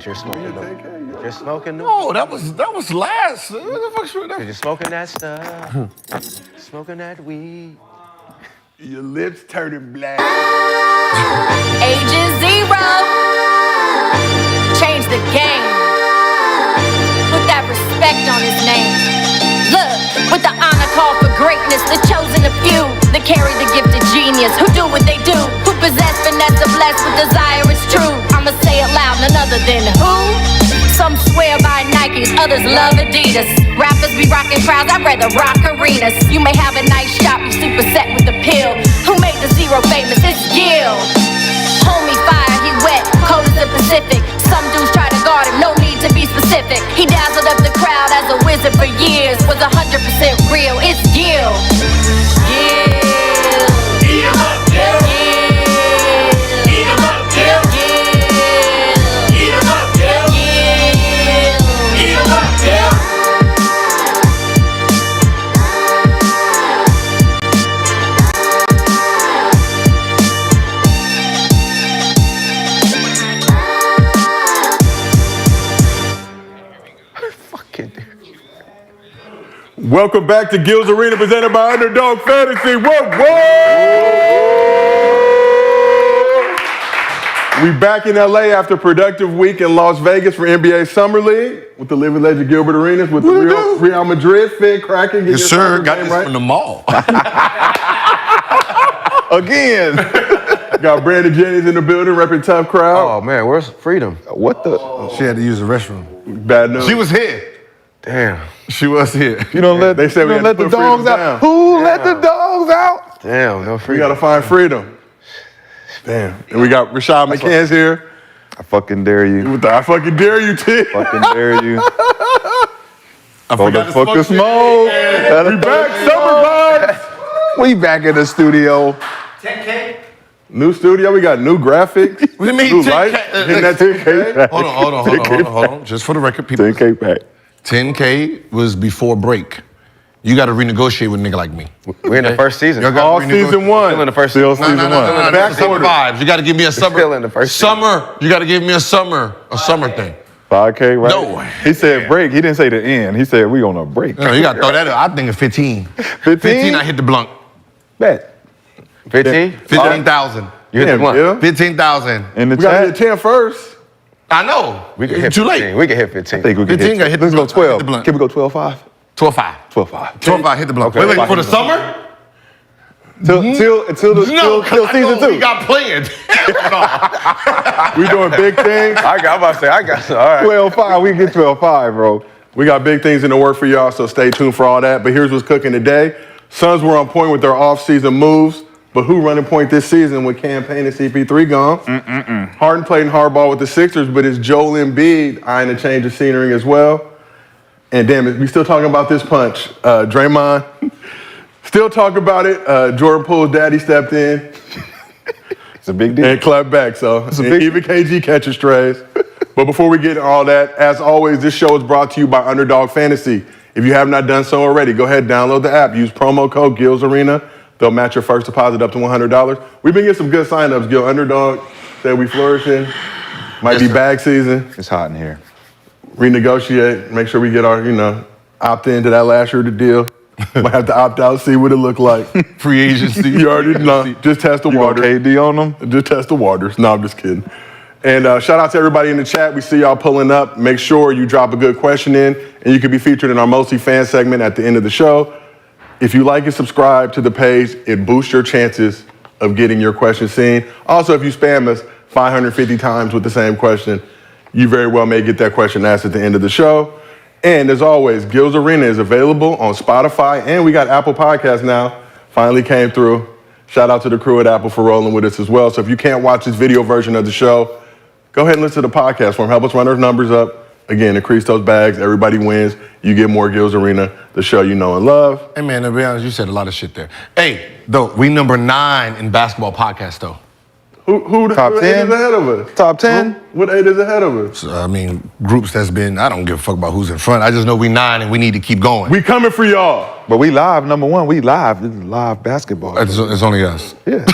But you're smoking them. You're smoking them. No, that was last. What the fuck's with that? You're smoking that stuff. Smoking that weed. Your lips turning black. Agent Zero. Change the game. Put that respect on his name. Look, with the honor call for greatness, the chosen of few that carry the gift of genius, who do what they do, who possess finesse and blessed with desire is true. I'ma say it loud, none other than who? Some swear by Nikes, others love Adidas. Rappers be rocking crowds, I'd rather rock arenas. You may have a nice shop, you super set with the pill. Who made the zero famous? It's Gil. Homie fire, he wet, cold as the Pacific. Some dudes try to guard him, no need to be specific. He dazzled up the crowd as a wizard for years. Was 100% real, it's Gil. Gil. Eat him up, Gil. Eat him up, Gil. Eat him up, Gil. Eat him up, Gil. Welcome back to Gil's Arena, presented by Underdog Fantasy. Whoa, whoa! We back in LA after a productive week in Las Vegas for NBA Summer League with the living legend Gilbert Arenas with the Real Madrid fan cracking. Yes, sir. Got this from the mall. Again. Got Brandon Jennings in the building, repping Tough Crowd. Oh man, where's Freedom? What the? She had to use the restroom. Bad news. She was here. Damn. She was here. You don't let, They said we don't had to let the put dogs Freedom out. down. Who let the dogs out? Damn, no We Freedom. gotta find Freedom. Damn. And we got Rashad McCann's here. I fucking dare you. With the I fucking dare you, T. Fucking dare you. I forgot to Motherfucker smoke smoke. We back, summer vibes. We back in the studio. 10K? New studio, we got new graphics. What do you mean New 10K? lights. Hitting that 10K. Hold on. Just for the record, people. 10K back. 10K was before break. You got to renegotiate with a nigga like me. We're in the first season. Y'all gotta All renegotiate. season one. Still in the first Still season. season No. one. Back Summer order. vibes. You got to give me a summer. still in the first season. Summer. You got to give me a summer thing. 5K, right? No. He said break. He didn't say the end. He said we on a break. No, you got to throw that out. I think it's 15. 15? I hit the blunt. Bet. 15? 15,000. You hit the one. Yeah. 15,000. In the We gotta chat. hit 10 first. I know. We can It's hit too 15. late. We can hit 15. I think we can 15 got hit the Let's go blunt. Hit the 12. blunt. Can we go 12-5? 12-5. 12-5. 12-5. Hit the blunt. Okay. Wait, for the summer? Till No, till 'cause I season know 2. we got planned. We doing big things. I'm about to say, I got some. All right. 12-5. We can get 12-5, bro. We got big things in the work for y'all, so stay tuned for all that. But here's what's cooking today. Suns were on point with their off-season moves, but who running point this season with Campaign and CP3 gone? Harden played in hardball with the Sixers, but is Joel Embiid eyeing a change of scenery as well? And damn it, we still talking about this punch. Draymond, still talk about it. Jordan Poole's daddy stepped in It's a big deal. and clapped back. So a big- even KG catches strays. But before we get into all that, as always, this show is brought to you by Underdog Fantasy. If you have not done so already, go ahead and download the app. Use promo code Gil's Arena. They'll match your first deposit up to $100. We've been getting some good signups, Gil. Underdog said we flourishing. Might Yes, be sir. bag season. It's hot in here. Renegotiate. Make sure we get our, opt into that last year of the deal. Might have to opt out, see what it look like. Free agency. You already know. Just test the You water. want KD on them? Just test the waters. No, I'm just kidding. And shout out to everybody in the chat. We see y'all pulling up. Make sure you drop a good question in, and you can be featured in our Mostly Fan segment at the end of the show. If you like and subscribe to the page, it boosts your chances of getting your question seen. Also, if you spam us 550 times with the same question, you very well may get that question asked at the end of the show. And as always, Gil's Arena is available on Spotify, and we got Apple Podcasts now. Finally came through. Shout out to the crew at Apple for rolling with us as well. So if you can't watch this video version of the show, go ahead and listen to the podcast form. Help us run those numbers up. Again, increase those bags. Everybody wins. You get more Gil's Arena, the show you know and love. Hey, man, to be honest, you said a lot of shit there. Hey, though, we number 9 in basketball podcast, though. Who Top 10? is ahead of us? Top 10? What 8 is ahead of us? So, I mean, groups that's been, I don't give a fuck about who's in front. I just know we 9 and we need to keep going. We coming for y'all. But we live, number one. We live. This is live basketball. It's only us. Yeah.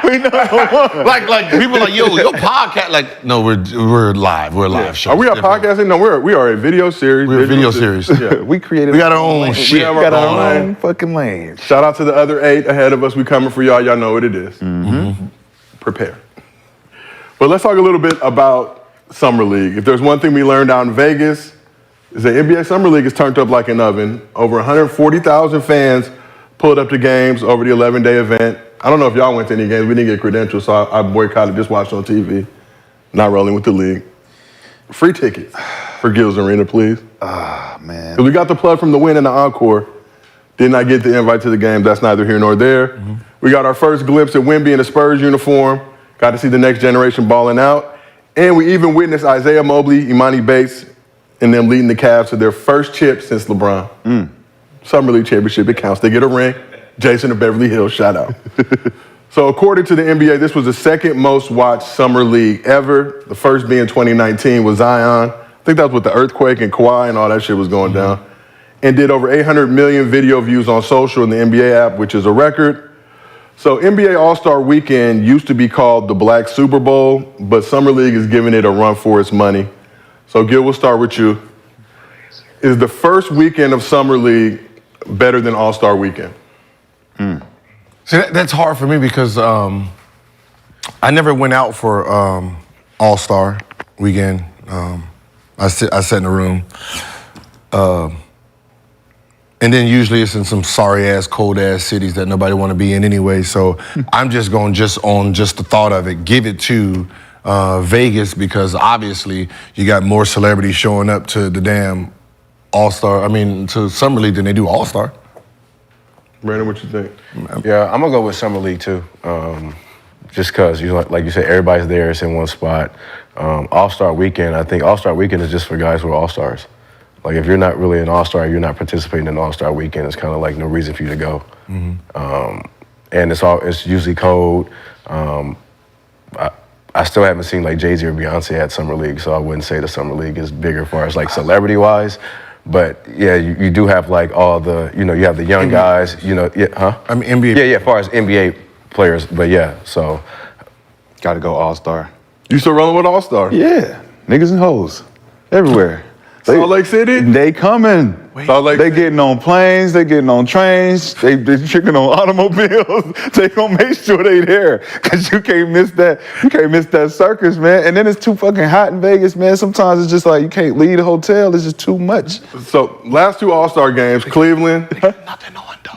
we number one. Like people are like, yo, your podcast. Like, no, we're live. We're a live show. Are we a podcasting? No, we are a video series. We're a video series. Yeah. We created. We got our own shit. We have our own lane. Fucking lane. Shout out to the other 8 ahead of us. We coming for y'all. Y'all know what it is. Mm-hmm. Prepare. But let's talk a little bit about Summer League. If there's one thing we learned out in Vegas, is the NBA Summer League is turned up like an oven. Over 140,000 fans pulled up to games over the 11-day event. I don't know if y'all went to any games. We didn't get credentials, so I boycotted, just watched on TV. Not rolling with the league. Free tickets for Gills Arena, please. Ah, man. Because we got the plug from the win in the encore. Did not get the invite to the game. That's neither here nor there. Mm-hmm. We got our first glimpse at Wemby in a Spurs uniform. Got to see the next generation balling out. And we even witnessed Isaiah Mobley, Imani Bates, and them leading the Cavs to their first chip since LeBron. Summer League championship, it counts. They get a ring. Jason of Beverly Hills, shout out. So according to the NBA, this was the second most watched Summer League ever. The first being 2019 was Zion. I think that was with the earthquake and Kawhi and all that shit was going down. And did over 800 million video views on social in the NBA app, which is a record. So NBA All-Star Weekend used to be called the Black Super Bowl, but Summer League is giving it a run for its money. So Gil, we'll start with you. Is the first weekend of Summer League better than All-Star Weekend? See, that's hard for me because I never went out for All-Star Weekend. I sat in a room. And then usually it's in some sorry-ass, cold-ass cities that nobody want to be in anyway. So I'm just going on the thought of it, give it to Vegas because obviously you got more celebrities showing up to the damn to Summer League than they do All-Star. Brandon, what you think? Yeah, I'm gonna go with Summer League too. Just because, like you said, everybody's there. It's in one spot. All-Star Weekend, I think All-Star Weekend is just for guys who are All-Stars. Like if you're not really an All-Star, you're not participating in All-Star Weekend. It's kind of like no reason for you to go. Mm-hmm. And it's usually cold. I still haven't seen like Jay-Z or Beyonce at Summer League, so I wouldn't say the Summer League is bigger as far as like celebrity-wise. But yeah, you do have like all the, you have the young guys, NBA. Yeah, as far as NBA players, but yeah, so. Gotta go All-Star. You still rolling with All-Star? Yeah, niggas and hoes, everywhere. Salt Lake City? They coming. Salt Lake they City. getting on planes, they getting on trains, they tricking on automobiles. They gonna make sure they there. Cause you can't miss that. You can't miss that circus, man. And then it's too fucking hot in Vegas, man. Sometimes it's just like you can't leave the hotel. It's just too much. So last 2 All-Star games, Cleveland. Nothing on though.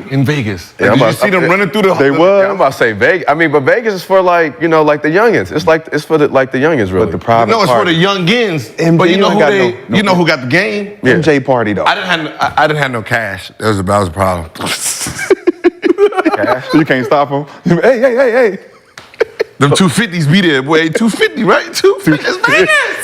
In Vegas. Yeah, Did you see them running through the They was. Yeah, I'm about to say Vegas. I mean, but Vegas is for like, like the youngins. It's for the youngins, really. But the private No, it's party. for the youngins. MJ But you know ain't who got who got the game? Yeah. MJ party though. I didn't have no cash. That was a problem. You can't stop them. Hey. Them 250s be there, boy. 250, right? 250. It's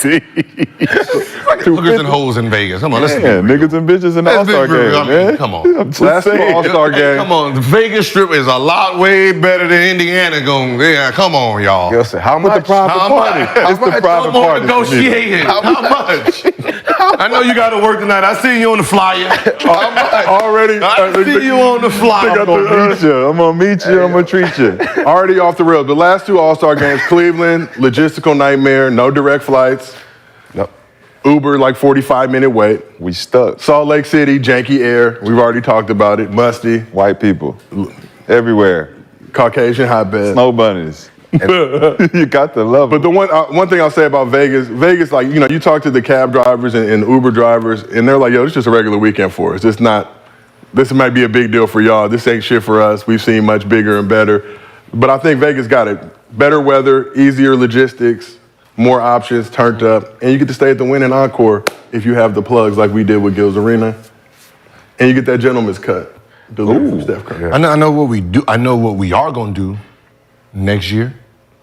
Vegas. Hookers and hoes in Vegas. Come on, let's Yeah, niggas and bitches in the Let's be All-Star real. game, I mean, man. come on. I'm just Last 2 saying. All-Star games. Come on, the Vegas Strip is a lot way better than Indiana going. Yeah, come on, y'all. Yo, so how With the much? private How party. much? It's the private Come on, party. negotiating. How much? I know you got to work tonight. I see you on the flyer. How much? Already. I see you on the flyer. I'm gonna meet you. I'm gonna treat you. Already off the rails. The last 2 All-Star games, Cleveland, logistical nightmare, no direct flights. Nope. Uber, like 45-minute wait. We stuck. Salt Lake City, janky air. We've already talked about it. Musty. White people. Everywhere. Caucasian hotbed. Snow bunnies. You got to love But it. the one thing I'll say about Vegas, like, you talk to the cab drivers and Uber drivers, and they're like, yo, it's just a regular weekend for us. This might be a big deal for y'all. This ain't shit for us. We've seen much bigger and better. But I think Vegas got it. Better weather, easier logistics, more options, turned up, and you get to stay at the Wynn and Encore if you have the plugs like we did with Gills Arena. And you get that gentleman's cut delivered from Steph Curry. I know what we do. I know what we are going to do next year.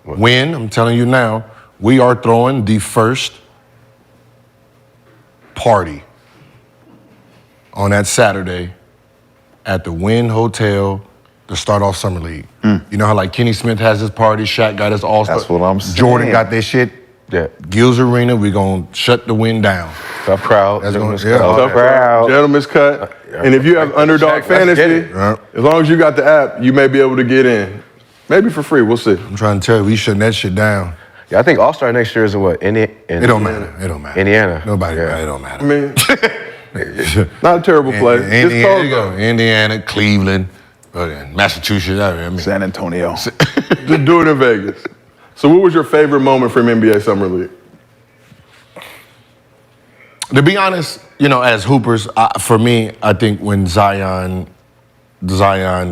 When, I'm telling you now, we are throwing the first party on that Saturday at the Wynn Hotel to start off Summer League. You know how like Kenny Smith has his party, Shaq got his All-Star. That's what I'm saying. Jordan got their shit. Yeah. Gills Arena, we're going to shut the wind down. Tough crowd. That's gonna- gentleman's yeah. crowd. Tough crowd. Gentleman's cut. And if you have underdog Let's get fantasy, it. Yeah. as long as you got the app, you may be able to get in. Maybe for free. We'll see. I'm trying to tell you, we shutting that shit down. Yeah, I think All-Star next year is in what? It don't matter. It don't matter. Indiana. Nobody, Yeah. it don't I matter. mean, not a terrible play. Just Indiana, close you go. though. Indiana, Cleveland, Massachusetts. I mean, San Antonio. Just do it in Vegas. So what was your favorite moment from NBA Summer League? to be honest, as hoopers, for me, I think when Zion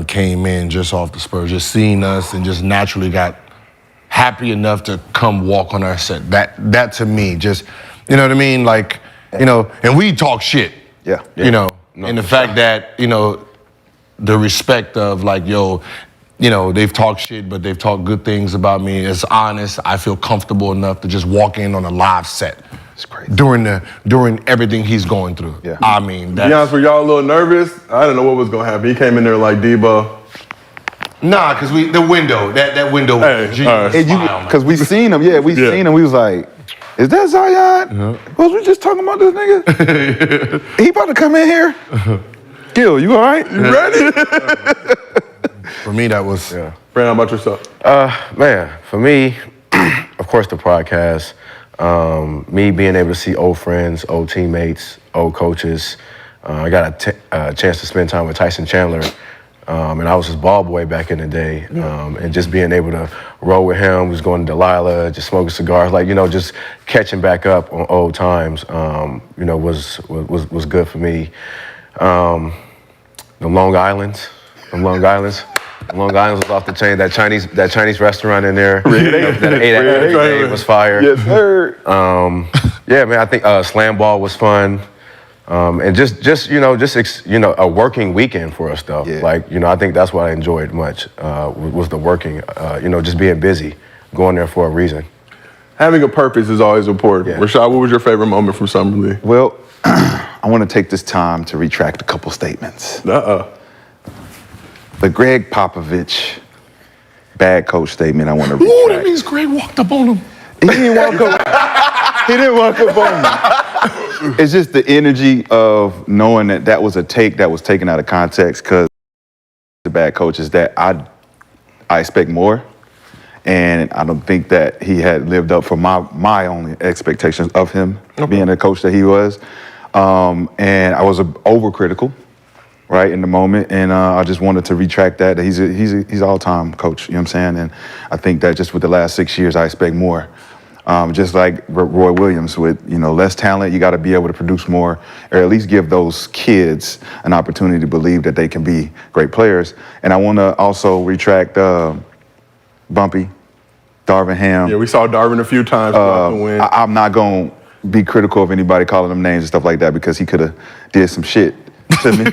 came in just off the Spurs, just seeing us and just naturally got happy enough to come walk on our set. That to me, just, you know what I mean? Like, and we talk shit. Yeah. And the fact that, the respect of like, they've talked shit, but they've talked good things about me. It's honest. I feel comfortable enough to just walk in on a live set. It's crazy. During everything he's going through. Yeah. I mean, To be honest, were y'all a little nervous? I didn't know what was gonna happen. He came in there like Debo. nah, because the window, that window. Hey, Jesus, all right. smile, man. Because we seen him, we seen him. We was like, is that Zion? Was we just talking about this nigga? He about to come in here? Gil, you all right? You ready? For me, that was. Yeah. Brandon, how about yourself? Man, for me, of course, the podcast. Me being able to see old friends, old teammates, old coaches. I got a chance to spend time with Tyson Chandler, and I was his ball boy back in the day. And just being able to roll with him, was going to Delilah, just smoking cigars, like just catching back up on old times. Was good for me. The Long Islands. Long Island was off the chain. That Chinese restaurant in there that ate at every day was fire. Yes, sir. Yeah, man. I think slam ball was fun, and just a working weekend for us though. Yeah. Like I think that's what I enjoyed much was the working. Just being busy, going there for a reason. Having a purpose is always important. Yeah. Rashad, what was your favorite moment from Summer League? Well, I want to take this time to retract a couple statements. The Greg Popovich bad coach statement I want to Ooh, that retract. means Greg walked up on him. He didn't walk up. He didn't walk up on me. It's just the energy of knowing that was a take that was taken out of context because the bad coach is that I expect more. And I don't think that he had lived up for my only expectations of him being the coach that he was. And I was overcritical, right, in the moment. And I just wanted to retract that he's all-time coach, you know what I'm saying? And I think that just with the last 6 years, I expect more. Just like Roy Williams with, less talent, you got to be able to produce more, or at least give those kids an opportunity to believe that they can be great players. And I want to also retract Bumpy, Darvin Ham. Yeah, we saw Darvin a few times throughout the win. I'm not going to be critical of anybody calling them names and stuff like that because he could have did some shit to me. He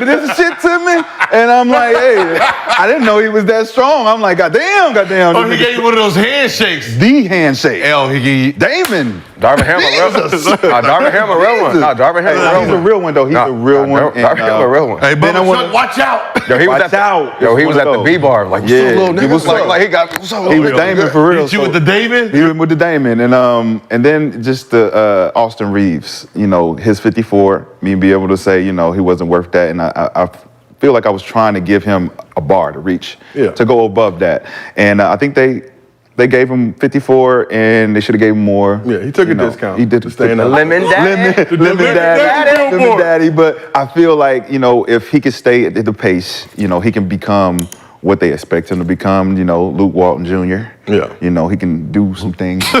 did some shit to me. And I'm like, hey, I didn't know he was that strong. I'm like, goddamn. Oh, he gave you one of those handshakes. The handshake. Hell, he gave you. Damon. Darvin Ham a real one. Darvin Ham a real one. No, Darvin Ham a real one. He's a real one, though. He's a real one. Darvin Ham a real one. Hey, Then I Bubba, wanna- watch out. Yo, he was Watch at out. Yo, he was One at of the those. B-bar. Like, what's Yeah, up, little he nigga? was up. Like he got, what's up, He little was nigga? Damon for real. Hit you with the Damon? He went with the Damon. And then just the Austin Reeves, his 54, me be able to say, he wasn't worth that. And I feel like I was trying to give him a bar to reach, to go above that. And I think they gave him 54 and they should have gave him more. Yeah, he took a discount. He did to stay in The the lemon daddy. Lemon daddy. Lemon Lemon daddy. But I feel like, if he could stay at the pace, he can become what they expect him to become, Luke Walton Jr. Yeah. He can do some things. He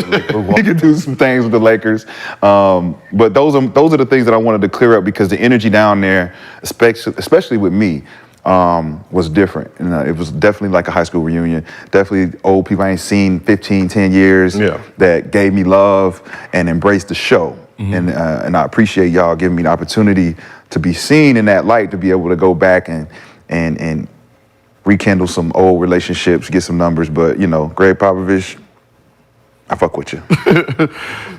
can do some things with the Lakers. But those are the things that I wanted to clear up because the energy down there, especially with me, was different. And it was definitely like a high school reunion. Definitely old people I ain't seen 15, 10 years that gave me love and embraced the show. And I appreciate y'all giving me the opportunity to be seen in that light, to be able to go back and rekindle some old relationships, get some numbers. But, Greg Popovich, I fuck with you.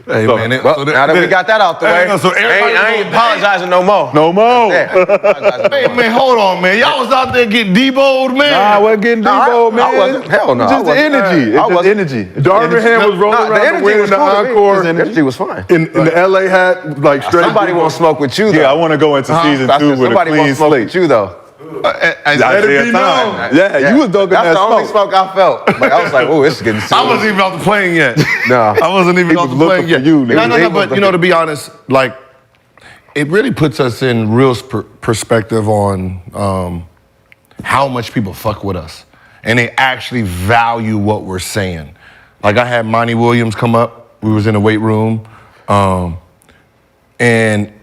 Hey, man. Well, now that we got that out the way, so everybody I ain't apologizing no more. No more. Hey, man, hold on, man. Y'all was out there getting deboed, man. Nah, I wasn't getting Debo, man. I wasn't. Hell no. It's just the energy. It's just energy. Darvin Ham was rolling around the wing in the encore. The energy was fine. In the LA hat, like straight. Somebody won't smoke with you, though. Yeah, I want to go into season 2 with a Somebody clean won't smoke slate. with you, though. Let it be known. Yeah, you was dogging That's that the only smoke. smoke I felt. Like, I was like, oh, this is getting serious. I wasn't even off the plane yet. No. I wasn't even He off was the plane looking yet. for you, nigga. No, but you know, to be honest, like, it really puts us in real perspective on how much people fuck with us. And they actually value what we're saying. Like, I had Monty Williams come up. We was in the weight room. And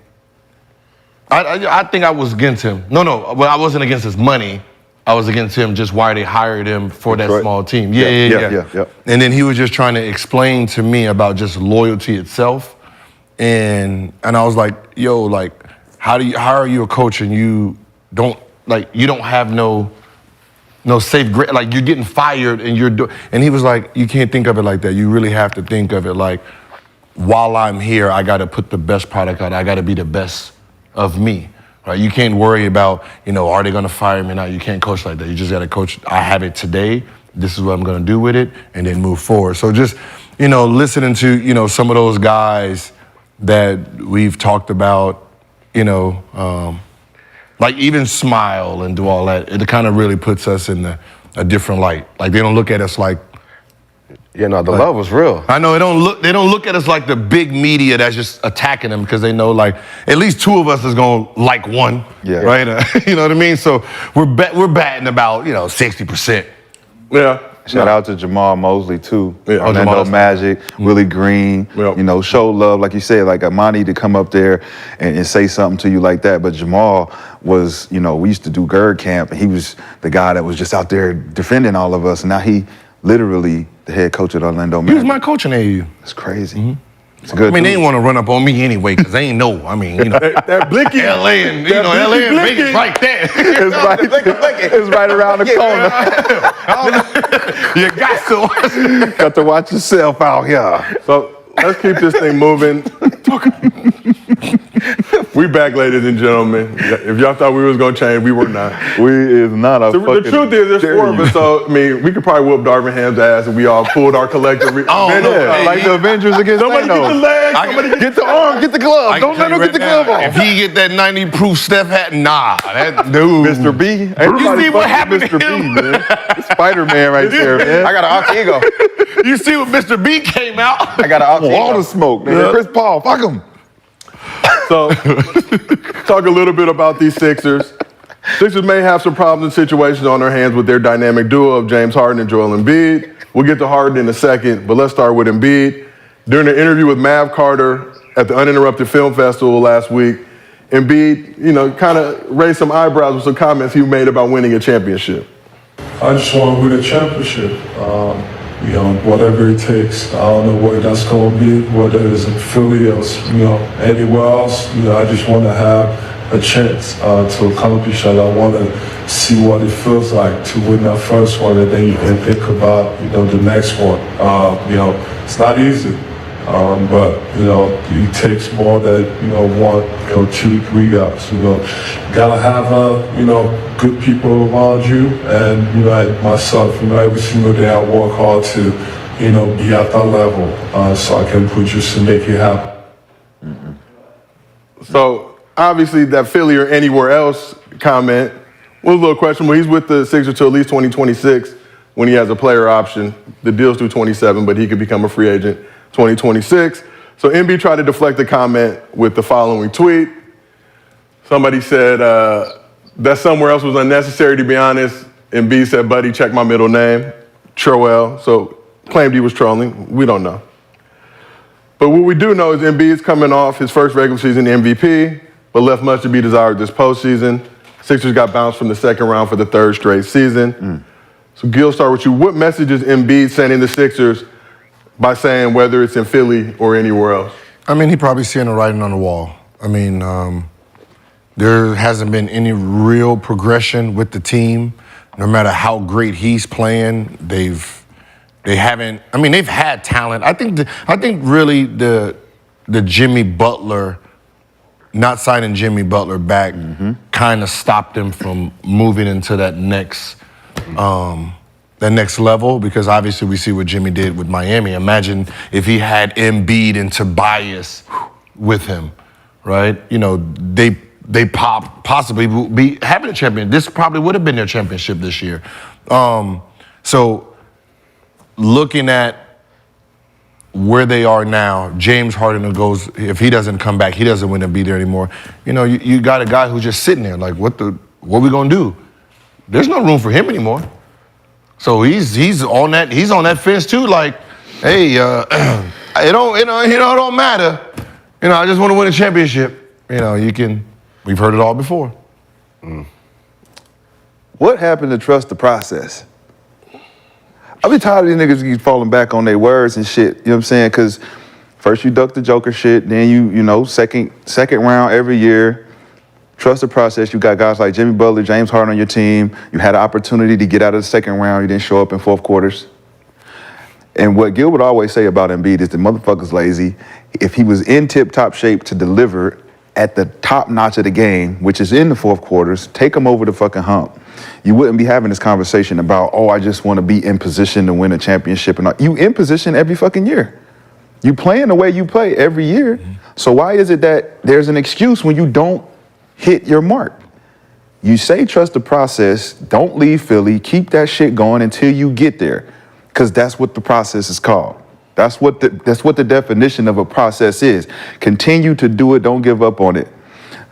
I think I was against him. No, well, I wasn't against his money. I was against him just why they hired him for that Detroit. small team. Yeah. And then he was just trying to explain to me about just loyalty itself. And I was like, yo, like, how are you a coach and you don't have no safe grade, like you're getting fired and he was like, you can't think of it like that. You really have to think of it like, while I'm here, I got to put the best product out. I got to be the best of me, right? You can't worry about, are they going to fire me or not? You can't coach like that. You just got to coach. I have it today. This is what I'm going to do with it, and then move forward. So just, listening to, some of those guys that we've talked about, like even smile and do all that, it kind of really puts us in a different light. Like they don't look at us like, The love was real. I know they don't look at us like the big media that's just attacking them because they know like at least 2 of us is gonna like one, right? You know what I mean? So we're batting about 60%. Yeah. Shout out to Jamal Mosley too. Yeah. Orlando Jamal. Magic, Willie Green. Yeah. Show love, like you said, like Amani to come up there and say something to you like that. But Jamal was, we used to do GERD camp, and he was the guy that was just out there defending all of us. And now he literally the head coach at Orlando Magic. He was my coach in AAU. It's crazy. It's good. I mean, they didn't want to run up on me anyway because they ain't know. I mean, that blicky. LA and LA and Vegas right there. It's right around the corner. You got to watch yourself out here. So let's keep this thing moving. We back, ladies and gentlemen. If y'all thought we was gonna change, we were not. We is not a The fucking truth is, there's 4 of us, so I mean, we could probably whoop Darvin Ham's ass if we all pulled our collective. Like the Avengers against Somebody get the Thanos. leg. Somebody Get the arm, get the glove. Don't let him get the glove off. If he get that 90 proof Steph hat, that dude. Mr. B. You see what happened to Mr. B, him? man. Spider-Man right there, man. I got an alter ego. You see what Mr. B came out? I got an alter All ego. the smoke, man. Chris Paul, fuck him. So, talk a little bit about these Sixers. Sixers may have some problems and situations on their hands with their dynamic duo of James Harden and Joel Embiid. We'll get to Harden in a second, but let's start with Embiid. During an interview with Mav Carter at the Uninterrupted Film Festival last week, Embiid, kind of raised some eyebrows with some comments he made about winning a championship. I just want to win a championship. Whatever it takes. I don't know what that's going to be, whether it's in Philly or, anywhere else. I just want to have a chance to accomplish it. I want to see what it feels like to win that first one, and then you can think about, the next one. It's not easy, but, it takes more than, 1, 2, 3 guys. Gotta have, good people around you, and, myself, every single day I work hard to, be at that level so I can produce and make it happen. So, obviously, that Philly or anywhere else comment was a little questionable. He's with the Sixers till at least 2026 when he has a player option. The deal's through 27, but he could become a free agent 2026. So Embiid tried to deflect the comment with the following tweet. Somebody said that somewhere else was unnecessary, to be honest. Embiid said, buddy, check my middle name, Troel. So claimed he was trolling. We don't know. But what we do know is Embiid's coming off his first regular season MVP, but left much to be desired this postseason. Sixers got bounced from the second round for the 3rd straight season. So Gil, start with you. What message is Embiid sending the Sixers by saying whether it's in Philly or anywhere else? I mean, he probably seeing the writing on the wall. I mean, there hasn't been any real progression with the team. No matter how great he's playing, they've They haven't. I mean, they've had talent. I think really the Jimmy Butler, not signing Jimmy Butler back, kind of stopped them from moving into that next level, because obviously we see what Jimmy did with Miami. Imagine if he had Embiid and Tobias with him, right? You know, they possibly be having a champion. This probably would have been their championship this year. So looking at where they are now, James Harden goes, if he doesn't come back, he doesn't want to be there anymore. You know, you got a guy who's just sitting there like, what we gonna do? There's no room for him anymore. So he's on that fence too, like, hey, it don't matter. You know, I just want to win a championship. You know, we've heard it all before. What happened to trust the process? I be tired of these niggas keep falling back on their words and shit. You know what I'm saying? Because first you duck the Joker shit, then you know, second round every year. Trust the process. You got guys like Jimmy Butler, James Harden on your team. You had an opportunity to get out of the second round. You didn't show up in fourth quarters. And what Gil would always say about Embiid is the motherfucker's lazy. If he was in tip-top shape to deliver at the top notch of the game, which is in the fourth quarters, take him over the fucking hump. You wouldn't be having this conversation about, oh, I just want to be in position to win a championship. And all. You in position every fucking year. You playing the way you play every year. So why is it that there's an excuse when you don't hit your mark? You say trust the process, don't leave Philly, keep that shit going until you get there. Because that's what the process is called. That's what the definition of a process is. Continue to do it, don't give up on it.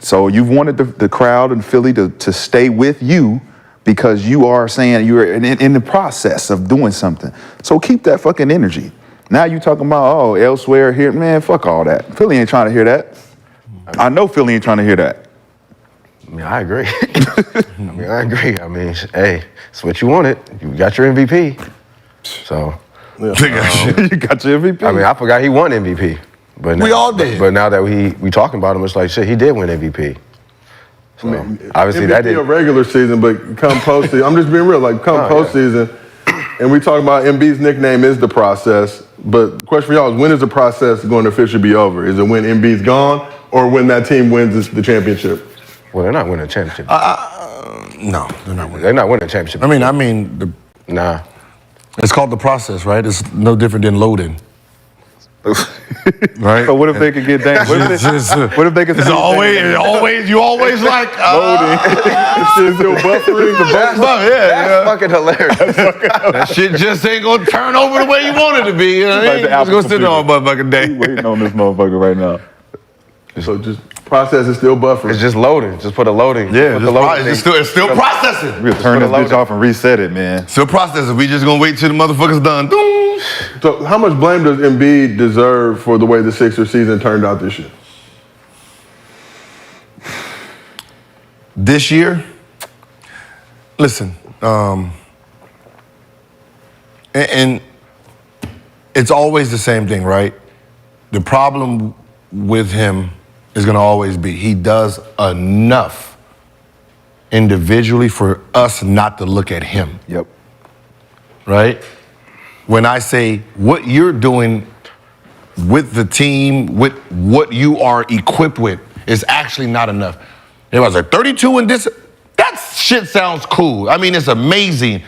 So you've wanted the crowd in Philly to stay with you because you are saying you're in the process of doing something. So keep that fucking energy. Now you talking about, oh, elsewhere here, man, fuck all that. Philly ain't trying to hear that. I know Philly ain't trying to hear that. I mean, I agree. I mean, hey, it's what you wanted. You got your MVP. So. You got your MVP. I mean, I forgot he won MVP. But We all did. But now that we talking about him, it's like, shit, he did win MVP. So, obviously, MVP that didn't. a regular season, but come postseason, I'm just being real, like come postseason, and we talk about Embiid's nickname is the process, but the question for y'all is, when is the process going to officially be over? Is it when Embiid's gone or when that team wins the championship? Well, they're not winning a championship. No, they're not winning. They're not winning a championship. Nah. It's called the process, right? It's no different than loading. Right? So what if they could get Dame? What if they could? It's you always like Loading. It's still buffering. That's fucking hilarious. that shit just ain't gonna turn over the way you want it to be. You know what I mean? It's gonna sit there all motherfucking day. Waiting on this motherfucker right now. So just process is still buffering. It's just loading. Just put a loading. Yeah, It's still processing. We'll turn this bitch off and reset it, man. Still processing. We just gonna wait till the motherfucker's done. Doom. So how much blame does Embiid deserve for the way the Sixers season turned out this year? This year, listen, and it's always the same thing, right? The problem with him is going to always be he does enough individually for us not to look at him. Yep. Right? When I say what you're doing with the team, with what you are equipped with, is actually not enough. Everybody's like, 32 in this, that shit sounds cool. I mean, it's amazing.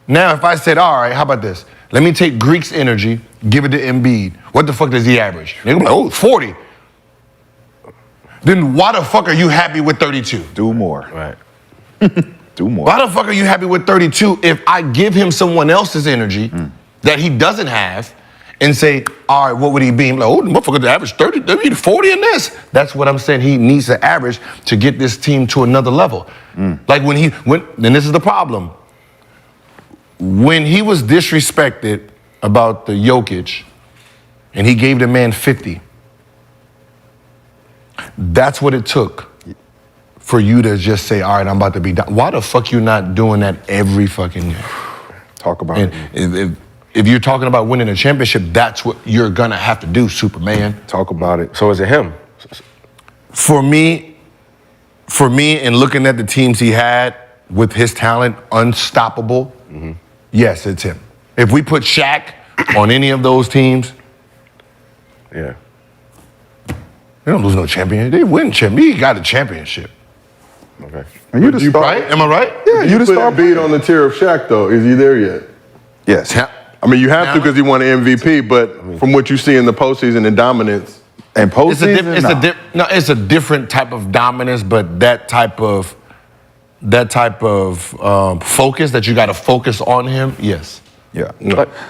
Now, if I said, all right, how about this? Let me take Greek's energy, give it to Embiid. What the fuck does he average? They're like, oh, 40. Then why the fuck are you happy with 32? Do more. Right. Do more. Why the fuck are you happy with 32 if I give him someone else's energy that he doesn't have and say, all right, what would he be? I'm like, oh, the motherfucker average 30, they need 40 in this. That's what I'm saying he needs to average to get this team to another level. Like then this is the problem. When he was disrespected about the Jokic and he gave the man 50, that's what it took for you to just say, all right, I'm about to be done. Why the fuck you not doing that every fucking year? Talk about And it. if you're talking about winning a championship, that's what you're gonna have to do, Superman. Talk about it. So is it him? For me, and looking at the teams he had with his talent, unstoppable, yes, it's him. If we put Shaq on any of those teams, Yeah. they don't lose no championship. They win championship. He got a championship. Okay. And you the you star. Right? Am I right? Yeah, you the Put star. Embiid on the tier of Shaq, though. Is he there yet? Yes. I mean, you have to because he won an MVP, but from what you see in the postseason and dominance, And postseason, It's a different type of dominance, but that type of focus that you got to focus on him. Yes. yeah.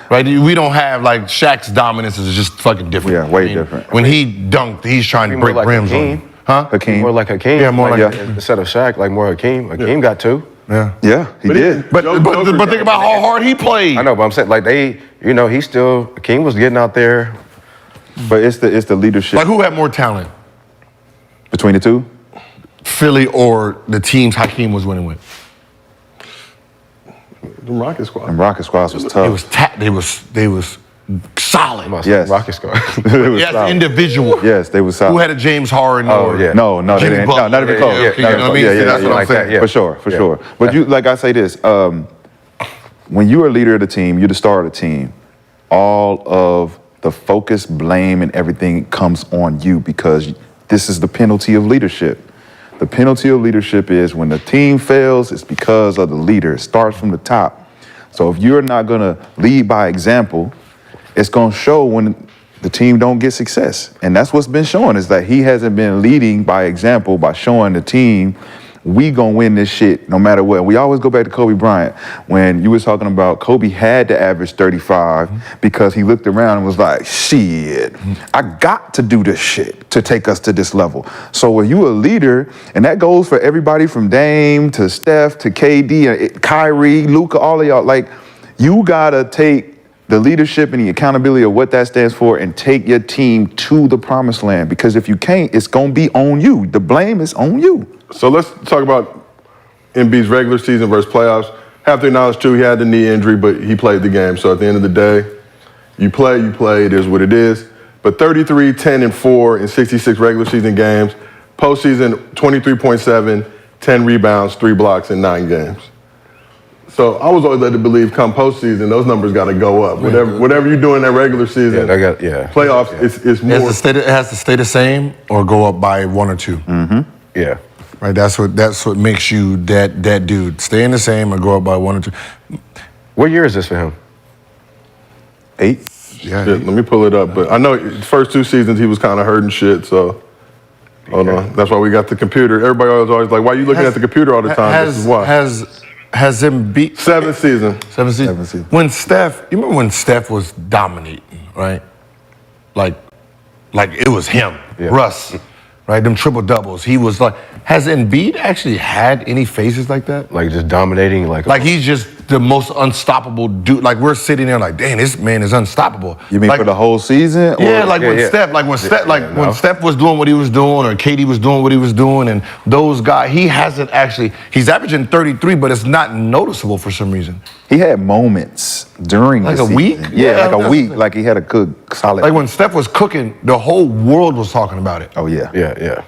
Right? We don't have like Shaq's dominance is just fucking different. Yeah, way different. When he dunked, he's trying to More break like brims on Hakeem. you. Huh? Hakeem. More like Hakeem. Yeah, more like- instead of Shaq, like more Hakeem. Hakeem got 2. Yeah. Yeah, he did. But think about how hard he played. I know, but I'm saying like he's still Hakeem was getting out there. But it's the leadership Like who had more talent? between the two. Philly or the teams Hakeem was winning with? the Rocket Squad. And Rocket Squads was tough. They was solid. Yes. Rocket Squad. It was Yes, solid. individual. Yes, they was solid. Who had a James Harden? Oh, or yeah. No, they Jimmy didn't. Butler? No, not even close. Yeah, Not you know even what I close. mean? Yeah, See, yeah, that's yeah, what I'm like saying. that, yeah. For sure, for Yeah. sure. But you, like I say this, when you're a leader of the team, you're the star of the team, all of the focus, blame, and everything comes on you because this is the penalty of leadership. The penalty of leadership is when the team fails, it's because of the leader. It starts from the top. So if you're not gonna lead by example, it's gonna show when the team don't get success. And that's what's been showing is that he hasn't been leading by example by showing the team we gonna win this shit no matter what. We always go back to Kobe Bryant when you was talking about Kobe had to average 35 because he looked around and was like, shit, I got to do this shit to take us to this level. So when you a leader, and that goes for everybody from Dame to Steph to KD, Kyrie, Luka, all of y'all, like you gotta take the leadership and the accountability of what that stands for and take your team to the promised land. Because if you can't, it's gonna be on you. The blame is on you. So let's talk about Embiid's regular season versus playoffs. Have to acknowledge, too, he had the knee injury, but he played the game. So at the end of the day, you play, it is what it is. But 33, 10, and 4 in 66 regular season games. Postseason, 23.7, 10 rebounds, 3 blocks in 9 games. So I was always led to believe come postseason, those numbers got to go up. Whatever you do in that regular season, playoffs, it's more. It has to stay the same or go up by 1 or 2. Yeah. Right, that's what makes you that dude. Staying the same or go up by 1 or 2. What year is this for him? 8. Yeah, Shit, let me pull it up. But I know the first 2 seasons he was kind of hurting shit, so hold on. That's why we got the computer. Everybody was always like, why are you looking at the computer all the time? This is why. Has him beat 7th season. 7 seasons. When Steph, you remember when Steph was dominating, right? Like it was him, Russ, right? Them triple doubles. He was like, has Embiid actually had any phases like that? Like just dominating, like He's just the most unstoppable dude. Like we're sitting there like, dang, this man is unstoppable. You mean like, for the whole season? Or? Yeah, when Steph was doing what he was doing, or KD was doing what he was doing, and those guys, he's averaging 33, but it's not noticeable for some reason. He had moments during Like the a season. week? Yeah, like a Yeah. week. Like he had a good, solid. Like when Steph was cooking, the whole world was talking about it. Oh, yeah. yeah.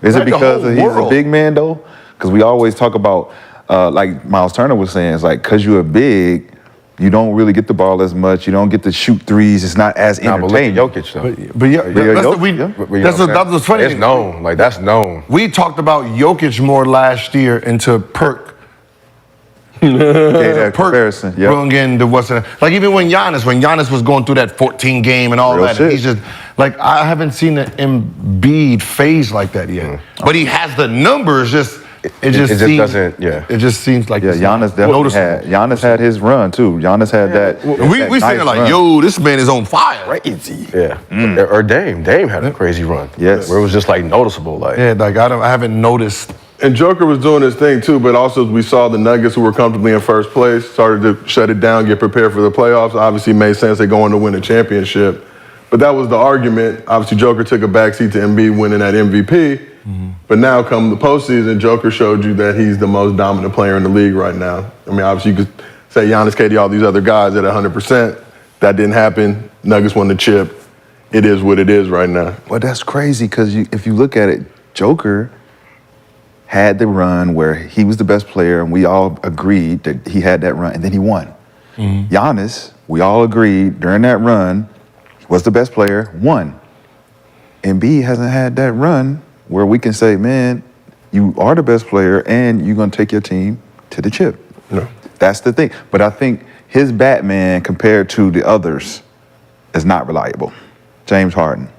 Is it Like the because whole he's a world. big man, though? Because we always talk about, like Miles Turner was saying, it's like, because you're big, you don't really get the ball as much. You don't get to shoot threes. It's not as Nah, but look at entertaining. Jokic though. But yeah, Yeah, that's Jokic, the, we, yeah. But you know that's what what I'm that was saying? funny. It's known. Like that's known. We talked about Jokic more last year into Perk. Yeah, that comparison. Yeah. Bring in the what's it, like even when Giannis was going through that 14 game and all Real that, shit. and he's just like I haven't seen an Embiid phase like that yet. But he has the numbers. It just seems, doesn't. Yeah. It just seems like Yeah, it's Giannis not definitely noticeable. Giannis had his run, too. Giannis had that. We that sitting there nice like, run. yo, this man is on fire. Crazy. Yeah. Or Dame. Dame had a crazy run. Yes. Where it was just like noticeable. Like Yeah, like I haven't noticed. And Joker was doing his thing too, but also we saw the Nuggets, who were comfortably in first place, started to shut it down, get prepared for the playoffs. Obviously, it made sense they go on to win a championship. But that was the argument. Obviously, Joker took a backseat to Embiid winning that MVP. But now, come the postseason, Joker showed you that he's the most dominant player in the league right now. I mean, obviously, you could say Giannis, KD, all these other guys at 100%. That didn't happen. Nuggets won the chip. It is what it is right now. Well, that's crazy because if you look at it, Joker had the run where he was the best player and we all agreed that he had that run and then he won. Giannis, we all agreed during that run, he was the best player, won. Embiid hasn't had that run where we can say, man, you are the best player and you're going to take your team to the chip. No. That's the thing. But I think his Batman compared to the others is not reliable. James Harden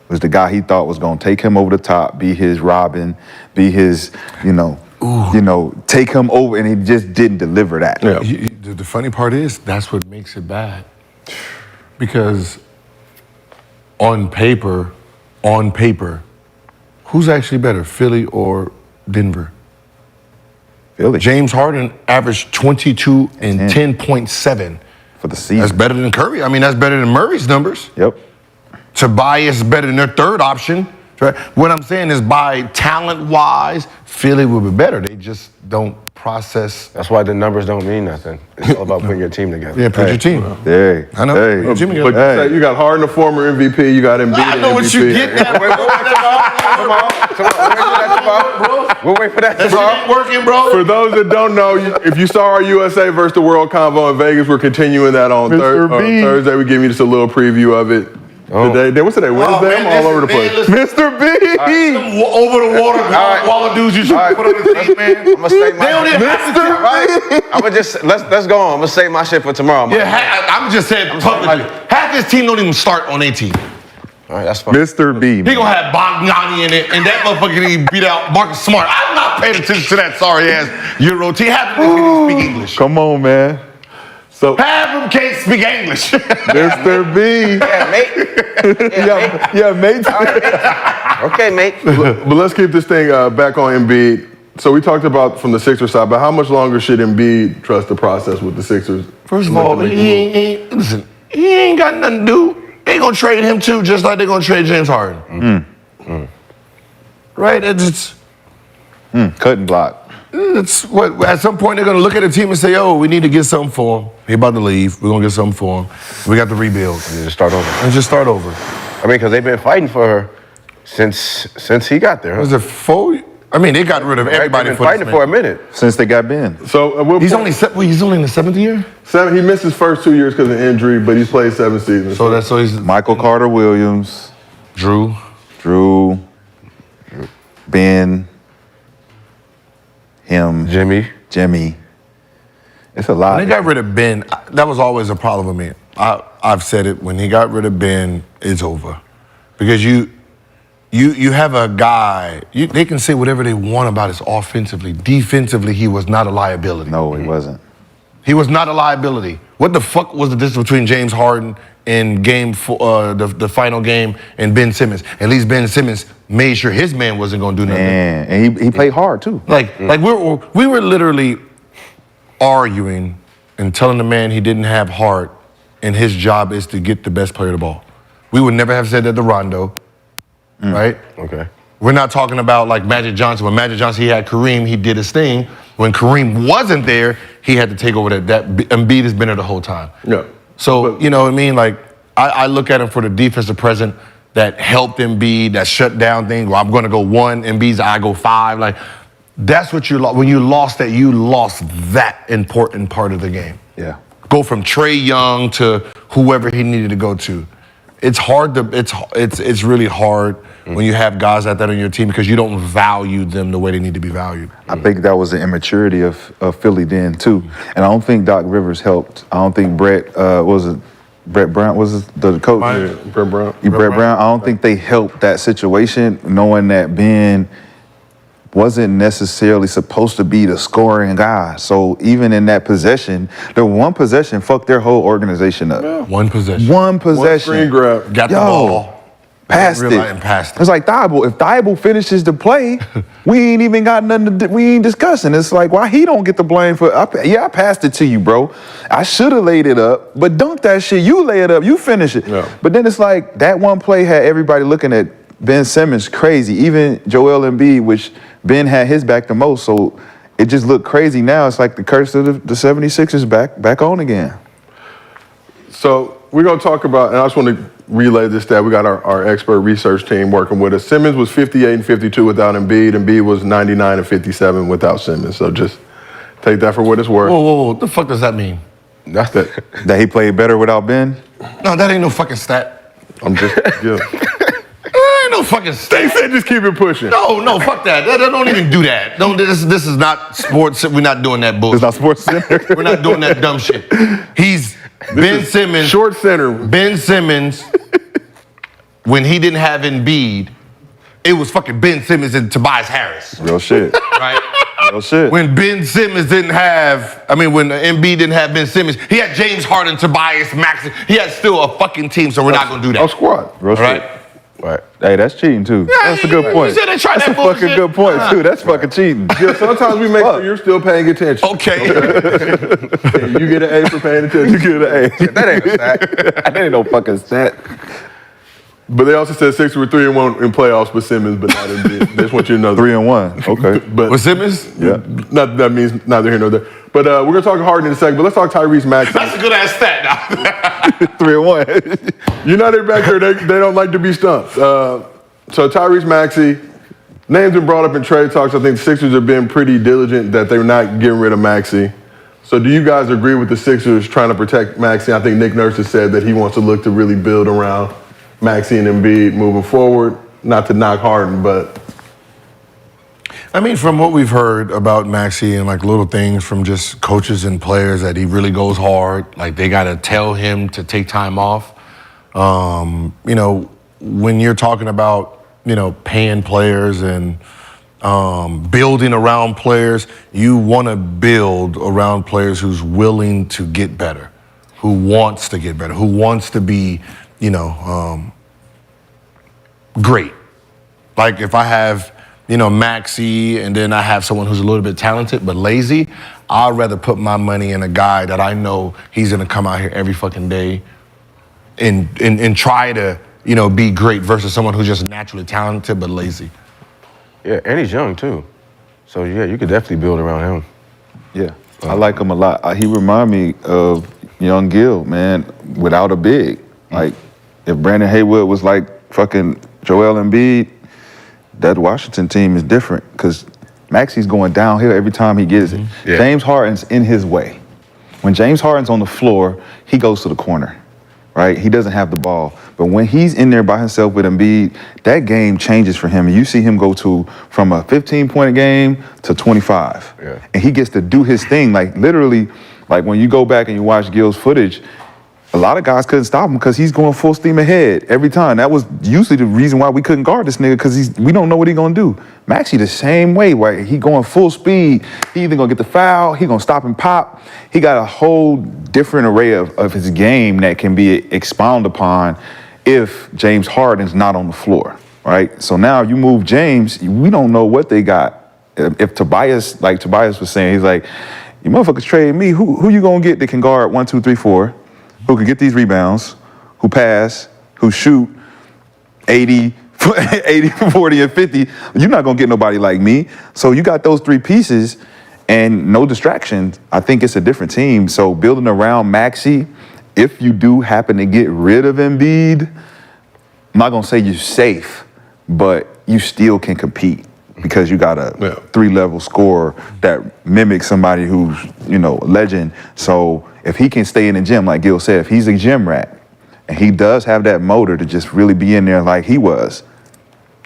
was the guy he thought was going to take him over the top, be his Robin, be his, take him over, and he just didn't deliver that. Yeah. The funny part is that's what makes it bad. Because on paper, who's actually better, Philly or Denver? Philly. James Harden averaged 22 and 10.7 for the season. That's better than Curry. I mean, that's better than Murray's numbers. Yep. Tobias is better than their third option. Right? What I'm saying is, by talent-wise, Philly will be better. They just don't process. That's why the numbers don't mean nothing. It's all about putting your team together. Yeah, put your team. Hey, I know. Hey. Put your team But together. you got Harden, the former MVP. You got Embiid, I know what MVP. you get at. We'll wait for that tomorrow. Working, bro. For those that don't know, if you saw our USA versus the World Convo in Vegas, we're continuing that on Mr. B. Thursday. We give you just a little preview of it. Today, what's today? Wednesday? I'm all over the place. Mr. B. Over the water, Walla dudes, you should put on the team, man. I'm gonna say my They don't even have to shit. Right? I'm gonna just let's go on. I'm gonna say my shit for tomorrow. Yeah, I'm just saying publicly. Half his team don't even start on 18. All right, that's fine. Mr. B. He gonna have Bogdani in it, and that motherfucker he beat out Marcus Smart. I'm not paying attention to that sorry ass Euro team. Half of them can't speak English. Come on, man. So, Half of them can't speak English. Mr. B. Yeah, mate. Yeah, mate. Okay, mate. but let's keep this thing back on Embiid. So we talked about from the Sixers side, but how much longer should Embiid trust the process with the Sixers? First of all, he ain't got nothing to do. They gonna trade him too, just like they gonna trade James Harden. Right? It's Cut and block. what at some point they're gonna look at the team and say, "Oh, we need to get something for him. He about to leave. We're gonna get something for him. We got to rebuild You just start over. and just start over." I mean, because they've been fighting for her since he got there. Was it 4? I mean, they got rid of everybody They've for been this fighting for a man. minute. Since they got Ben. So at what He's point- only in the 7th year. he missed his first 2 years because of injury, but he's played 7 seasons. So he's Michael Carter Williams, Drew. Drew, Ben, him, Jimmy. It's a lot. When they got rid of Ben, that was always a problem with me. I've said it. When he got rid of Ben, it's over, because you have a guy. They can say whatever they want about us offensively. Defensively, he was not a liability. No, he wasn't. He was not a liability. What the fuck was the difference between James Harden in the final game and Ben Simmons? At least Ben Simmons made sure his man wasn't going to do nothing. Man, and he played hard too. Like we were literally arguing and telling the man he didn't have heart, and his job is to get the best player the ball. We would never have said that to Rondo, right? Okay. We're not talking about like Magic Johnson. When Magic Johnson, he had Kareem, he did his thing. When Kareem wasn't there, he had to take over that Embiid has been there the whole time. Yeah. So, you know what I mean? Like, I look at him for the defensive presence that helped Embiid, that shut down things. Well, I'm going to go 1, Embiid's I go 5. Like, that's what you lost. When you lost that, you lost that important part of the game. Yeah. Go from Trae Young to whoever he needed to go to. It's hard to, it's really hard when you have guys like that on your team because you don't value them the way they need to be valued. I think that was the immaturity of Philly then too. And I don't think Doc Rivers helped. I don't think Brett Brown was the coach. Brett Brown. Brett Brown. I don't think they helped that situation, knowing that Ben wasn't necessarily supposed to be the scoring guy. So even in that possession, the one possession fucked their whole organization up. Yeah. One possession. One One possession. screen grab. Got the ball. Passed it. And passed it. It's like Thibault. If Thibault finishes the play, we ain't even got nothing to we ain't discussing. It's like, why he don't get the blame for, I passed it to you, bro. I should have laid it up, but dunk that shit. You lay it up, you finish it. Yeah. But then it's like, that one play had everybody looking at Ben Simmons crazy, even Joel Embiid, which Ben had his back the most, so it just looked crazy now. It's like the curse of the 76ers back on again. So we're going to talk about, and I just want to relay this stat. We got our expert research team working with us. Simmons was 58 and 52 without Embiid. Embiid was 99 and 57 without Simmons. So just take that for what it's worth. Whoa. What the fuck does that mean? Nothing. That he played better without Ben? No, that ain't no fucking stat. I'm just, yeah. That ain't no fucking They stat. said just keep it pushing. No, fuck that. Don't even do that. This is not sports. We're not doing that bullshit. It's not Sports Center. We're not doing that dumb shit. He's Ben Simmons. Short center. Ben Simmons, when he didn't have Embiid, it was fucking Ben Simmons and Tobias Harris. Real shit. Right? Real shit. When Ben Simmons when Embiid didn't have Ben Simmons, he had James Harden, Tobias, Maxey. He had still a fucking team, so we're not gonna do that. Oh, squad. Real Right? shit. Right. Hey, that's cheating too. That's a good point. You said they tried That's that a fucking bullshit. good point too. That's fucking cheating. Yeah, sometimes we make sure you're still paying attention. Okay. You get an A for paying attention. You get an A. That ain't a stat. That ain't no fucking stat. But they also said Sixers were 3-1 in playoffs with Simmons, but not Embiid. They just want you to know that. 3-1. Okay. But With Simmons? Yeah. not that means neither here nor there. But we're gonna talk Harden in a second. But let's talk Tyrese Maxey. That's a good ass stat now. 3-1. You know they're back there. They don't like to be stumped. So Tyrese Maxey, name's been brought up in trade talks. I think the Sixers have been pretty diligent that they're not getting rid of Maxey. So do you guys agree with the Sixers trying to protect Maxey? I think Nick Nurse has said that he wants to look to really build around Maxey and Embiid moving forward. Not to knock Harden, but I mean, from what we've heard about Maxey and like little things from just coaches and players that he really goes hard. Like they got to tell him to take time off. When you're talking about, paying players and building around players, you want to build around players who's willing to get better, who wants to get better, who wants to be, great. Like if I have, Maxey and then I have someone who's a little bit talented but lazy, I'd rather put my money in a guy that I know he's gonna come out here every fucking day and try to, be great versus someone who's just naturally talented but lazy. Yeah, and he's young too. So yeah, you could definitely build around him. Yeah. I like him a lot. He remind me of young Gil, man, without a big. Like, if Brandon Haywood was like fucking Joel Embiid, that Washington team is different because Maxey's going downhill every time he gets it. Yeah. James Harden's in his way. When James Harden's on the floor, he goes to the corner, right? He doesn't have the ball. But when he's in there by himself with Embiid, that game changes for him. And you see him go from a 15-point game to 25. Yeah. And he gets to do his thing. Like, literally, like when you go back and you watch Gil's footage, a lot of guys couldn't stop him because he's going full steam ahead every time. That was usually the reason why we couldn't guard this nigga because we don't know what he's going to do. Maxey the same way, where he going full speed. He either going to get the foul, he going to stop and pop. He got a whole different array of his game that can be expounded upon if James Harden's not on the floor, right? So now you move James, we don't know what they got. If Tobias, like Tobias was saying, he's like, you motherfuckers trade me, who you going to get that can guard 1, 2, 3, 4? Who can get these rebounds, who pass, who shoot 80, 40, and 50. You're not going to get nobody like me. So you got those three pieces and no distractions. I think it's a different team. So building around Maxey, if you do happen to get rid of Embiid, I'm not going to say you're safe, but you still can compete because you got a 3-level scorer that mimics somebody who's, a legend. So if he can stay in the gym, like Gil said, if he's a gym rat, and he does have that motor to just really be in there like he was,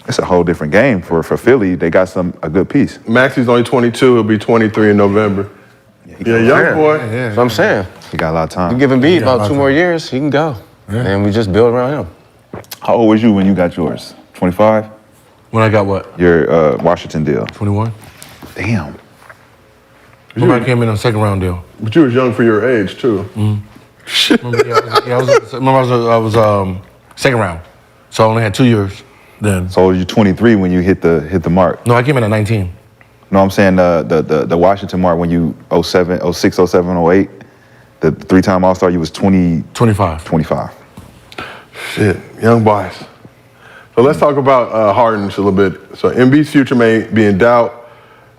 it's a whole different game for Philly. They got a good piece. Maxey's only 22. He'll be 23 in November. Yeah, young boy. Yeah. That's what I'm saying. He got a lot of time. You give Embiid about 2 more years, he can go. Yeah. And we just build around him. How old was you when you got yours? 25? When I got what? Your Washington deal. 21. Damn. Remember I came in on a second round deal. But you was young for your age, too. I was second round. So I only had 2 years then. So you're 23 when you hit the mark. No, I came in at 19. No, I'm saying the Washington mark when you 07, 06, 07, 08, the 3-time All-Star, you was 25. 25. Shit, young boys. So let's talk about Harden just a little bit. So Embiid's future may be in doubt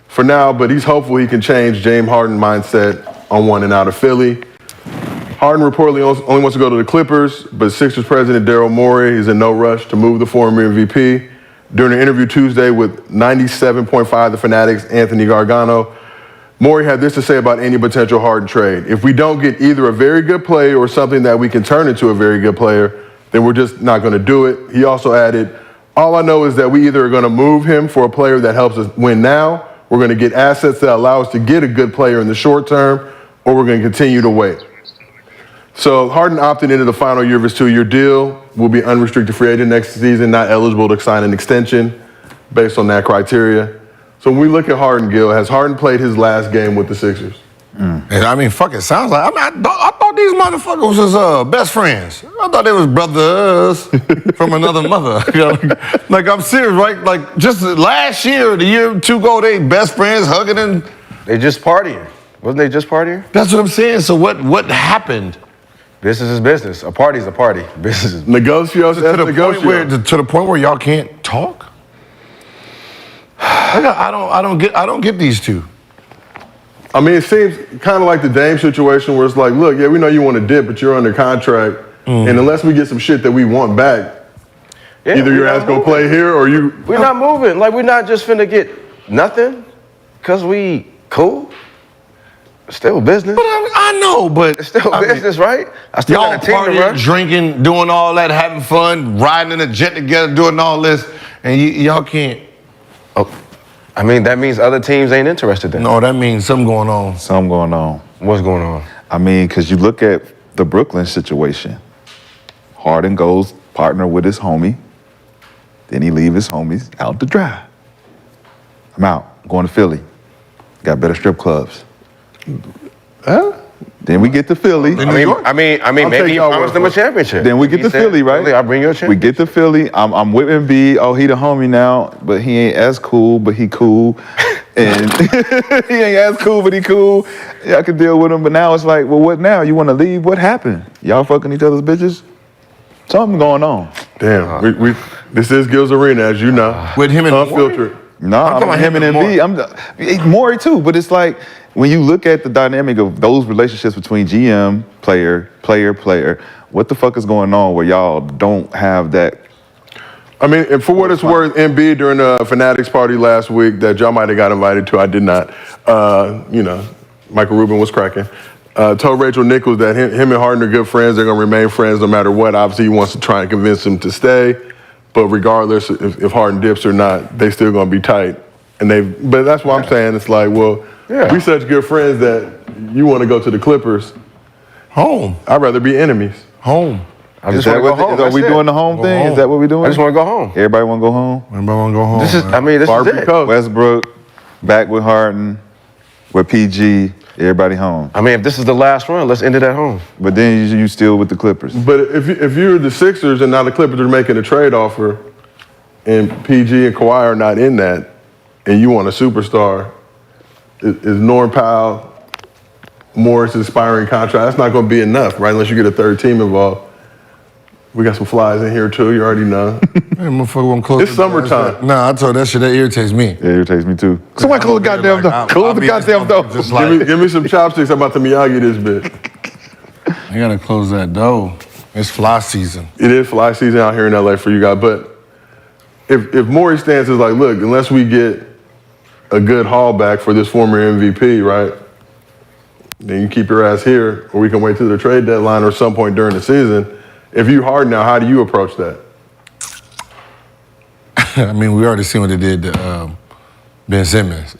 for now, but he's hopeful he can change James Harden's mindset on one and out of Philly. Harden reportedly only wants to go to the Clippers, but Sixers president Daryl Morey is in no rush to move the former MVP. During an interview Tuesday with 97.5 The Fanatics' Anthony Gargano, Morey had this to say about any potential Harden trade. If we don't get either a very good player or something that we can turn into a very good player, then we're just not going to do it. He also added, all I know is that we either are going to move him for a player that helps us win now, we're going to get assets that allow us to get a good player in the short term, or we're going to continue to wait. So Harden opted into the final year of his 2-year deal, will be unrestricted free agent next season, not eligible to sign an extension based on that criteria. So when we look at Harden, Gil, has Harden played his last game with the Sixers? And I mean, fuck, it sounds like, I thought these motherfuckers was best friends. I thought they was brothers from another mother. You know, like, I'm serious, right? Like, just last year, the year 2 ago, they best friends hugging and... They just partying. Wasn't they just partying? That's what I'm saying. So what happened? Business is business. A party's a party. Business is Negotios To the point where y'all can't talk? I don't get these two. I mean, it seems kind of like the Dame situation where it's like, look, yeah, we know you want to dip, but you're under contract. And unless we get some shit that we want back, yeah, either your ass gonna play here or you... We're not moving. Like, we're not just finna get nothing because we cool. Still business. But I know, but... It's still business, right? I still Y'all got a team to run. partying, drinking, doing all that, having fun, riding in a jet together, doing all this, and y'all can't... Oh, I mean, that means other teams ain't interested then. No, that means something going on. Something going on. What's going on? I mean, because you look at the Brooklyn situation. Harden goes partner with his homie. Then he leave his homies out to dry. I'm out. I'm going to Philly. Got better strip clubs. Huh? Then we get to Philly. I mean, I'll maybe take he y'all promised word them a for it. championship. Then we get He to said, Philly, right? I'll bring you a We championship. get to Philly. I'm with Embiid. Oh, he the homie now, but he ain't as cool, but he cool. And he ain't as cool, but he cool. Yeah, I could deal with him, but now it's like, well, what now? You want to leave? What happened? Y'all fucking each other's bitches? Something going on. Damn, this is Gil's Arena, as you know. With him and Unfiltered. No, I'm talking I'm about him and him and Embiid. Maury too, but it's like when you look at the dynamic of those relationships between GM, player, what the fuck is going on where y'all don't have that? I mean, and for what it's worth, Embiid during the Fanatics party last week that y'all might have got invited to, I did not. Michael Rubin was cracking. Told Rachel Nichols that him and Harden are good friends. They're going to remain friends no matter what. Obviously, he wants to try and convince him to stay. But regardless if Harden dips or not, they still going to be tight. But that's what I'm saying. It's like, well, we such good friends that you want to go to the Clippers. Home. I'd rather be enemies. Home. I just want to go home. Are we doing the home thing? Is that what we doing? I just want to go home. Everybody want to go home? Everybody want to go home. This is, man. I mean, this is Barbie it. Coast. Westbrook, back with Harden, with PG, everybody home. I mean, if this is the last run, let's end it at home. But then you still with the Clippers. But if you're the Sixers and now the Clippers are making a trade offer and PG and Kawhi are not in that and you want a superstar, is Norm Powell, Morris' expiring contract, that's not going to be enough, right? Unless you get a third team involved. We got some flies in here too, you already know. Hey, motherfucker won't close It's the door. summertime. Nah, I told that shit, that irritates me. It irritates me too. Somebody close the goddamn door. Close the goddamn door. Just like, Give me some chopsticks, I'm about to Miyagi this bit. you gotta close that door. It's fly season. It is fly season out here in LA for you guys, but if Morey's stance is like, look, unless we get a good haul back for this former MVP, right, then you keep your ass here, or we can wait till the trade deadline or some point during the season. If you Harden now, how do you approach that? I mean, we already seen what they did to Ben Simmons.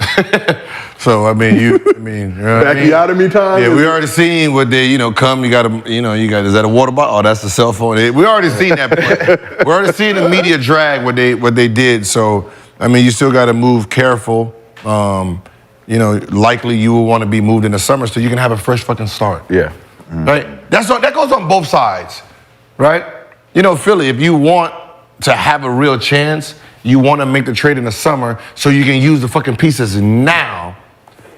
So I mean, you know what I mean? Bacchiotomy time? Yeah, we already seen what they, come. You got is that a water bottle? Oh, that's the cell phone. We already seen that play. We already seen the media drag what they did. So I mean, you still got to move careful. Likely you will want to be moved in the summer so you can have a fresh fucking start. Yeah. Right? That goes on both sides, right? Philly, if you want to have a real chance, you want to make the trade in the summer so you can use the fucking pieces now.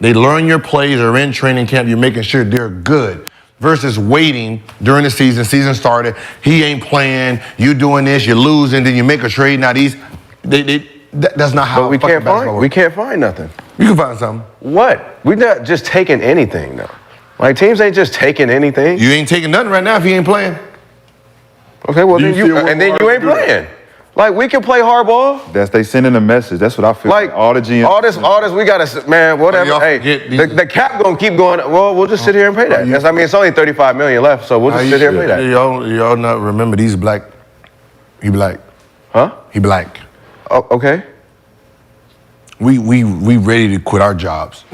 They learn your plays, are in training camp, you're making sure they're good. Versus waiting during the season started, he ain't playing, you doing this, you're losing, then you make a trade. Now that's not how But we fucking basketball works. can't find nothing. You can find something. What? We're not just taking anything, though. Like, teams ain't just taking anything. You ain't taking nothing right now if you ain't playing. Okay, well, Do then you you still and then want you ain't Harden to do playing. Like, we can play hardball. They sending a message. That's what I feel. Like, all the GMs. All this, we gotta, man, whatever. y'all Hey, forget the cap gonna keep going. Well, we'll just sit here and pay that. I mean, it's only $35 million left, so we'll just sit here and pay that. Y'all not remember these black. He black. Huh? He black. Oh, okay. We ready to quit our jobs.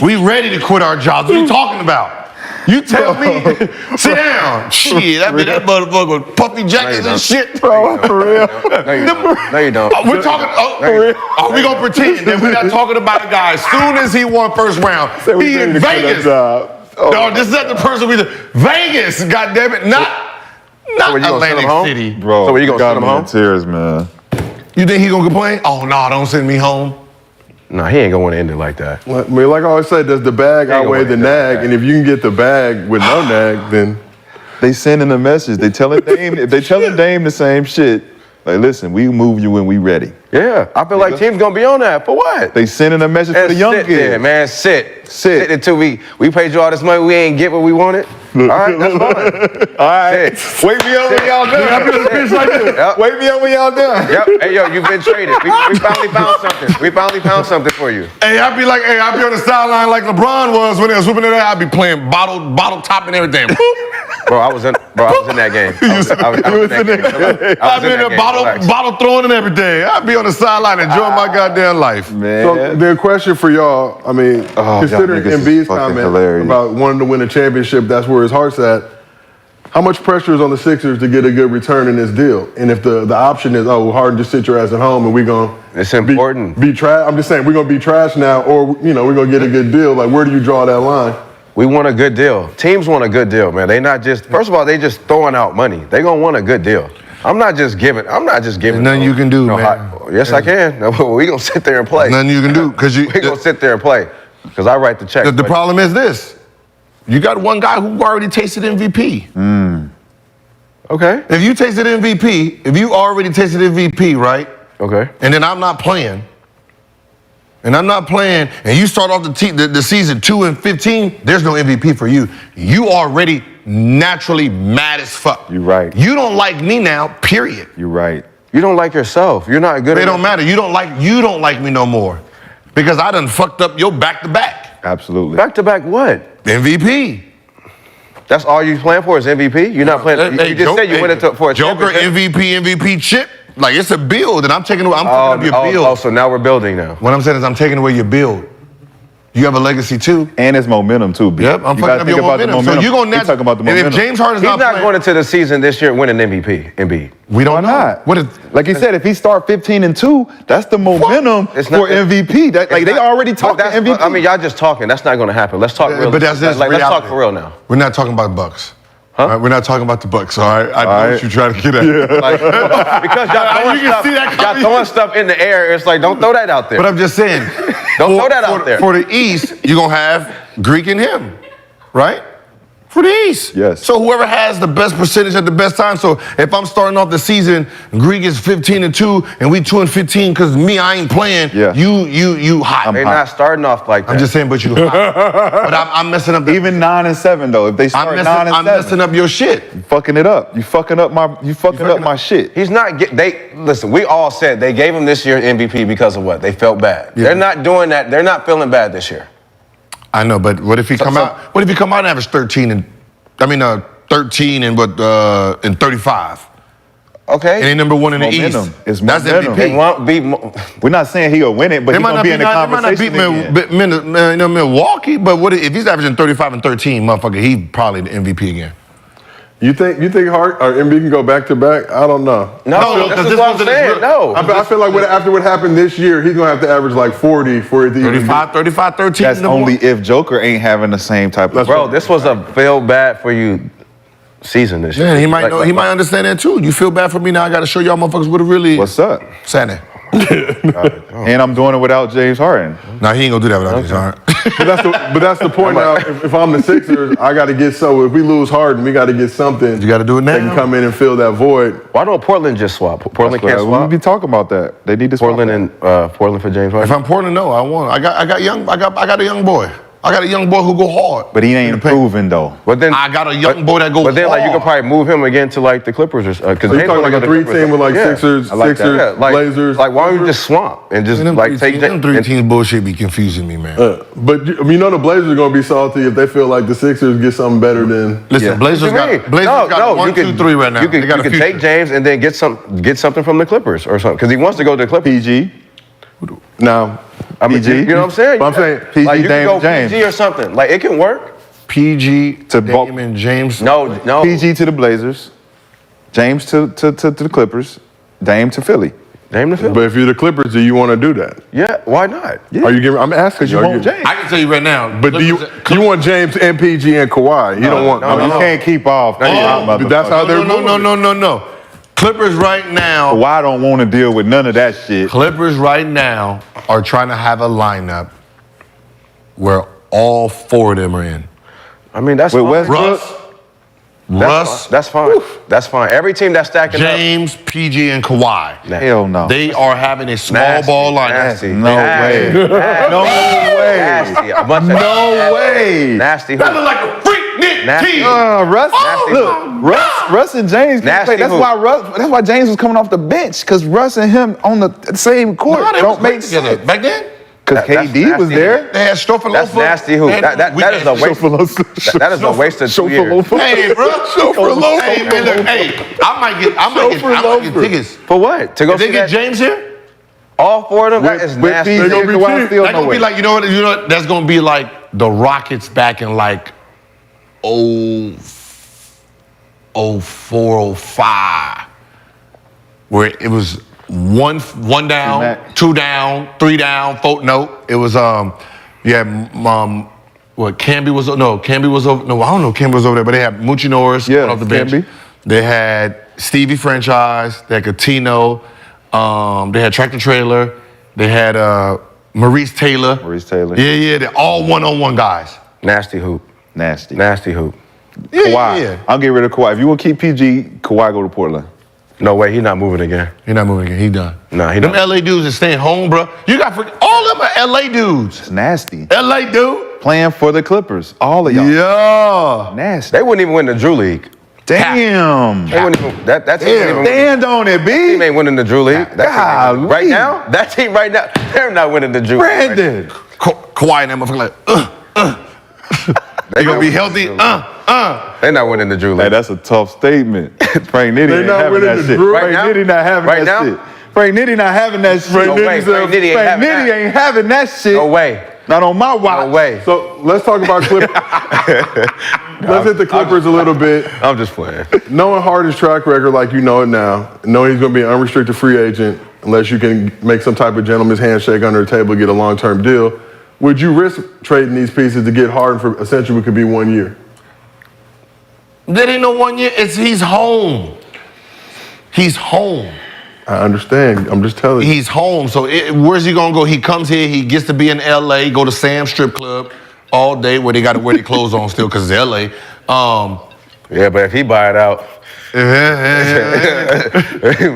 we ready to quit our jobs. What are you talking about? You tell me, sit down. Shit, that motherfucker with puffy jackets and shit, bro. For real. No, you don't. We're talking, for real. Oh, we gonna pretend that we're not talking about a guy. As soon as he won first round, he in Vegas. No, this is not the person we Vegas, goddammit. Not Atlantic City. Bro, so were you gonna send him home? Tears, man. You think he gonna complain? Oh, no, don't send me home. No, he ain't gonna end it like that. I mean, like I always say, does the bag outweigh the nag? And if you can get the bag with no nag, then They sending a message. They telling Dame, if they telling Dame the same shit, like, listen, we move you when we ready. Yeah, I feel like teams gonna be on that. For what? They sending a message for the young sit kids. there, man, sit until we paid you all this money, we ain't get what we wanted. All right, that's fine. All right, Sit. wake me up when y'all done. Yep. Wake me up when y'all done. Yep. Hey, yo, you've been traded. We finally found something. We finally found something for you. Hey, I'd be on the sideline like LeBron was when they was whooping it out. I'd be playing bottle top and everything. Bro, I was in that game. I was in that game. I'd be in there bottle throwing and everything. I'd be on the sideline enjoying my goddamn life. Man. So the question for y'all, I mean, considering y'all niggas is Embiid's fucking comment hilarious. about wanting to win a championship, that's where his heart's at. How much pressure is on the Sixers to get a good return in this deal? And if the option is, Harden, just sit your ass at home and we're going to It's important. be trash. I'm just saying, we're going to be trash now, or, we're going to get a good deal. Like, where do you draw that line? We want a good deal. Teams want a good deal, man. They not just, first of all, they just throwing out money. They gonna want a good deal. I'm not just giving. There's nothing you can do, man. Yes, I can. We gonna sit there and play. Nothing you can do because We gonna sit there and play because I write the check. The problem is this: you got one guy who already tasted MVP. Okay. If you tasted MVP, if you already tasted MVP, right? Okay. And then I'm not playing. And you start off the season 2-15, there's no MVP for you. You already naturally mad as fuck. You right. You don't like me now, period. You right. You don't like yourself. You're not good. It don't matter. You don't like me no more. Because I done fucked up your back-to-back. Absolutely. Back to back what? MVP. That's all you playing for is MVP? You're not playing. You just said you went into for a Joker, championship. MVP chip. Like, it's a build, and I'm taking up your build. Oh, so now we're building now. What I'm saying is I'm taking away your build. You have a legacy too. And it's momentum too, B. Yep, I'm you fucking up your momentum. So you're going to talking about the momentum. If James Harden's He's not not playing, going into the season this year winning MVP, Embiid. we don't Why know. not? What is, Like you said, if he start 15-2, that's the momentum It's not- for MVP. They already But talked to that's- MVP. I mean, y'all just talking. That's not going to happen. Let's talk real. but that's just let's reality. talk for real now. We're not talking about Bucks. Huh? All right, we're not talking about the Bucks, all right? I know what you're trying to get at. Like, because y'all throwing, You can see that y'all throwing stuff in the air. It's like, don't throw that out there. But I'm just saying. Don't throw that out there. For the East, you're going to have Greek and him, right? For the East. Yes. So whoever has the best percentage at the best time. So if I'm starting off the season, Greek is 15-2, and we 2-15, because me, I ain't playing. Yeah. You hot. They're not starting off like that. I'm just saying, but you hot. But I'm messing up. Even 9-7 though, if they start 9-7, I'm messing up your shit. you fucking it up. You fucking up my shit. He's not. Listen. We all said they gave him this year MVP because of what? They felt bad. Yeah. They're not doing that. They're not feeling bad this year. I know, but what if he come out? What if he come out and average 13 and 35? Okay. And they number one in the Momentum. East. It's That's momentum. They MVP. won't be. We're not saying he'll win it, but They he's might gonna not be in the they might not beat conversation again. Milwaukee, but what if he's averaging 35 and 13, motherfucker? He probably the MVP again. You think Hart or Embiid can go back to back? I don't know. No, because this is this what I'm wasn't his saying. real- No. I feel like after what happened this year, he's gonna have to average like 40 for it to even be. 35, 13. That's only if Joker ain't having the same type of. Bro, this was a feel bad for you season this year. Yeah, he might know. He might understand that too. You feel bad for me now? I got to show y'all motherfuckers what it really is. What's up? Sandy. And I'm doing it without James Harden. Nah, he ain't gonna do that without James Harden. But that's the point now. If I'm the Sixers, I got to get if we lose Harden, we got to get something. You got to do it now. They can come in and fill that void. Why don't Portland just swap? Portland can't We'll swap. be talking about that. They need to swap Portland that. and Portland for James If Harden. I'm Portland, no, I want. I got a young boy. I got a young boy who go hard. But he ain't improving though. But then I got a young boy that goes But then, like, you hard. could probably move him again to like the Clippers or because So you talking like a 3-team with like Sixers, like Blazers. Like, why don't you just swamp and just them like take them three teams bullshit be confusing me, man. But you know the Blazers are going to be salty if they feel like the Sixers get something better than. Listen, Blazers got 1, 2, 3 right now. You can take James and then get something from the Clippers or something because he wants to go to the Clippers. PG. Now, I mean, PG. you know what I'm saying? But I'm saying PG, like you can Dame go James. PG or something. Like it can work. PG To Damian James. No. PG to the Blazers. James to the Clippers. Dame to Philly. Dame the Philly. But if you're the Clippers, do you want to do that? Yeah, why not? Are you giving? I'm asking You you. want James. I can tell you right now. But do you want James and PG and Kawhi? You don't want. no, I mean, You can't keep off. but that's how they're moving. No. Clippers right now. Kawhi don't want to deal with none of that shit. Clippers right now are trying to have a lineup where all 4 of them are in. I mean, that's With fine. Westbrook, Russ, That's fine. That's fine. Every team that's stacking James, PG, and Kawhi. hell no. They are having a small Nasty, ball lineup. nasty. No way. Nasty. No way. Nasty. A bunch of No way. nasty. That hoop. look like a freak Nasty. team. Russ, Nasty look, Russ and James. Can't Nasty play. That's hoop. why that's why James was coming off the bench because Russ and him on the same court No, they don't was make great together. sense. Back then, Because That's KD was nasty. there. they had Strofolofa. That's nasty hoop. That is a waste. That is a waste of 2 years. Hey, bro. Hey, man, look, hey, I might get tickets. For what? To go If they see get that? James here, All 4 of them? That is With nasty. PG gonna and be Kawhi cheap. still that's no gonna way. be like, you know what? That's gonna be like the Rockets back in like 04, 05, where it was one down, Mac. 2 down, 3 down, 4. No, it was what Camby was over. No, I don't know if Camby was over there, but they had Moochie Norris Yeah, off the bench. Camby. They had Stevie Franchise, they had Catino, they had Tractor Trailer, they had Maurice Taylor. Yeah, they're all one-on-one guys. Nasty hoop. Nasty. Nasty hoop. Kawhi. Yeah. I'll get rid of Kawhi. If you want to keep PG, Kawhi go to Portland. No way, he's not moving again. He's not moving again. He done. Nah, he Them not. LA dudes is staying home, bro. You got all of them are LA dudes. It's nasty. LA dude. Playing for the Clippers. All of y'all. Yeah. Nasty. They wouldn't even win the Drew League. Damn. They wouldn't even. That team ain't even. Stand on it, That team B. ain't winning the Drew League. That team ain't- Golly. right now, that team right now, they're not winning the Drew League. Brandon. Kawhi and that motherfucker like, They gonna be healthy. They're not winning the Drew League. Hey, that's a tough statement. Frank Nitty They ain't not having winning that the shit. Drew Frank right Nitty now? not having Right that now? shit. Frank Nitty not having that shit. Frank No way. Nitty's Frank Nitty ain't Frank having Nitty that. ain't having that shit. No way. Not on my watch. No way. So let's talk about Clippers. Let's hit the Clippers a little bit. I'm just playing. Knowing Harden's track record like you know it now, knowing he's going to be an unrestricted free agent unless you can make some type of gentleman's handshake under the table to get a long-term deal, would you risk trading these pieces to get Harden for essentially what could be 1 year? That ain't no 1 year. He's home. He's home. I understand. I'm just telling you. He's home. So where's he gonna go? He comes here. He gets to be in LA. Go to Sam's Strip Club all day where they got to wear their clothes on still because it's LA. Yeah, but if he buy it out,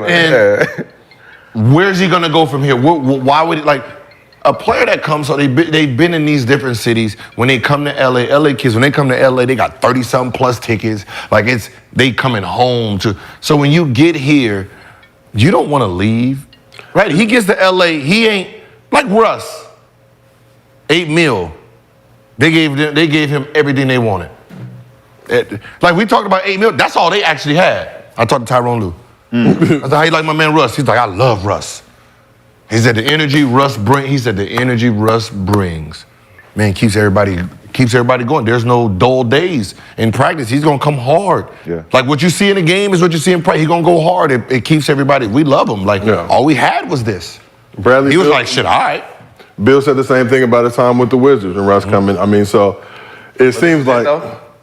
And where's he gonna go from here? Why would it like a player that comes? So they've been in these different cities. When they come to LA kids, when they come to LA, they got 30-something plus tickets. Like they coming home to. So when you get here, you don't want to leave, right? He gets to LA. He ain't like Russ. $8 million. They gave him everything they wanted. Like we talked about $8 million. That's all they actually had. I talked to Tyrone Lue. I said, how you like my man Russ? He's like, I love Russ. He said the energy Russ brings, man, keeps everybody going. There's no dull days in practice. He's gonna come hard. Yeah. Like what you see in the game is what you see in practice. He's gonna go hard. It keeps everybody. We love him. Like all we had was this. Bradley He was Beal- like, shit, all right. Bill said the same thing about his time with the Wizards and Russ coming. I mean, so it seems like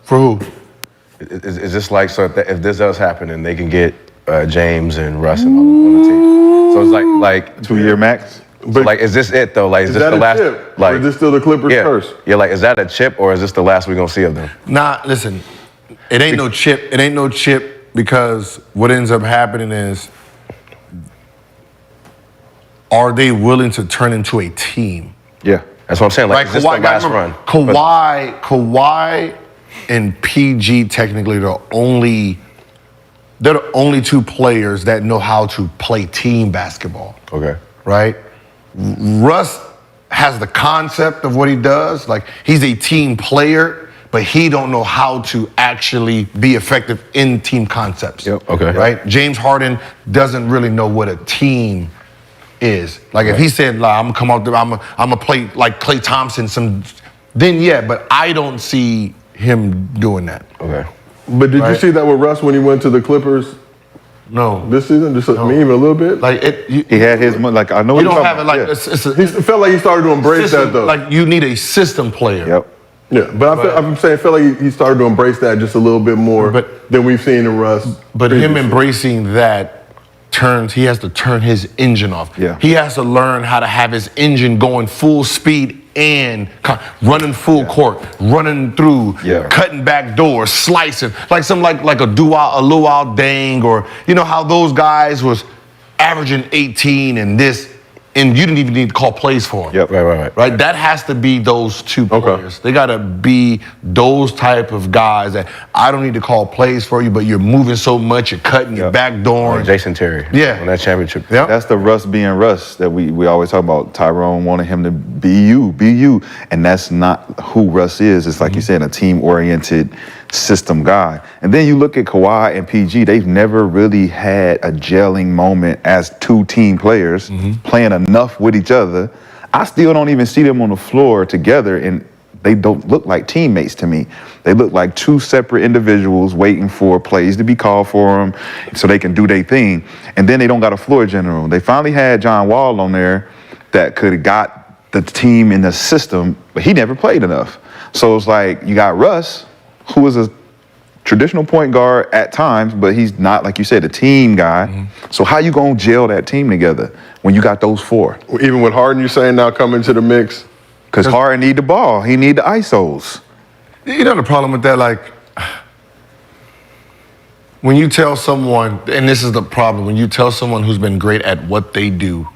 For who? is this like so if this does happen and they can get James and Russ and on the team? So it's like 2 year max. so like is this it though? Like is is this that the a last? chip? Like or is this still the Clippers yeah, curse? yeah. Like is that a chip or is this the last we're gonna see of them? Nah, listen, it ain't no chip. It ain't no chip because what ends up happening is, are they willing to turn into a team? Yeah. That's what I'm saying. Like, is this the last run? Kawhi and PG technically they're the only two players that know how to play team basketball. Okay. Right? Russ has the concept of what he does. Like, he's a team player, but he don't know how to actually be effective in team concepts. Yep. Okay. Right? James Harden doesn't really know what a team is. Like, if he said, like, I'm gonna come out there, I'm gonna play like Klay Thompson, then yeah, but I don't see him doing that. Okay. But did you see that with Russ when he went to the Clippers No. this season? Just even a little bit? Like, He had his like I know you what don't you're have it talking like, about. it's a He felt like he started to embrace system, that, though. like, you need a system player. Yep. Yeah, but I'm saying I feel like he started to embrace that just a little bit more than we've seen in Russ. But him previously. embracing that he has to turn his engine off. Yeah. He has to learn how to have his engine going full speed and running full court, running through, cutting back doors, slicing, like a Luau Deng, or you know how those guys was averaging 18 and this, and you didn't even need to call plays for them. Yep. Right? That has to be those two players. They got to be those type of guys that I don't need to call plays for you, but you're moving so much, you're cutting, you're backdooring. Jason Terry. Yeah. On that championship. Yeah. That's the Russ being Russ that we always talk about. Tyrone wanted him to be you. And that's not who Russ is. It's like you said, a team-oriented system guy. And then you look at Kawhi and PG, they've never really had a gelling moment as two team players playing enough with each other. I still don't even see them on the floor together, and they don't look like teammates to me. They look like two separate individuals waiting for plays to be called for them so they can do their thing. And then they don't got a floor general. They finally had John Wall on there that could have got the team in the system, but he never played enough. So it's like you got Russ, who is a traditional point guard at times, but he's not, like you said, a team guy. So how you gonna gel that team together when you got those four? Even with Harden, you're saying now coming to the mix? Because Harden need the ball. He need the ISOs. You know the problem with that, like, when you tell someone, and this is the problem, when you tell someone who's been great at what they do,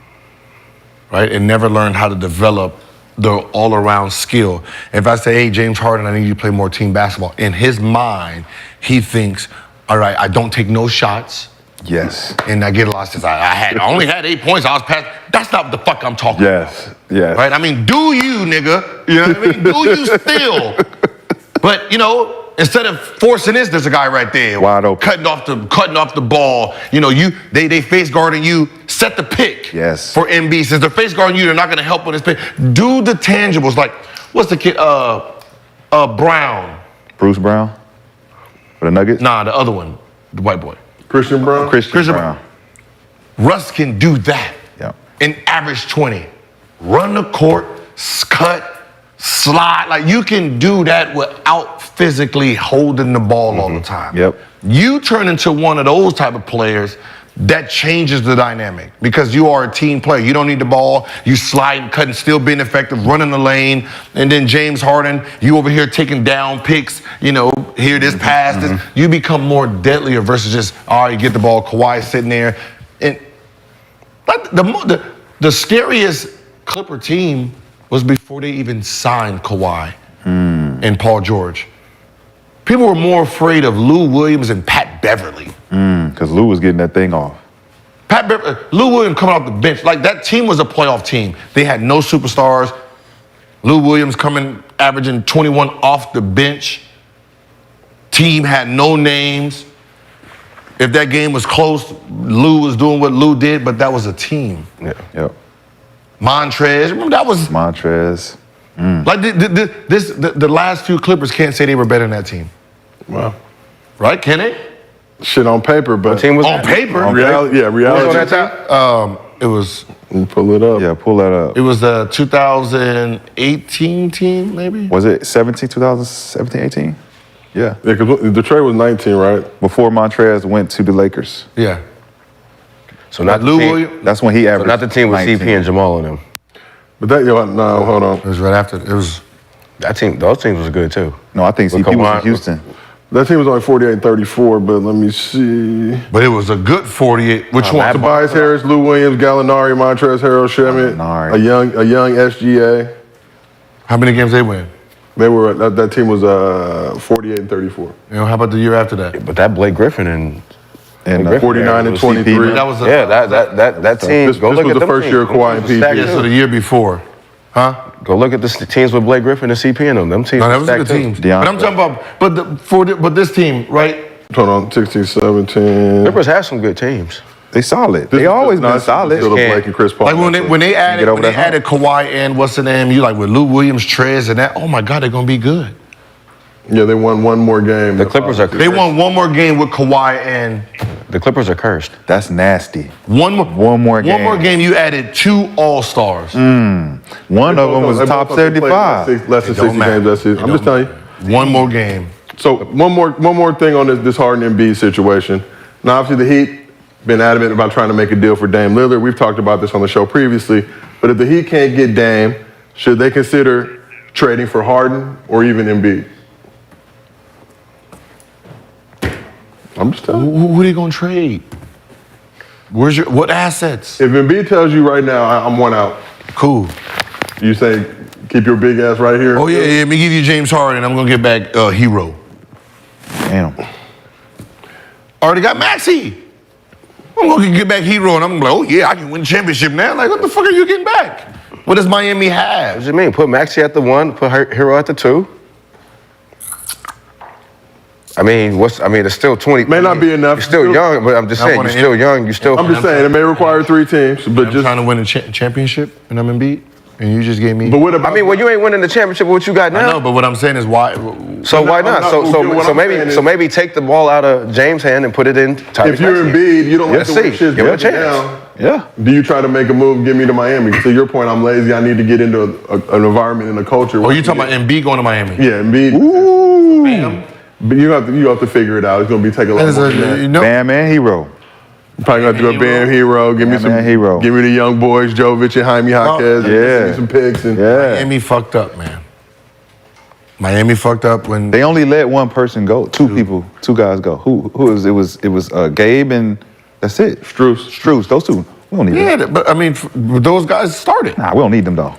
right, and never learned how to develop their all-around skill. If I say, hey, James Harden, I need you to play more team basketball, in his mind, he thinks, all right, I don't take no shots. Yes. And I get lost. I only had 8 points. I was past. That's not what the fuck I'm talking about. Yes. Right? I mean, do you, nigga? You know what I mean? Do you still? But, you know, instead of forcing this, there's a guy right there. Wide open. Cutting off the ball. You know, they face guarding you. Set the pick. Yes. For Embiid. Since they're face guarding you, they're not going to help with his pick. Do the tangibles. Like, what's the kid? Brown. Bruce Brown? For the Nuggets? Nah, the other one. The white boy. Christian Brown? Christian Brown. Russ can do that. Yeah. And average 20. Run the court, cut, slide. Like, you can do that without physically holding the ball all the time. Yep. You turn into one of those type of players, that changes the dynamic because you are a team player. You don't need the ball. You slide and cut and still being effective, running the lane. And then James Harden, you over here taking down picks, you know, here this pass. This. You become more deadlier versus just, all right, get the ball, Kawhi sitting there. And like the scariest Clipper team was before they even signed Kawhi and Paul George. People were more afraid of Lou Williams and Pat Beverly. Because Lou was getting that thing off. Lou Williams coming off the bench. Like, that team was a playoff team. They had no superstars. Lou Williams coming, averaging 21 off the bench. Team had no names. If that game was close, Lou was doing what Lou did, but that was a team. Yeah. Yep. Montrez, remember that was... Montrez. Like, the last few Clippers can't say they were better than that team. Wow. Right, can they? Shit on paper, but team was On paper. reality. Yeah, reality. on that time? It was... You pull it up. Yeah, pull that up. It was the 2018 team, maybe? Was it 2017, 18? Yeah. Yeah, because the trade was 19, right? Before Montrez went to the Lakers. Yeah. So not Lou the team, Williams. That's when he so averaged. not the team with 19. CP and Jamal in them. But no, hold on. It was right after. It was... That team, those teams was good too. No, I think With CP was Kawhi- in Houston. That team was only 48 and 34, but let me see. But it was a good 48. Which one? Tobias Harris, Lou Williams, Gallinari, Montrezl Harrell, Shemit, Gallinari. a young SGA. How many games they win? They were that team was 48-34. How about the year after that? But that Blake Griffin and 49-23. That was that team. This was the first year of Kawhi and PG. Yeah, so the year before, huh? Go look at the teams with Blake Griffin and CP in them. Them teams. No, that was stacked good too. teams. But I'm talking about, but this team, right? Hold on, 16-17. Clippers have some good teams. They solid. They always been solid. Still the Blake and Chris Paul. Like when they added Kawhi and what's the name? You like with Lou Williams, Trez, and that. Oh my God, they're gonna be good. Yeah, they won one more game. The Clippers are. They won one more game with Kawhi and. The Clippers are cursed. That's nasty. One more game. One more game. You added 2 All-Stars. One of them was top 75. Less than 60 games that season. I'm just telling you. One more game. So one more thing on this Harden and Embiid situation. Now, obviously, the Heat been adamant about trying to make a deal for Dame Lillard. We've talked about this on the show previously. But if the Heat can't get Dame, should they consider trading for Harden or even Embiid? I'm just telling you. Who are they gonna trade? What assets? If Embiid tells you right now, I'm one out, Cool. you say, keep your big ass right here? Oh yeah, let me give you James Harden. I'm gonna get back Hero. Damn. Already got Maxey. I'm gonna get back Hero, and I'm like, oh yeah, I can win championship now. Like, what the fuck are you getting back? What does Miami have? What do you mean? Put Maxey at the 1, put Hero at the 2. I mean, it's still 20. May not be enough. You're still young, but I'm just saying, you're still young. You still. I'm just saying, it may require 3 teams, but I'm just. trying to win a championship, and I'm Embiid, and you just gave me. But what about? I mean, well, you ain't winning the championship with what you got now. I know, but what I'm saying is why. So why I'm not? not- So what I'm saying is- maybe take the ball out of James' hand and put it in Tyrese. If you're Embiid, you don't like Let's the way see. shit's Give him a going chance. down. Yeah. Do you try to make a move, get me to Miami? To your point, I'm lazy. I need to get into an environment and a culture. Oh, you talking about Embiid going to Miami? Yeah, Embiid. Ooh. Bam. But you have to figure it out. It's gonna be taking a lot more than that. No. Bam and Hero. Probably gonna have to go Bam Hero. Give me Bam some and Hero. Give me the young boys, Jovic and Jaime Jaquez. yeah. Give me some picks and Yeah. Miami fucked up, man. Miami fucked up when They only let one person go. Two guys go. Who was it was Gabe and that's it. Strus. Those two. We don't need them. Yeah, but I mean, those guys started Nah, we don't need them though.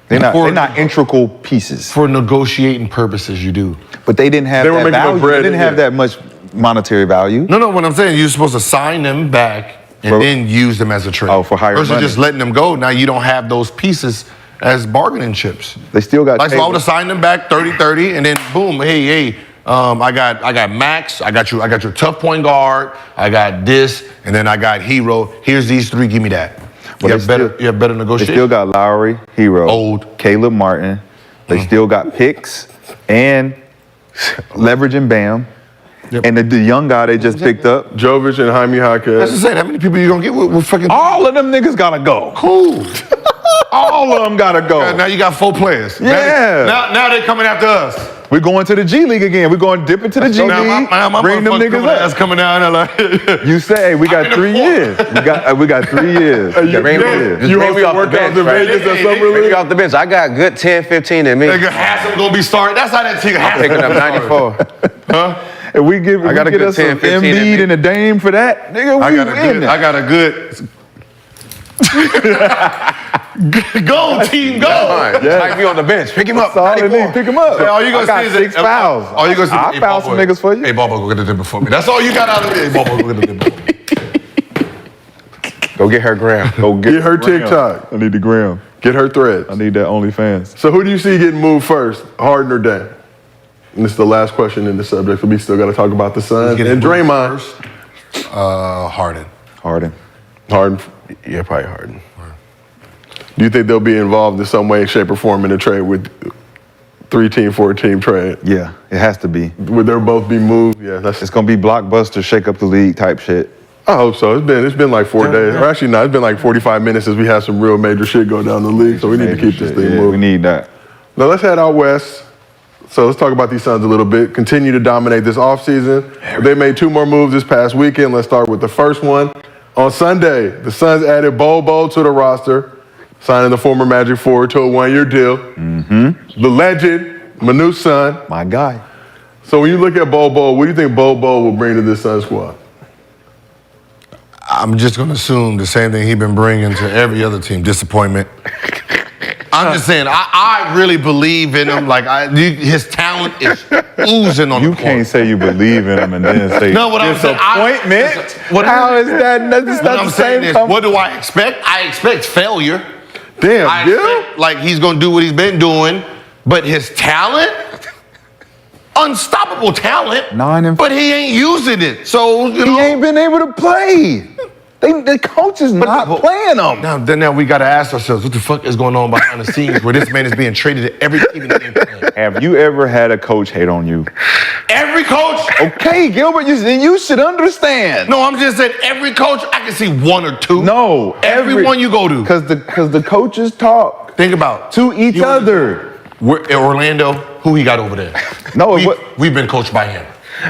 They're not integral pieces. for negotiating purposes. You do. But they didn't have They were that making no value. bread, They didn't have yeah. that much monetary value. No, what I'm saying, you're supposed to sign them back and For- then use them as a trade. Oh, for higher versus money. just letting them go. Now you don't have those pieces as bargaining chips. They still got Like, so I would Taylor. have signed them back 30-30, and then boom, hey, I got Max, I got your tough point guard, I got this, and then I got Hero. Here's these 3, give me that. You Well, have better They negotiation. still got Lowry, Hero, Old. Caleb Martin. They still got picks and leverage and Bam. Yep. And the young guy they just picked up. Jovic and Jaime That's Jaquez. just saying, how many people you gonna get with fucking All of them niggas gotta go. cool? All of them gotta go. Now you got 4 players. Yeah. Now they're coming after us. We're going to the G League again. We're going to dip into the G Now League. my Bring them motherfucker niggas ass up. coming down there like. You say we got can 3 afford- years. We got 3 years. We got 3 years. You bring me hosted off the workouts bench, in right? Vegas at Hey, Summer Bring me League? off the bench. I got good 10, 15 in me. Nigga, Hassan gonna be starting. That's how that team. Picking up 94. If we get got a get good us some 10, 15 in Embiid me. and a Dame for that, nigga, we I in there. got a good. Go team, go! Type me on the bench. Pick him up. That's all they 94. need. Pick him up. Hey, all you gonna I got see is 6 fouls. All you gonna see. I'll foul some niggas for you. Hey, Bobo, go get the dim before me. That's all you got out of it. Hey, Bobo, go get the dim before me. Go get her Graham. Go Get her Graham. TikTok. I need the gram. Get her threads. I need that OnlyFans. So who do you see getting moved first, Harden or Dame? And this is the last question in the subject, so we still got to talk about the Suns getting and moved Draymond. Harden. Harden. Harden. Yeah, probably Harden. Do you think they'll be involved in some way, shape, or form in a trade with 3-team, 4-team trade? Yeah, it has to be. Would they both be moved? Yeah, It's gonna be blockbuster, shake up the league type shit. I hope so. It's been like 4 days. Or actually, no, it's been like 45 minutes since we had some real major shit go down the league. So we need to keep this thing Yeah, we moving. need that. Now let's head out west. So let's talk about these Suns a little bit. Continue to dominate this offseason. They made 2 more moves this past weekend. Let's start with the first one. On Sunday, the Suns added Bol Bol to the roster, signing the former Magic forward to a 1-year deal. The legend, Manu's son. My guy. So when you look at Bol Bol, what do you think Bol Bol will bring to this Suns squad? I'm just gonna assume the same thing he's been bringing to every other team: disappointment. I'm just saying, I really believe in him. Like, his talent is oozing on the You court. can't say you believe in him and then say No, what I'm saying, disappointment. what How is that? That's What not I'm the saying same. is, what do I expect? I expect failure. Damn, I yeah. expect, like, he's going to do what he's been doing, but his talent, unstoppable talent, 9 and but he ain't using it. So, you know. He ain't been able to play. The coach is not playing him. Now we got to ask ourselves, what the fuck is going on behind the scenes where this man is being traded to every team in the NBA? Have you ever had a coach hate on you? Every coach? Okay, Gilbert, you should understand. No, I'm just saying every coach, I can see one or two. No, Everyone you go to. Because the coaches talk Think about to each You- other. We're in Orlando, who he got over there? No, We've been coached by him.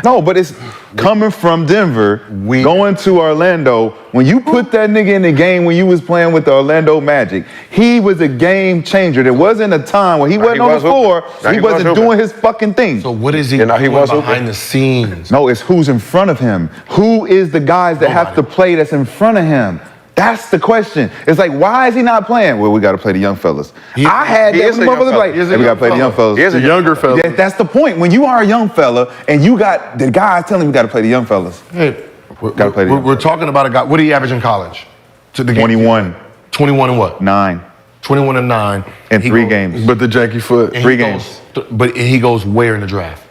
No, but it's coming from Denver, going to Orlando. When you put that nigga in the game when you was playing with the Orlando Magic, he was a game changer. There wasn't a time when he wasn't on the floor, he wasn't doing his fucking thing. So what is he he doing was behind the scenes? No, it's who's in front of him. Who is the guys that have to play that's in front of him? That's the question. It's like, why is he not playing? Well, we got to play the young fellas. I had that motherfucker like, hey, we got to play the young fellas. He is a younger fella. That's the point. When you are a young fella and you got the guys telling you we got to play the young fellas. Hey, Gotta play the young we're talking about a guy. What did he average in college? To the game? 21, 21 and what? 9, 21 and 9. in He 3 goes- games. But the janky foot. and Three he games. But he goes where in the draft?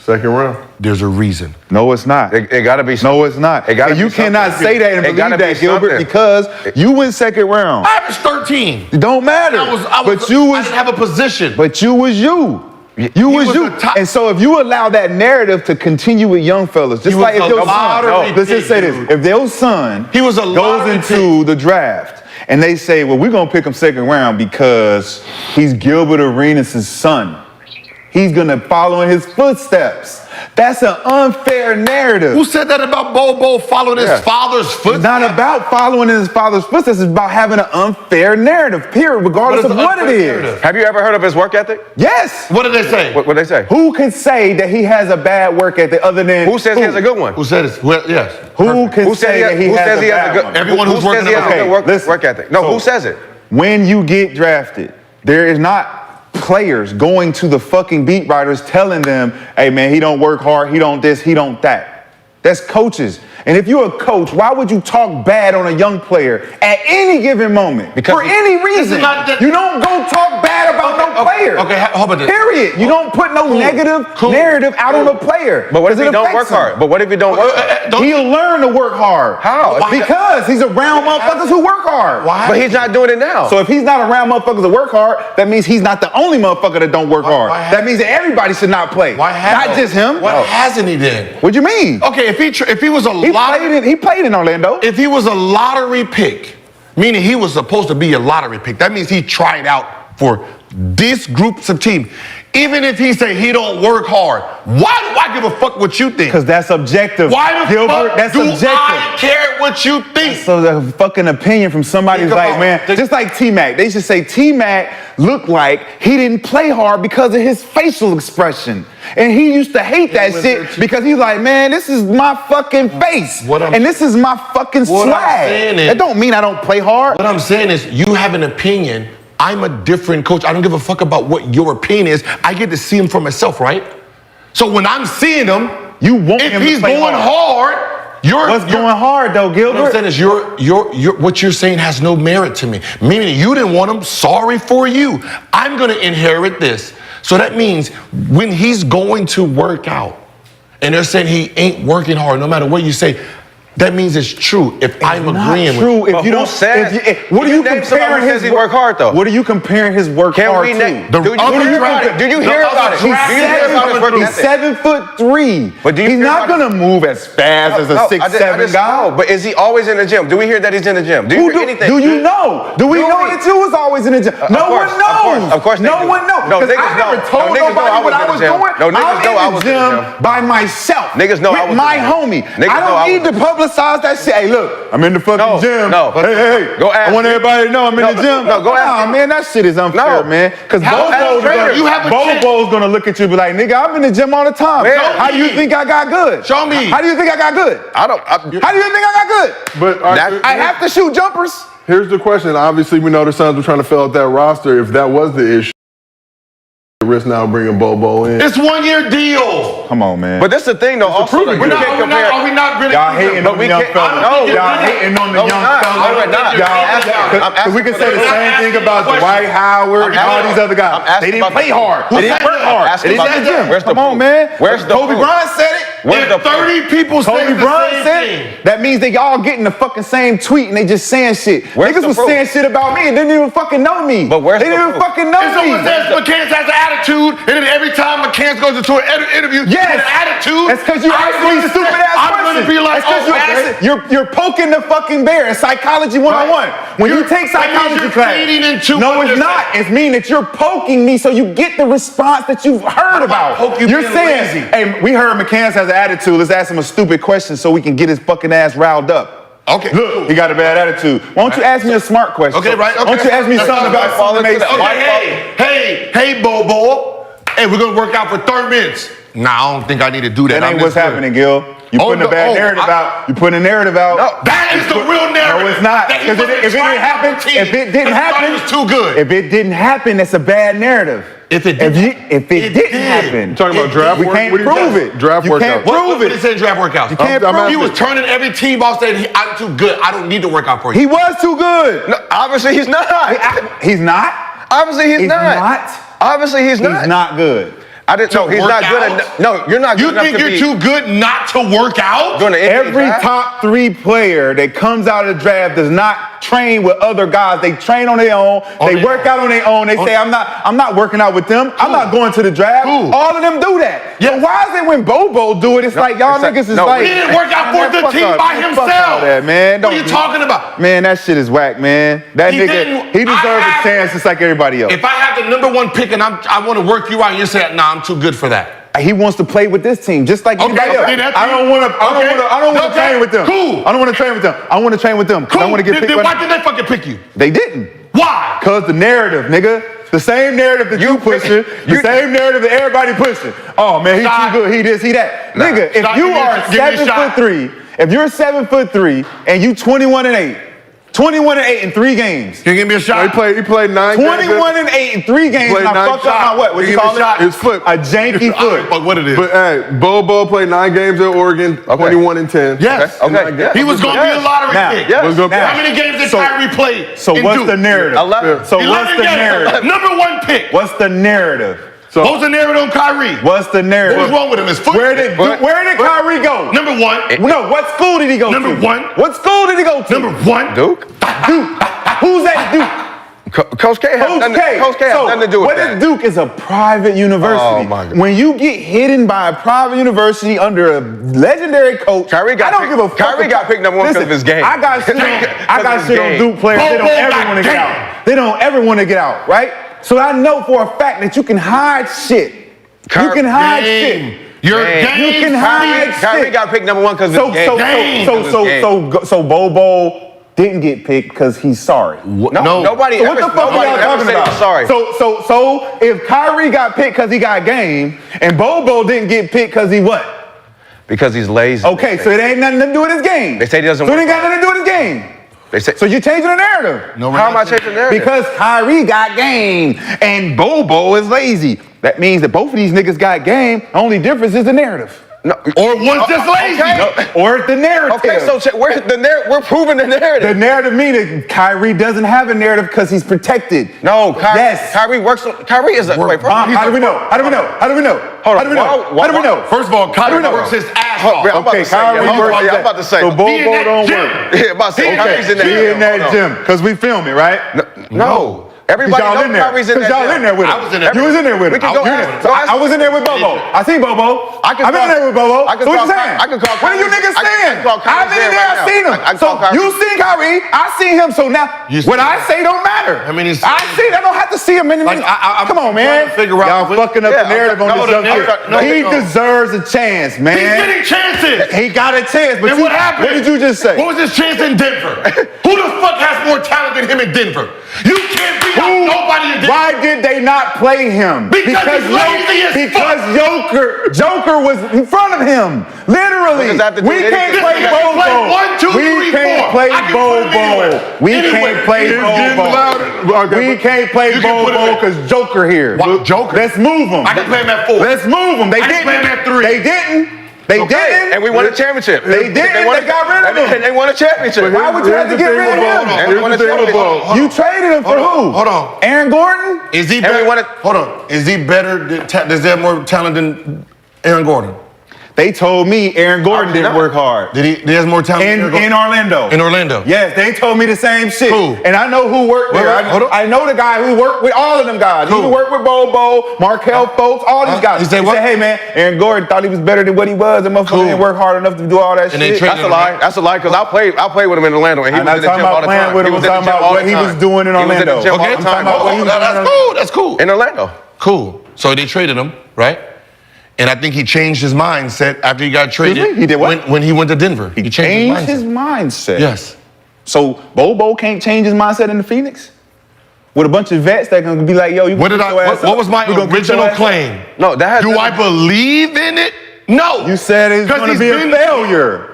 Second round. There's a reason. No, it's not. It got to be something. No, it's not. It gotta And you be cannot something. say that and It believe gotta be that, Gilbert, something. because you went second round. I averaged 13. It don't matter. But you I was didn't have a position. But you was you. You was was you. a top- And so if you allow that narrative to continue with young fellas, just He like was if a your son, lottery let's just say pick, this, dude. if their son He was a goes lottery into the draft and they say, well, we're going to pick him second round because he's Gilbert Arenas' son. He's going to follow in his footsteps. That's an unfair narrative. Who said that about Bol Bol following his father's footsteps? It's not about following in his father's footsteps. It's about having an unfair narrative, period, regardless What of is what it unfair is. narrative? Have you ever heard of his work ethic? Yes. What did they say? What they say? Who can say that he has a bad work ethic other than Who says he has a good one? Who said this? Well, yes. Who can Who say that he who has says a he has bad a good? one? Everyone who who's says working he has on- a good listen. work ethic? No, So- who says it? When you get drafted, there is not players going to the fucking beat writers telling them, hey man, he don't work hard, he don't this, he don't that. That's coaches. And if you're a coach, why would you talk bad on a young player at any given moment? Because for any reason. not the- You don't go talk bad about no player. Okay, how about this? Period. You don't put no negative narrative out on a player. But what if 'cause he it don't affects work him. hard? But what if he don't work hard? He'll learn to work hard. How? Because he's around motherfuckers who work hard. Why? But he's not doing it now. So if he's not around motherfuckers that work hard, that means he's not the only motherfucker that don't work hard. why That means that everybody should not play. Not just him. What hasn't he then? What do you mean? Okay, if he was a He played in Orlando. if he was a lottery pick, meaning he was supposed to be a lottery pick, that means he tried out for this groups of teams. Even if he say he don't work hard, why do I give a fuck what you think? Because that's objective. Why the Gilbert, fuck that's do objective. I care what you think? So the fucking opinion from somebody who's Think like, about man, the- just like T-Mac. They should say T-Mac looked like he didn't play hard because of his facial expression. And he used to hate that shit because he's like, man, this is my fucking face. And this is my fucking What I'm swag. saying is- That don't mean I don't play hard. What I'm saying is, you have an opinion. I'm a different coach. I don't give a fuck about what your opinion is. I get to see him for myself, right? So when I'm seeing him, You want if him to he's play going hard, What's going hard though, Gilbert? What I'm saying is, what you're saying has no merit to me. Meaning you didn't want him. Sorry for you. I'm gonna inherit this. So that means when he's going to work out, and they're saying he ain't working hard, no matter what you say, that means it's true. If I'm Not agreeing true. with If you don't, what are you comparing his work hard though? What are you comparing his work Can hard we to? name? The Do you other hear draft- about it? Did you hear the about other it? Do you draft- hear about his work He's ethic? 7'3". But do you He's hear not about gonna move as fast as a No, 6'7" guy. know. But is he always in the gym? Do we hear that he's in the gym? Do you hear anything? Do you know? Do we Do know we? that you was always in the gym? No course, one knows. of course they no do. one knows. No, 'Cause niggas I know. never told No, niggas know nobody I was what in I the was gym. doing. No, niggas know I I'm was in in the the gym gym. by myself. Niggas know I with was in my the gym. homie. Niggas I know don't I need was to publicize that shit. Hey, look, I'm in the fucking gym. No. Hey, Go ask I want me. everybody to know I'm in the gym. No, go ask Nah, me. man, that shit is unfair, No. man. Because How- as a trainer, you have a chance. Bobo's gonna look at you and be like, nigga, I'm in the gym all the time. Man. How do you think I got good? Show me. How do you think I got good? I don't. How do you think I got good? But I have to shoot jumpers. Here's the question. Obviously, we know the Suns were trying to fill out that roster. If that was the issue, risk now bringing Bol Bol in. It's 1 year deal. Come on, man. But that's the thing, though. Also, Are we not really? Y'all hating on the young fellas. No, y'all hating on the young fellas. Because we can say the same thing about Dwight Howard and all these other guys. They didn't play hard. They didn't work hard. They didn't at the gym. Come on, man. Kobe Bryant said it. If 30 people say the same thing, that means they all getting the fucking same tweet and they just saying shit. Niggas was saying shit about me and they didn't even fucking know me. But where's they didn't even fucking know me. Someone says McCants has an attitude, and then every time McCants goes into an interview, he has an attitude. That's because you asking these stupid ass questions. I'm gonna be like, you're poking the fucking bear. It's psychology 101. When you take psychology class, no, it's not. It's mean that you're poking me so you get the response that you've heard about. You're saying, hey, we heard McCants has an attitude. Let's ask him a stupid question so we can get his fucking ass riled up. Okay. Look, he got a bad attitude. Why don't you ask me a smart question? Okay, right. Okay. Why don't you ask me something about something that makes sense? Hey, Bol Bol. Hey, we're gonna work out for 30 minutes. Nah, I don't think I need to do that. That ain't what's happening, Gil. You putting a bad narrative out. You putting a narrative out. No, that is the real narrative. No, it's not. Because if it didn't happen, it was too good. If it didn't happen, it's a bad narrative. If it didn't happen, you talking about draft we work? can't prove it. Draft workouts. You can't prove it. What did draft workouts? You can't prove it. He was turning every team off saying, I'm too good. I don't need to work out for you. He was too good. No, obviously, he's not. He's not? Obviously, he's not. Obviously, he's not. He's not good. I didn't know he's not good at. No, you're not good enough to be. You think you're too good not to work out? Every top 3 player that comes out of the draft does not train with other guys. They train on their own. They work out on their own. They say, I'm not working out with them. I'm not going to the draft. All of them do that. Yeah. So why is it when Bol Bol do it, it's like y'all niggas is like. He didn't work out for the team by himself. That, man. What are you talking about? Man, that shit is whack, man. That nigga, he deserves a chance just like everybody else. If I have the #1 pick and I want to work you out, and you say, nah, I'm too good for that. He wants to play with this team, just like anybody else. I don't want to train with them. Cool. I don't want to train with them. I want to train with them. Cool. I want to get picked. Then why did they fucking pick you? They didn't. Why? Because the narrative, nigga. The same narrative that you pushing, the same narrative that everybody pushing. Oh man, he's too good. He this, he that. Nigga, if you are 7'3", if you're 7'3" and you 21-8. 21-8 in 3 games. Can you give me a shot? He played 9 games. 21-8 in 3 games. And I fucked up my what? What you call it? His foot. A janky foot. But what it is? But hey, Bol Bol played 9 games at Oregon, 21-10. Yes. Okay. He was going to be a lottery pick. Yes. How many games did Kyrie play? So what's the narrative? 11. So what's the narrative? #1 pick. What's the narrative? What's the narrative on Kyrie? What's the narrative? What was wrong with him? His foot? Where did Kyrie go? #1. No, what school did he go to? #1. What school did he go to? #1. Duke. Who's that Duke? Coach K has nothing to do with what that. Is Duke is a private university. Oh, my God. When you get hidden by a private university under a legendary coach, Kyrie got Kyrie got picked #1 because of his game. I got shit on Duke players. They don't ever want to get out. They don't ever want to get out, right? So I know for a fact that you can hide shit. You can hide shit. Your game. You can hide shit. Kyrie got picked #1 because of his game. So Bol Bol didn't get picked because he's sorry. No, nobody so what the fuck are y'all talking about? Sorry. So if Kyrie got picked because he got game, and Bol Bol didn't get picked because he what? Because he's lazy. Okay, so it ain't nothing to do with his game. They say he doesn't. So it ain't got nothing to do with his game. They say. So you're changing the narrative. No, how am I changing the narrative? Because Kyrie got game and Bol Bol is lazy. That means that both of these niggas got game. The only difference is the narrative. No. Or one's just lazy. Okay. No. Or the narrative. Okay, so we're proving the narrative. The narrative means that Kyrie doesn't have a narrative because he's protected. No, Kyrie. Yes. Kyrie works. Kyrie is a. Wait, how do we know? How do we know? How do we know? Hold on. How do we know? How do we know? First of all, Kyrie works his ass off. Okay, Kyrie works. I'm about to say. So Bol Bol don't work. Yeah, I'm about to say. Kyrie's in that He in that gym because we film it, right? No. Everybody knows Kyrie's in that y'all in there with him. I was in there. You was in there with him. I was in there with Bobo. I seen Bobo. I've been in there with Bobo. So what you saying? I can call What are you niggas saying? I've been in there. I seen him. So you seen Kyrie. I seen him. So now what I say don't matter. I mean, I see. I don't have to see him. Come on, man. Y'all fucking up the narrative on this young kid. He deserves a chance, man. He's getting chances. He got a chance. But what happened? What did you just say? What was his chance in Denver? Who the fuck has more talent than him in Denver? You can't beat out nobody in Denver. Why did they not play him? Because he's lazy as fuck. Joker was in front of him. Literally. We can't play Bol Bol. We can't play I can Bol put him anywhere. Bol. We can't play It's Bol getting Bol. louder. Okay, We but can't play you can Bol put him Bol in. because Joker here. What, Joker? Let's move him. I can play him at 4. Let's move him. They I can didn't. play him at 3. They didn't. They didn't. And we won a championship. They didn't. They got rid of him. And they won a championship. Why would you have to get rid of him? And we won a championship. You traded him for who? Hold on. Aaron Gordon? Is he And we better? wanna- Hold on. Is he better? Does he have more talent than Aaron Gordon? They told me Aaron Gordon didn't work hard. Did he has more talent than Aaron Gordon? In Orlando. In Orlando. Yes, they told me the same shit. Who? And I know who worked there. Hold on. I know the guy who worked with all of them guys. Who? He worked with Bol Bol, Markel Fultz, all these guys. He said what? hey man, Aaron Gordon thought he was better than what he was. The motherfucker didn't work hard enough to do all that And they shit. traded That's a lie. That's a lie because I played with him in Orlando and he I'm was not in the talking gym all about the playing time. with him. He I'm was in the talking gym about all what the he was time. doing in He was in the Orlando. gym all Okay, the time. about what he was doing in that's Orlando. cool. That's cool. In Orlando. Cool. So they traded him, right? And I think he changed his mindset after he got traded. Excuse me? He did what? When he went to Denver. He changed Changed his his mindset. mindset. Yes. So Bol Bol can't change his mindset in the Phoenix? With a bunch of vets that can be like, yo, you What did get I? your ass What up. was my We gonna get your original ass up. claim? No, that has Do I believe in it? No. You said it's 'Cause going to he's be been- a failure.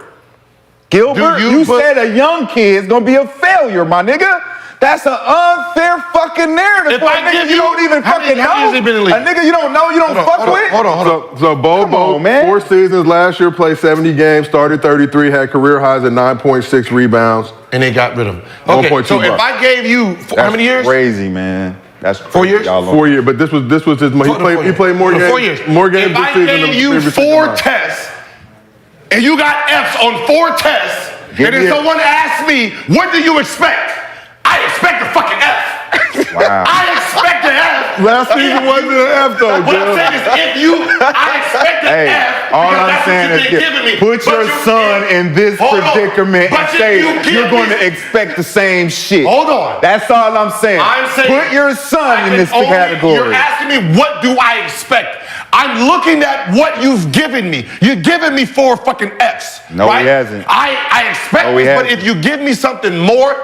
Gilbert, Do you, you said a young kid is going to be a failure, my nigga. That's an unfair fucking narrative If for a I nigga give you you- don't even how many- fucking how many years know. he been in the league? A nigga you don't know, you don't fuck with. Hold on. So Bol Bol, on, man. 4 seasons last year, played 70 games, started 33, had career highs at 9.6 rebounds. And they got rid of him. Okay, 1.2 so if bucks. I gave you how many years? Crazy, man. That's 4 years? Y'all 4 years, but this was his. He played more games. 4 years. More games If this I season gave than you previous 4 season. tests, and you got F's on 4 tests, Give and then me a- someone asked me, "What do you expect?" I expect a fucking F. Wow. I expect an F. Last season wasn't an F though, What I'm Joe. saying is, I expect an Hey, F. all because I'm that's saying what is you've been giving me. put But your you- son in this Hold on. predicament But and if say you give you're going me- to expect the same shit. Hold on. That's all I'm saying. I'm saying put your son I in can this only- category. You're asking me what do I expect? I'm looking at what you've given me. You're giving me 4 fucking F's. No, right? he hasn't. I expect No, he this, but hasn't. if you give me something more,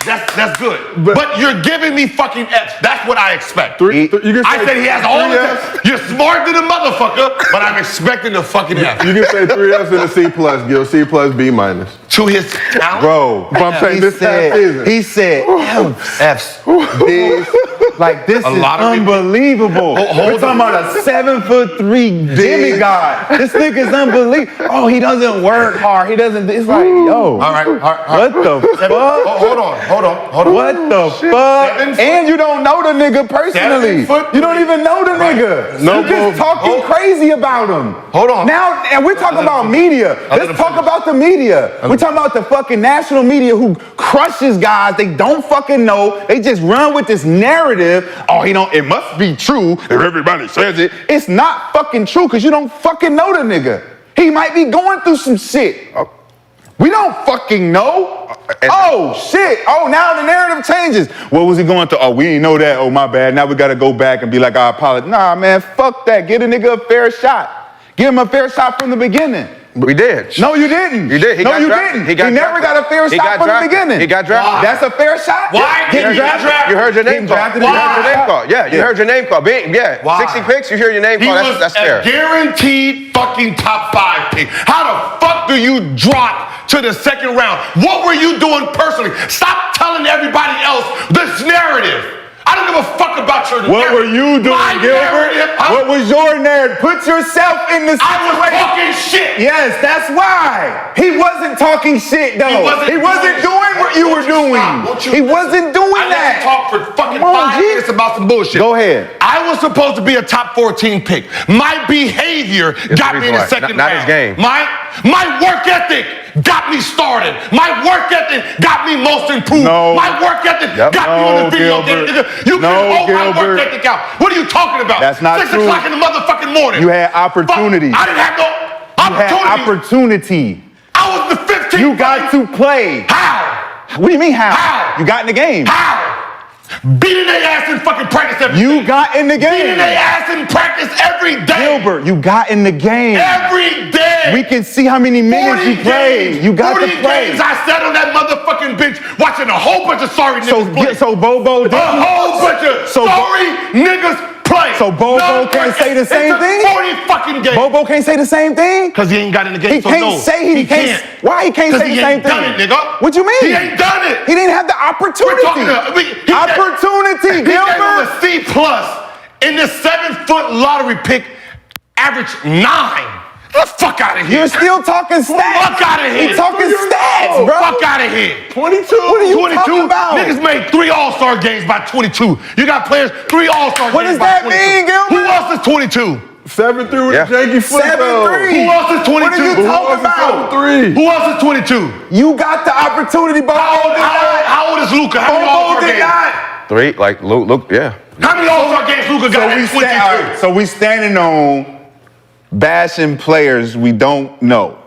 that's good. But you're giving me fucking F's. That's what I expect. You can I say said he has all 3 the Fs. F's. You're smart than a motherfucker, but I'm expecting a fucking F. You can say 3 Fs and a C plus, Gil. C plus, B minus. To his talent. Bro, But I'm saying he this past season. said F's. F's. This A is lot of it. unbelievable. We're talking about a 7'3" demigod. This nigga's unbelievable. Oh, he doesn't work hard. He doesn't. It's like, yo. All right. What the fuck? Hold on. What the fuck? 7 foot. And you don't know the nigga personally. 7 foot You don't even know the nigga. No, you just bro. talking crazy about him. Hold on. Now, and we're talking about media. let Let's him talk finish. about the media. We're talking about the fucking national media who crushes guys they don't fucking know. They just run with this narrative. Oh, it must be true if everybody says it. It's not fucking true because you don't fucking know the nigga. He might be going through some shit. We don't fucking know. Oh, shit. Oh, now the narrative changes. What was he going through? Oh, we didn't know that. Oh, my bad. Now we got to go back and be like, I apologize. Nah, man, fuck that. Give a nigga a fair shot. Give him a fair shot from the beginning. We did. No, you didn't. You did. He no, got you drafted. didn't. He never got a fair He shot got from the drafted. beginning. He got drafted. That's a fair shot? Why Getting did he get drafted? You heard your name Getting called. drafted You is heard your a name shot. called. Yeah, you heard your name called. Yeah. Why? 60 picks, you hear your name He called. was That's a fair. guaranteed fucking top 5 pick. How the fuck do you drop to the second round? What were you doing personally? Stop telling everybody else this narrative. I don't give a fuck about your What narrative. were you doing, My Gilbert? narrative, What was your narrative? Put yourself in the I was situation. talking shit. Yes, that's why. He wasn't talking shit, though. He wasn't doing what you were doing. He wasn't doing I let that. you talk for fucking Come on, 5 G. minutes about some bullshit. Go ahead. I was supposed to be a top 14 pick. My behavior got me in the reason why. second Not round. his game. My work ethic got me started. My work ethic got me most improved. No. My work ethic got me on No, the video Gilbert. game. You No, can hold my work Gilbert. ethic out. What are you talking about? That's not 6 true. o'clock in the motherfucking morning. You had opportunities. Fuck, I didn't have no You had opportunity. opportunity. I was the 15th. You got to play. How? What do you mean how? How? You got in the game. How? Beating their ass in fucking practice every You day. got in the Beating game. their ass in practice every day. Gilbert, you got in the game. Every day. We can see how many minutes 40 you played. games. You got 40 to play. games I sat on that motherfucking bench watching a whole bunch of sorry niggas play. So Bol Bol A didn't. whole bunch of So- sorry niggas play. So Bol Bol can't say the same thing? 40 fucking games. Bol Bol can't say the same thing? Because he ain't got in the game. He can't say he can't. Why he can't say the same thing? He ain't done it, nigga. What you mean? He ain't done it. He didn't have the opportunity. Opportunity, He gave him Gilbert. a C+ in the 7-foot lottery pick, average 9. Get the fuck out of here. You're still talking stats. Fuck out of here. You're talking stats, bro. Fuck out of here. 22. What are you 22. talking about? Niggas made 3 All-Star games by 22. You got players 3 All-Star What games does by that 22. mean, Gilbert? Who else is 22? 7-3 with a janky foot. 7-3. Who else is 22? What are you talking about? 7-3. Who else is 22? You got the opportunity, Bol Bol did not. How old is Luka? How many Bol Bol All-Star did games? not. 3, like Luke, yeah. How many All-Star games Luka got at 22? So we standing on bashing players we don't know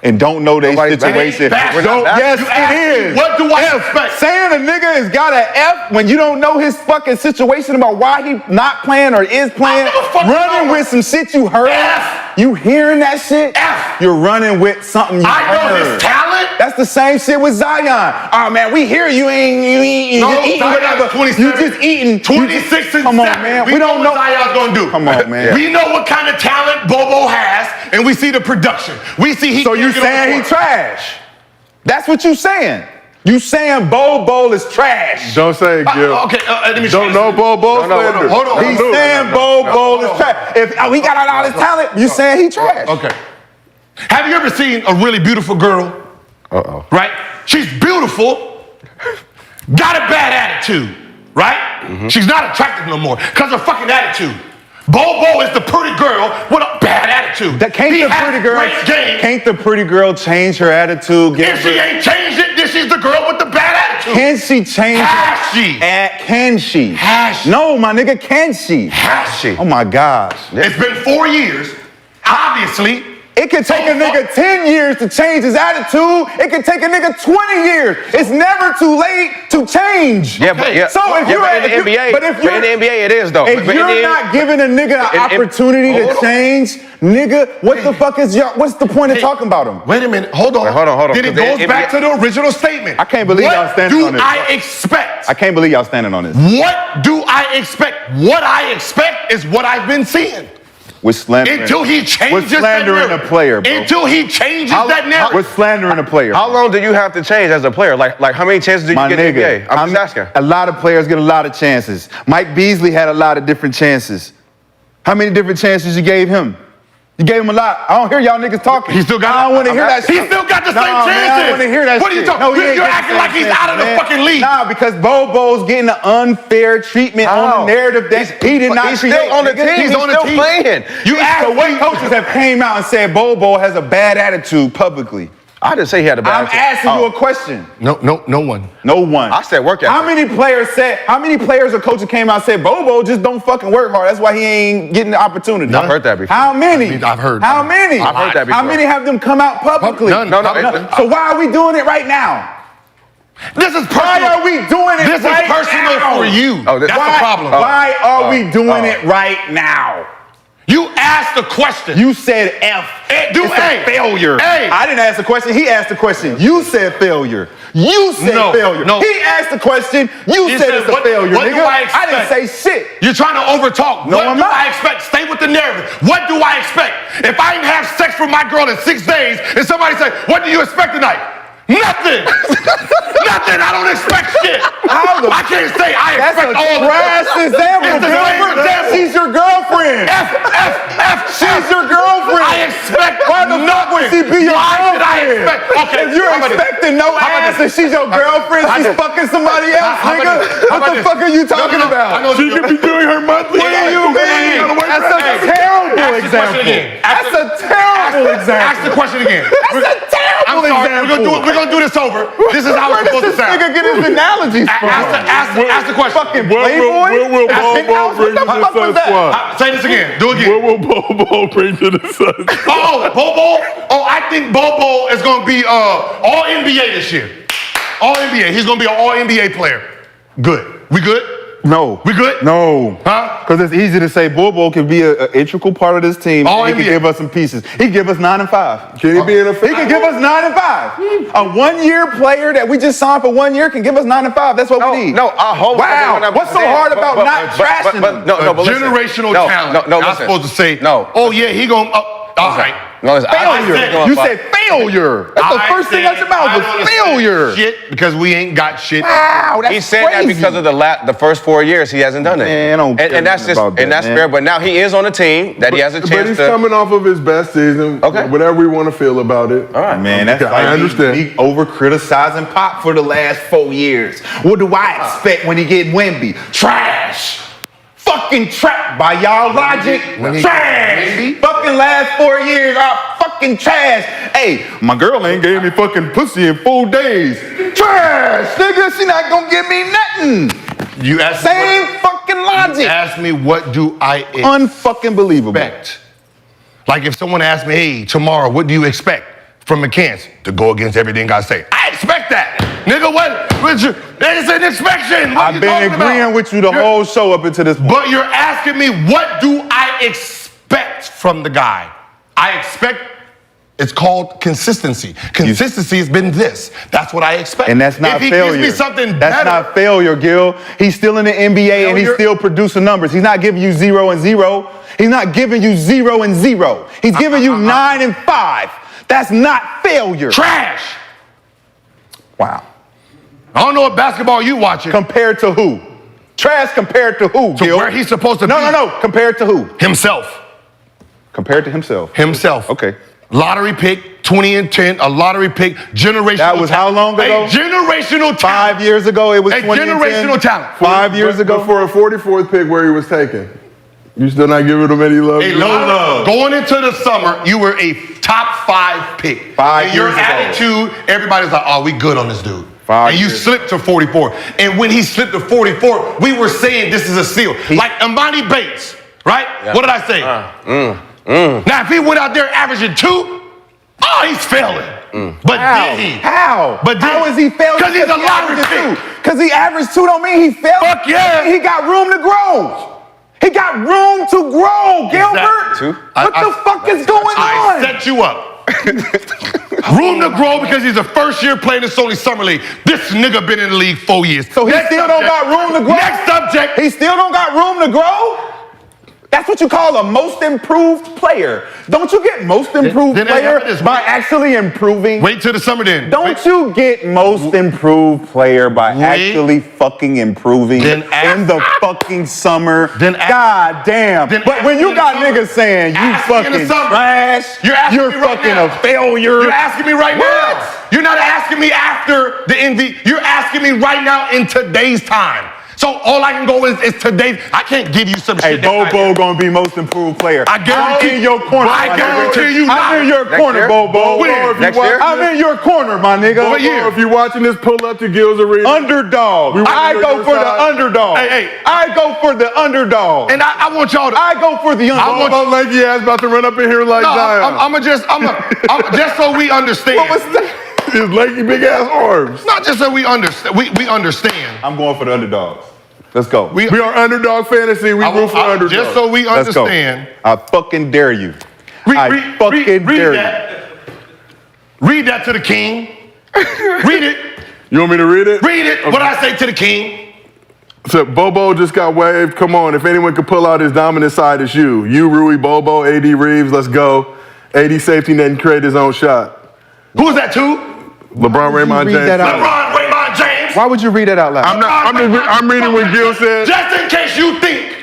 and don't know their Nobody's situation. bashing. Yes, You asked it me, is. what do I expect? Saying a nigga has got an F when you don't know his fucking situation about why he not playing or is playing, I give a fuck running about with some shit you heard. F. You hearing that shit? F. You're running with something you I know heard. his talent. That's the same shit with Zion. Oh man, we hear you ain't No, just eating Zion's whatever. 27, You just eating 26 and Come on, 7. man. We don't know what Zion's gonna do. Come on, man. We know what kind of talent Bobo has, and we see the production. We see he. So you can't get on the saying he court. trash? That's what you saying. You saying Bol Bol is trash? Don't say it, Gil. Okay, let me. Don't know Bol Bol No, slander. hold on. He's saying Bol Bol is trash. If he got all this talent, you saying he trash? Okay. Have you ever seen a really beautiful girl? Uh-oh. Right? She's beautiful, got a bad attitude, right? Mm-hmm. She's not attractive no more because of fucking attitude. Bol Bol is the pretty girl with a bad attitude. He has great game. Can't the pretty girl change her attitude? If she ain't changed it, then she's the girl with the bad attitude. Can she change Has she? Can she? Has she? No, my nigga, can she? Has she? Oh my gosh. It's been 4 years. Obviously, It could take a nigga 10 years to change his attitude. It could take a nigga 20 years. It's never too late to change. Yeah, but yeah. So if yeah, you're but in the NBA, but if you're in the NBA it is though. If But in you're the- not giving a nigga an in- opportunity to change, nigga, what the fuck is y'all? What's the point of talking about him? wait a minute. Hold on. Wait, hold on. Then it Because goes the back NBA to the original statement. I can't believe y'all standing on this. What do I expect? I can't believe y'all standing on this. What do I expect? What I expect is what I've been seeing. We're slandering. Until he changes We're slandering that a narrative. player, bro. Until he changes that narrative. We're slandering a player. How long do you have to change as a player? Like how many chances do you My get in the nigga, NBA? I'm just asking. A lot of players get a lot of chances. Mike Beasley had a lot of different chances. How many different chances you gave him? You gave him a lot. I don't hear y'all niggas talking. He still got. I don't want to hear that He shit. still got the Nah, same man, chances. I don't want to hear that What are shit. you talking? No, he ain't You're getting acting the like same he's out of the chances, man. fucking league. Nah, because Bol Bol's getting an unfair treatment on How? the narrative that he did not He's create. still on the nigga. team. He's on the still team. playing. You asked So what me. coaches have came out and said Bol Bol has a bad attitude publicly? I didn't say he had a bad I'm attitude. asking you a question. No one. No one. I said work ethic. How many players or coaches came out and said Bol Bol just don't fucking work hard? That's why he ain't getting the opportunity. I've heard that before. How many? I mean, I've heard How that. many? I've heard that How before. many have them come out publicly? None. No. So why are we doing it right now? This is personal. Why are we doing it This right is personal now? for you. Oh, this- That's Why, the problem. Why are we doing it right now? You asked the question. You said F. It's a failure. Hey. I didn't ask the question. He asked the question. You said failure. You said No, failure. no. He asked the question. You He said said, it's a what- failure, what do nigga. I I didn't say expect? shit. You're trying to overtalk. No, what I'm do not. I expect? Stay with the narrative. What do I expect? If I didn't have sex with my girl in 6 days and somebody say, what do you expect tonight? Nothing. Nothing. I don't expect shit. How the- I can't say I That's expect a all trash example, It's the same Gilbert. example. She's your girlfriend. She's your girlfriend. I expect Why the fuck would she be your Why girlfriend? should I expect? Okay. If you're how about this? expecting no How about ass this? and she's your girlfriend, How she's about this? fucking somebody else, How about nigga. this? How What about the this? fuck are you talking No, about? I know She could be doing her monthly. What do you mean? That's a terrible Ask the question example. again. That's a terrible example. Ask the question again. That's a terrible I'm sorry. example. We're gonna do this over. This is how Where it's supposed does to this sound. nigga get his analogies from? Ask the question. Fucking Where Playboy? will Bol Penthouse? Bol What bring the to fuck the was Sun that? squad? Say this again. Do it again. What will Bol Bol bring to the Sun? Oh, Bol Bol. Oh, I think Bol Bol is gonna be all NBA this year. All NBA. He's gonna be an all NBA player. Good. We good? No. We good? No. Huh? Because it's easy to say Bol Bol can be an integral part of this team. All He can NBA. give us some pieces. He can give us 9 and 5. Can he be in a? He can give us 9 and 5. A 1-year player that we just signed for 1 year can give us 9 and 5. That's what we need. No, I hope. Wow. What's so hard about not trashing him? No, but listen. Generational No, talent. No, Not listen. supposed to say, No. oh yeah, he gonna, all right. No, listen. Failure. You said failure. That's the first thing out your mouth was failure. Shit, because we ain't got shit. Wow, that's He said crazy. that because of the first 4 years he hasn't done it. Man, I don't care and that's just about that, and that's man. fair. But now he is on a team that he has a But chance he's to. coming off of his best season. Okay. Whatever we want to feel about it. All right. Man, that's I like understand. me over criticizing Pop for the last 4 years. What do I expect when he get Wemby? Trash. Fucking trash. By y'all logic, trash. Fucking last 4 years are fucking trash. Hey, my girl ain't gave me fucking pussy in 4 days. Trash, nigga. She not gonna give me nothing. You asked Same fucking logic. Ask me what do I Unfucking believable. expect? Like if someone asked me, hey, tomorrow, what do you expect from McCants? To go against everything I say. I expect that. Nigga, what? It's an inspection. What I've you been talking agreeing about? with you the whole show up until this point. But you're asking me, what do I expect from the guy? I expect, it's called consistency. Consistency has been this. That's what I expect. And that's not if he failure. gives me something That's better, not failure, Gil. He's still in the NBA and he's Failure? still producing numbers. He's not giving you 0 and 0. He's not giving you 0 and 0. He's giving you 9 and 5. That's not failure. trash. Wow. I don't know what basketball you watching. Compared to who? Trash compared to who, To Gil? where he's supposed to be. No. Compared to who? Himself. Compared to himself. Himself. Okay. Lottery pick, 20 and 10, a lottery pick, generational That was how long ago? A generational talent. 5 years ago, it was A 20 and 10. generational talent. 5 years But ago. for a 44th pick where he was taken, you still not giving him any love? Hey, love. Going into the summer, you were a top 5 pick. 5 and your years ago. attitude, everybody's like, oh, we good on this dude. 5 and you years slipped to 44. And when he slipped to 44, we were saying this is a steal. Like Embiid Bates, right? Yeah. What did I say? Now, if he went out there averaging 2, oh, he's failing. But How? did he? How? But how is he failing? Because he's a lottery pick. Because he averaged 2 don't mean he failed. Fuck yeah. He got room to grow. He got room to grow, Gilbert. Two? What the fuck is going I on? set you up. Room to grow because he's a first-year player in the Sony Summer League. This nigga been in the league 4 years. So he still don't got room to grow? Next subject. He still don't got room to grow? That's what you call a most improved player. Don't you get most improved then player after this, by wait. actually improving? Wait till the summer then. Don't you get most improved player by actually fucking improving Then in the fucking summer? Then God damn. then But when ask you me in got the summer. niggas saying you Ask me in the fucking summer. trash, You're asking me right fucking now. a failure. You're asking me right What? now. You're not asking me after the envy. You're asking me right now in today's time. So all I can go is today. I can't give you some Hey, shit. Bol Bol gonna be most improved player. I guarantee- I'm in your corner. I my guarantee nigga. you not. I'm in your Next corner, year? Bol Bol. When? Next year? I'm in your corner, my nigga. What year? If you're watching this, pull up to Gil's Arena. Underdog. We I want go to for go the inside. underdog. Hey. I go for the underdog. And I want y'all to. I go for the underdog. want- About lanky ass about to run up in here like Zion. I'm just so we understand. What was that? His lanky big ass arms. Not just so we understand. We understand. I'm going for the underdogs. Let's go. We are underdog fantasy. We root for underdogs. Just so we Let's go. understand. I fucking dare you. I fucking dare you. that. Read that to the king. Read it. You want me to read it? Read it. What did I say to the king? So Bobo just got waved. Come on, if anyone could pull out his dominant side, it's you. You, Rui, Bobo, AD Reeves, let's go. AD safety net and create his own shot. Who's that to? LeBron, Raymond read James. that out? LeBron, Raymond James. Why would you read that out loud? I'm reading what Gil said. Just in case you think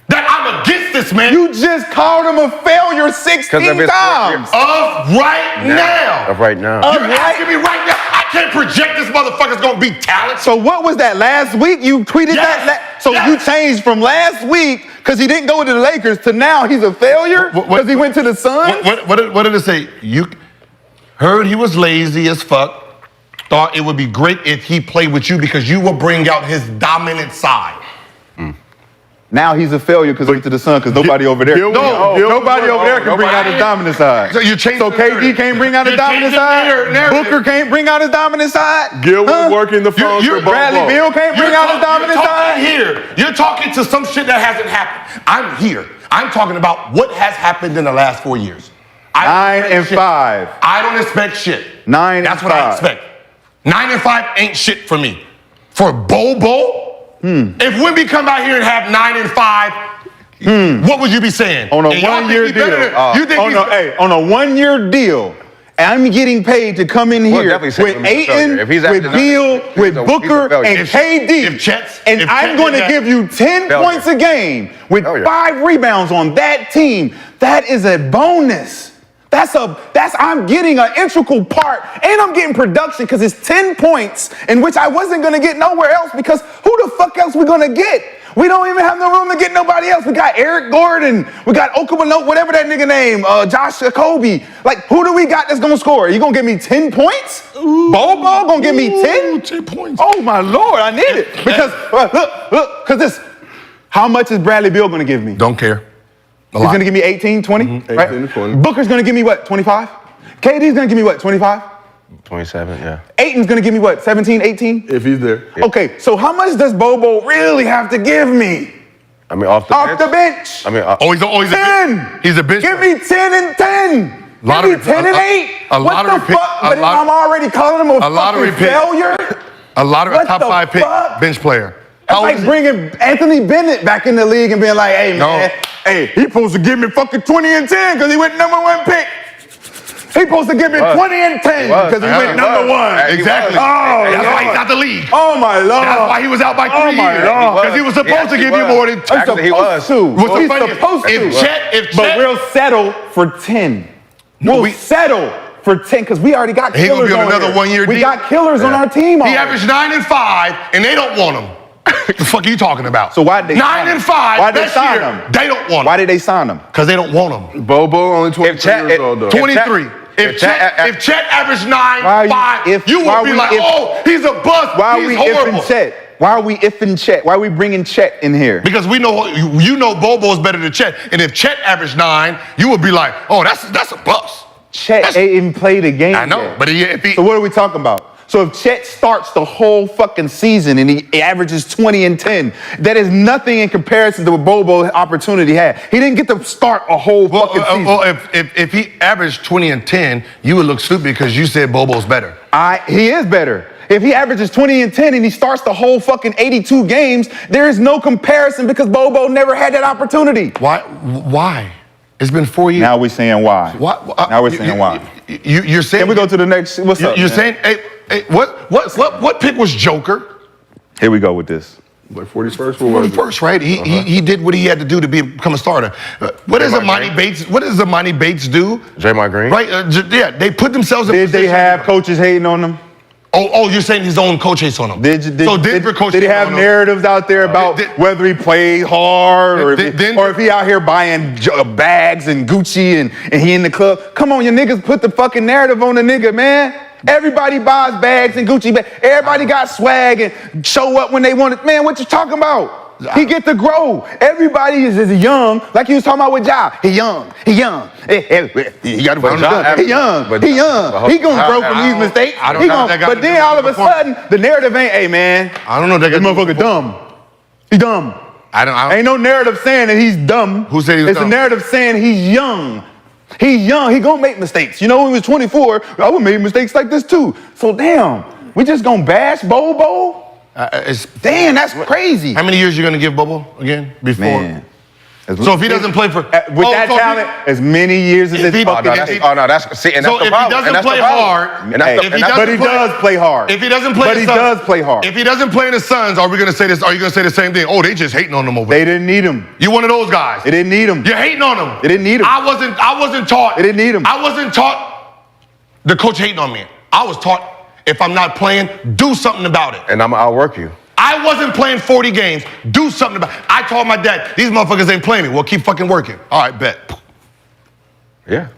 that I'm against this man. You just called him a failure 16 'Cause of his times. Of right now. Of right now. You're asking me right now. I can't project this motherfucker's gonna be talented. So what was that last week? You tweeted Yes. that. So Yes. you changed from last week because he didn't go to the Lakers to now he's a failure because he went to the Suns. What did it say? You heard he was lazy as fuck. Thought it would be great if he played with you because you will bring out his dominant side. Now he's a failure because he went to the Sun because nobody over there. Nobody over there can bring out his dominant side. So you changed So KD can't bring out his dominant side. Booker can't bring out his dominant side. Gil was working the phones for Bradley Beal can't bring out his dominant side. Here, you're talking to some shit that hasn't happened. I'm here. I'm talking about what has happened in the last 4 years. 9 and 5. I don't expect shit. 9 and That's what I 5. expect. 9 and 5 ain't shit for me. For Bol Bol, if Wemby come out here and have 9 and 5, what would you be saying? On a And y'all think 1-year he deal. better- You think On a 1-year deal. I'm getting paid to come in here definitely say with Wemby's a Ayton, failure. If he's with after Beal, that, with he's a Booker, failure. and KD. if Chet's- and if I'm Chet going to did that- give you 10 Failure. points a game with Failure. 5 rebounds on that team. That is a bonus. I'm getting an integral part, and I'm getting production because it's 10 points in which I wasn't going to get nowhere else because who the fuck else we going to get? We don't even have no room to get nobody else. We got Eric Gordon. We got Okabano, whatever that nigga name, Josh Jacoby. Like, who do we got that's going to score? You going to give me 10 points? Bol Bol going to give me 10? 10 points. Oh, my Lord, I need it. Because, look, because this, how much is Bradley Beal going to give me? Don't care. He's going to give me 18, 20, right? 18 to 20. Booker's going to give me what, 25? KD's going to give me what, 25? 27, yeah. Aiton's going to give me what, 17, 18? If he's there. Okay, so how much does Bol Bol really have to give me? I mean, off the bench. I mean, He's a 10. He's a bitch. Give me 10 and 10. Lot Give of me 10 and 8. a What lot the of repeat- fuck? a But lot- I'm already calling him a fucking lottery pick. failure? A lot of What top the 5 pick fuck? bench player. That's How old like is he? bringing Anthony Bennett back in the league and being like, hey, No. man, hey, he supposed to give me fucking 20 and 10 because he went #1 pick. He supposed to give me 20 and 10 because he went #1. Exactly. Oh, That's why he's Lord. out the league. Oh, my Lord. That's why he was out by 3 Oh, my years. Lord. Because he was supposed to give you more than Actually, he was. What's He's funny is, supposed to. if But Chet, we'll settle for 10. We'll settle for 10 because we already got He gonna killers be on on another here. 1-year We deal. got killers on our team he already. averaged 9 and 5, and they don't want him. The fuck are you talking about? So why'd they 9 sign him? and 5? Why'd they best sign year, him? They don't want Why him did they sign him? because they don't want him. Bol Bol only 23 Chet- years old though. 23. If Chet averaged 9, Why are you 5, if- you why would be we like, if- oh, he's a bust. Why are He's we horrible. ifing Chet? Why are we ifing Chet? Why are we bringing Chet in here? Because we know you know Bol Bol's better than Chet, and if Chet averaged 9, you would be like, oh, that's a bust. Chet ain't even played a game I know, yet. but if he So what are we talking about? So if Chet starts the whole fucking season and he averages 20 and 10, that is nothing in comparison to what Bol Bol opportunity had. He didn't get to start a whole fucking season. if he averaged 20 and 10, you would look stupid because you said Bol Bol's better. He is better. If he averages 20 and 10 and he starts the whole fucking 82 games, there is no comparison because Bol Bol never had that opportunity. Why? It's been 4 years. Now we're saying why. Now we're saying why. You're saying. Can we go to the next? What's up? You're man? saying, hey, what pick was Joker? Here we go with this. Like 41st, what was it? First, right? He did what he had to do to become a starter. What does Amani Bates? What does Amani Bates do? Draymond Green. Right? Yeah, they put themselves in. Did they position- have coaches hating on them? Oh, you're saying his own coach hates on him. Did he have narratives out there about whether he played hard or if he out here buying bags and Gucci and he in the club? Come on, you niggas put the fucking narrative on the nigga, man. Everybody buys bags and Gucci bags. Everybody got swag and show up when they want it. Man, what you talking about? He get to grow. Everybody is young, like he was talking about with Ja. He young. He young. He got to He young. He young. He gonna grow from these mistakes. But then all of a sudden, the narrative ain't, hey man, I don't know. this motherfucker dumb. He dumb. I don't. Ain't no narrative saying that he's dumb. Who said he was It's dumb? a narrative saying he's young. He's young. He gonna make mistakes. You know, when he was 24, I would make mistakes like this too. So damn, we just gonna bash Bol Bol? Damn, that's crazy. How many years you gonna give Bobo again before? Man. So if he doesn't play for with that talent, as many years as this fucking so if he doesn't play hard, but he does play hard. If he doesn't play, but he does play hard. If he doesn't play in the Suns, are we gonna say this? Are you gonna say the same thing? Oh, they just hating on him over. They didn't need him. You one of those guys. They didn't need him. You're hating on him. They didn't need him. I wasn't taught. They didn't need him. I wasn't taught. The coach hating on me. I was taught if I'm not playing, do something about it. And I'm gonna outwork you. I wasn't playing 40 games. Do something about it. I told my dad, these motherfuckers ain't playing me. Well, keep fucking working. All right, bet. Yeah.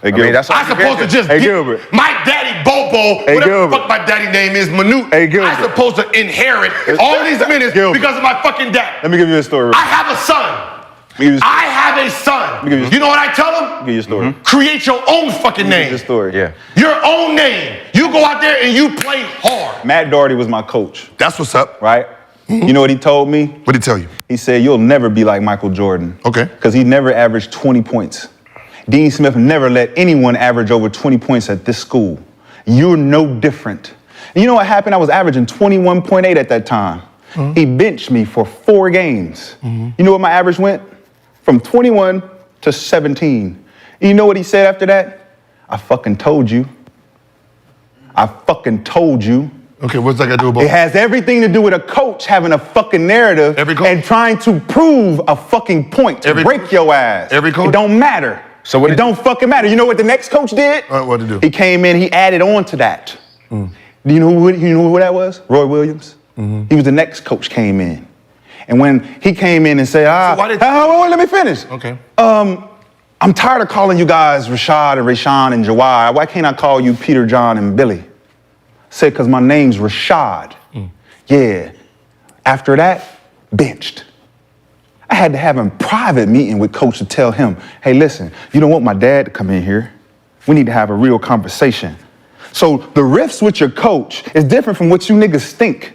Hey, I mean, that's all I'm supposed to just Hey, get, Gilbert. my daddy Bol Bol, Hey, whatever the Gilbert. fuck my daddy name is, Manute. Hey, Gilbert. I'm supposed to inherit all these minutes Gilbert. because of my fucking dad. Let me give you a story. I have a son. Let me give you a story. I have a son. give you a You know what I tell him? Give you a story. Create your own fucking Give you name. a story. Yeah. Your own name. You go out there and you play hard. Matt Doherty was my coach, That's what's up. right? You know what he told me? What did he tell you? He said, you'll never be like Michael Jordan. Okay. Because he never averaged 20 points. Dean Smith never let anyone average over 20 points at this school. You're no different. And you know what happened? I was averaging 21.8 at that time. He benched me for 4 games. You know what my average went? From 21 to 17. And you know what he said after that? I fucking told you. I fucking told you. Okay, what's that got to do about It has everything to do with a coach having a fucking narrative Every coach? and trying to prove a fucking point to Every break coach? your ass. Every coach? It don't matter. So what it did- don't fucking matter. You know what the next coach did? What'd he do? He came in, he added on to that. Do you know who that was? Roy Williams. He was the next coach came in. And when he came in and said, why did- wait, let me finish. Okay. I'm tired of calling you guys Rashad and Rashawn and Jawad. Why can't I call you Peter, John, and Billy? Said, because my name's Rashad. Yeah. After that, benched. I had to have a private meeting with coach to tell him, hey, listen, you don't want my dad to come in here. We need to have a real conversation. So the riffs with your coach is different from what you niggas think.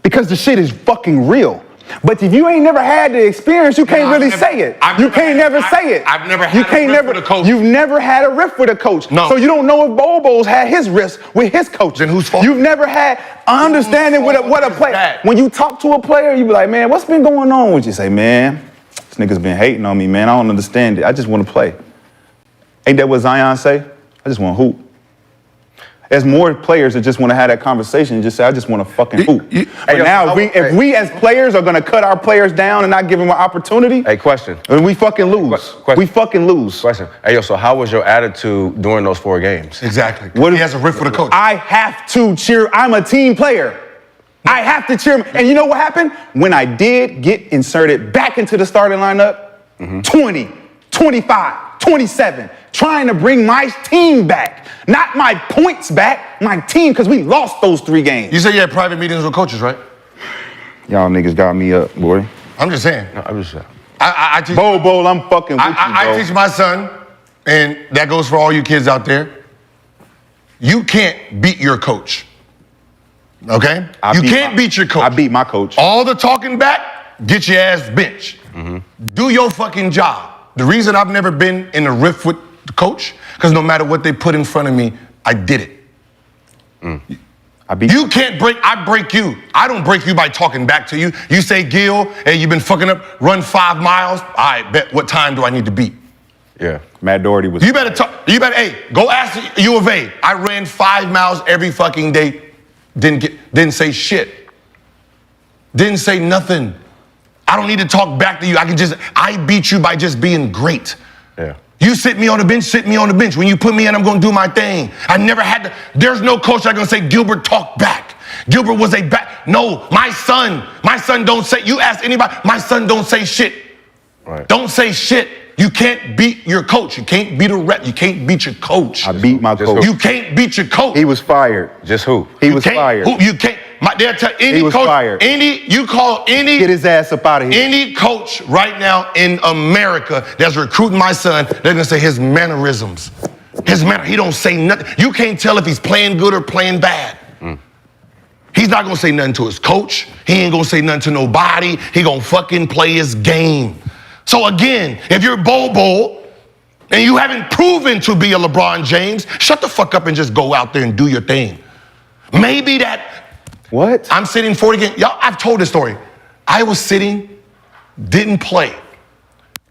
Because the shit is fucking real. But if you ain't never had the experience, you can't really say it. You can't never say it. I've never You had can't a riff with a coach. You've never had a riff with a coach. No. So you don't know if Bol Bol's had his riffs with his coach. Then whose fault? You've never had an understanding with what a player. that? When you talk to a player, you be like, man, what's been going on with you? Say, man, this nigga's been hating on me, man. I don't understand it. I just want to play. Ain't that what Zion say? I just want to hoop. There's more players that just want to have that conversation and just say, I just want to fucking hoop. But yo, now, if we as players are going to cut our players down and not give them an opportunity, Hey, question. then we fucking lose. Question. We fucking lose. Question. Hey, yo, so how was your attitude during those 4 games? Exactly. What He if- has a riff with a coach. I have to cheer. I'm a team player. I have to cheer. And you know what happened? When I did get inserted back into the starting lineup, 20, 25, 27, trying to bring my team back. Not my points back, my team, because we lost those 3 games. You said you had private meetings with coaches, right? Y'all niggas got me up, boy. I'm just saying. No, I'm just I teach, Bol Bol, I'm fucking with you, I bro. teach my son, and that goes for all you kids out there. You can't beat your coach. Okay? You can't beat your coach. I beat my coach. All the talking back, get your ass benched. Do your fucking job. The reason I've never been in a riff with the coach, because no matter what they put in front of me, I did it. I beat You can't break, I break you. I don't break you by talking back to you. You say, Gil, hey, you've been fucking up, run 5 miles. I bet, what time do I need to beat? Yeah. Matt Doherty was. You better talk, hey, go ask U of A. I ran 5 miles every fucking day. Didn't say shit. Didn't say nothing. I don't need to talk back to you. I beat you by just being great. Yeah. You sit me on the bench, sit me on the bench. When you put me in, I'm gonna do my thing. I never had to, there's no coach that's gonna say, Gilbert, talk back. Gilbert was a back. No, my son don't say, you ask anybody, my son don't say shit. Right. Don't say shit. You can't beat your coach. You can't beat a rep. You can't beat your coach. I beat my Just coach. You can't beat your coach. He was fired. Just hoop. He was Can't- fired. You can't. They'll tell any He was coach, fired. you call any Get his ass up out of here. any coach right now in America that's recruiting my son, they're gonna say his mannerisms. He don't say nothing. You can't tell if he's playing good or playing bad. He's not gonna say nothing to his coach. He ain't gonna say nothing to nobody. He gonna fucking play his game. So again, if you're Bol Bol and you haven't proven to be a LeBron James, shut the fuck up and just go out there and do your thing. Maybe that. What? I'm sitting 40 games. Y'all, I've told this story. I was sitting, didn't play.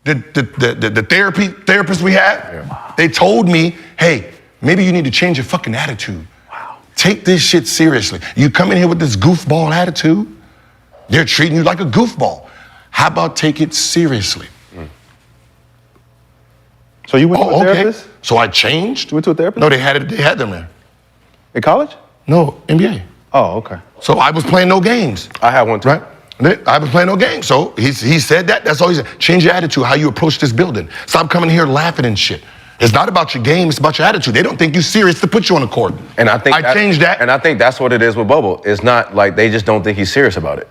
The therapist we had, they told me, hey, maybe you need to change your fucking attitude. Wow. Take this shit seriously. You come in here with this goofball attitude, they're treating you like a goofball. How about take it seriously? So you went to a Oh, okay. therapist? So I changed. You went to a therapist? No, they had them there. In college? No, NBA. Oh, okay. So I was playing no games. I had one too. Right? I was playing no games. So he said that. That's all he said. Change your attitude, how you approach this building. Stop coming here laughing and shit. It's not about your game, it's about your attitude. They don't think you're serious to put you on the court. And I think I changed that. And I think that's what it is with Bol Bol. It's not like they just don't think he's serious about it,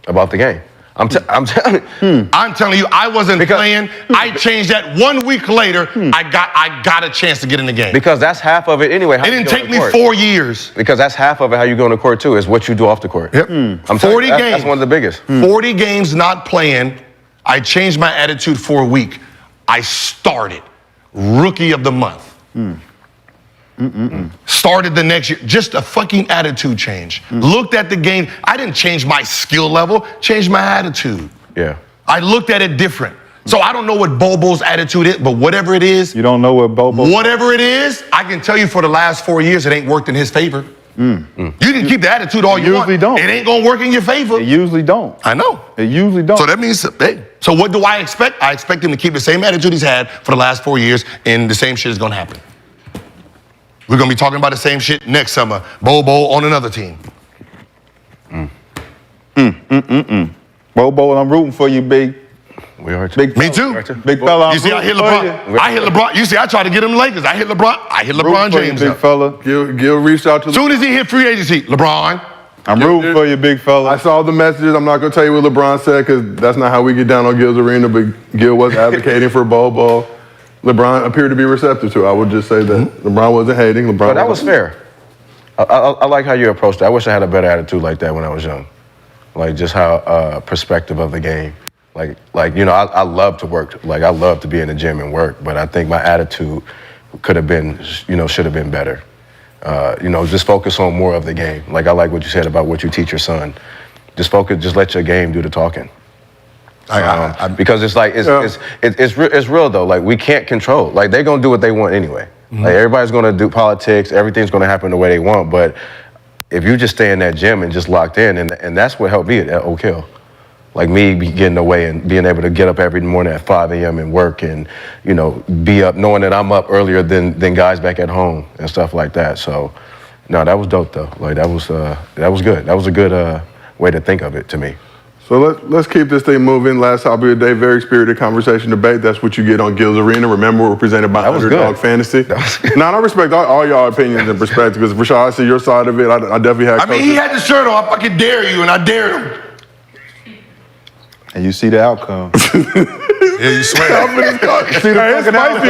about the game. I'm telling you. I'm telling you, I wasn't playing. I changed that 1 week later. I got a chance to get in the game. Because that's half of it anyway. It didn't take me 4 years. Because that's half of it, how you go on the court too, is what you do off the court. Yep. I'm 40 games. games. That's one of the biggest. 40 games not playing. I changed my attitude for a week. I started rookie of the month. Started the next year. Just a fucking attitude change. Looked at the game. I didn't change my skill level, changed my attitude. Yeah. I looked at it different. So I don't know what Bol Bol's attitude is, but whatever it is, You don't know what Bol Bol. whatever it is, I can tell you for the last 4 years, it ain't worked in his favor. You can keep the attitude all you want. usually don't. It ain't gonna work in your favor. It usually don't. I know. It usually don't. So that means, hey, so what do I expect? I expect him to keep the same attitude he's had for the last 4 years, and the same shit is gonna happen. We're gonna be talking about the same shit next summer. Bol Bol on another team. Bol Bol, I'm rooting for you, big. We are too. Big Me fella. too. Big fella, I'm You see, I hit rooting for you. LeBron. I hit LeBron. You see, I tried to get him Lakers. I hit LeBron. I hit LeBron Rooting for you, James. big Up. fella. Gil reached out to. Soon as he hit free agency, LeBron. I'm rooting for you, big fella. I saw the messages. I'm not going to tell you what LeBron said because that's not how we get down on Gil's arena, but Gil was advocating for Bol Bol. LeBron appeared to be receptive to it. I would just say that LeBron wasn't hating. LeBron But that was fair. I like how you approached it. I wish I had a better attitude like that when I was young. Like just how perspective of the game. Like you know, I love to work. Like I love to be in the gym and work, but I think my attitude could have been, you know, should have been better. You know, just focus on more of the game. Like I like what you said about what you teach your son. Just focus. Just let your game do the talking. Because it's like it's real though. Like we can't control. Like they're gonna do what they want anyway. Like everybody's gonna do politics. Everything's gonna happen the way they want. But if you just stay in that gym and just locked in, and that's what helped me at Oak Hill. Like me getting away and being able to get up every morning at 5 a.m. and work and, you know, be up knowing that I'm up earlier than guys back at home and stuff like that. So, no, that was dope though. Like that was good. That was a good way to think of it to me. So let's keep this thing moving. Last topic of the day, very spirited conversation debate. That's what you get on Gil's Arena. Remember, we're presented by Underdog Fantasy. Now, I respect all y'all opinions and perspectives because, Rashad, I see your side of it. I definitely had coaches. I mean, he had the shirt on. I fucking dare you, and I dared him. And you see the outcome. Yeah, you swear. It's spicy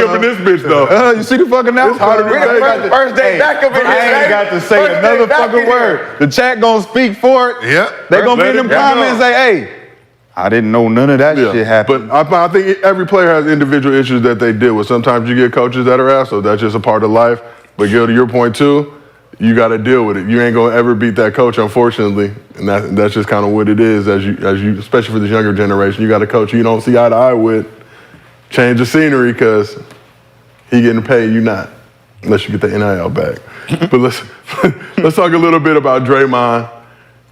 up in this bitch, though. You see the fucking outcome. First day back up in here. I ain't got to say another fucking word. The chat gonna speak for it. Yeah. They gonna be in them comments say, hey, I didn't know none of that shit happened. But I think every player has individual issues that they deal with. Sometimes you get coaches that are assholes. That's just a part of life. But Gil, to your point too, you got to deal with it. You ain't gonna ever beat that coach, unfortunately, and that's just kind of what it is. As you, especially for this younger generation, you got a coach you don't see eye to eye with. Change the scenery because he getting paid, you not, unless you get the NIL back. But let's talk a little bit about Draymond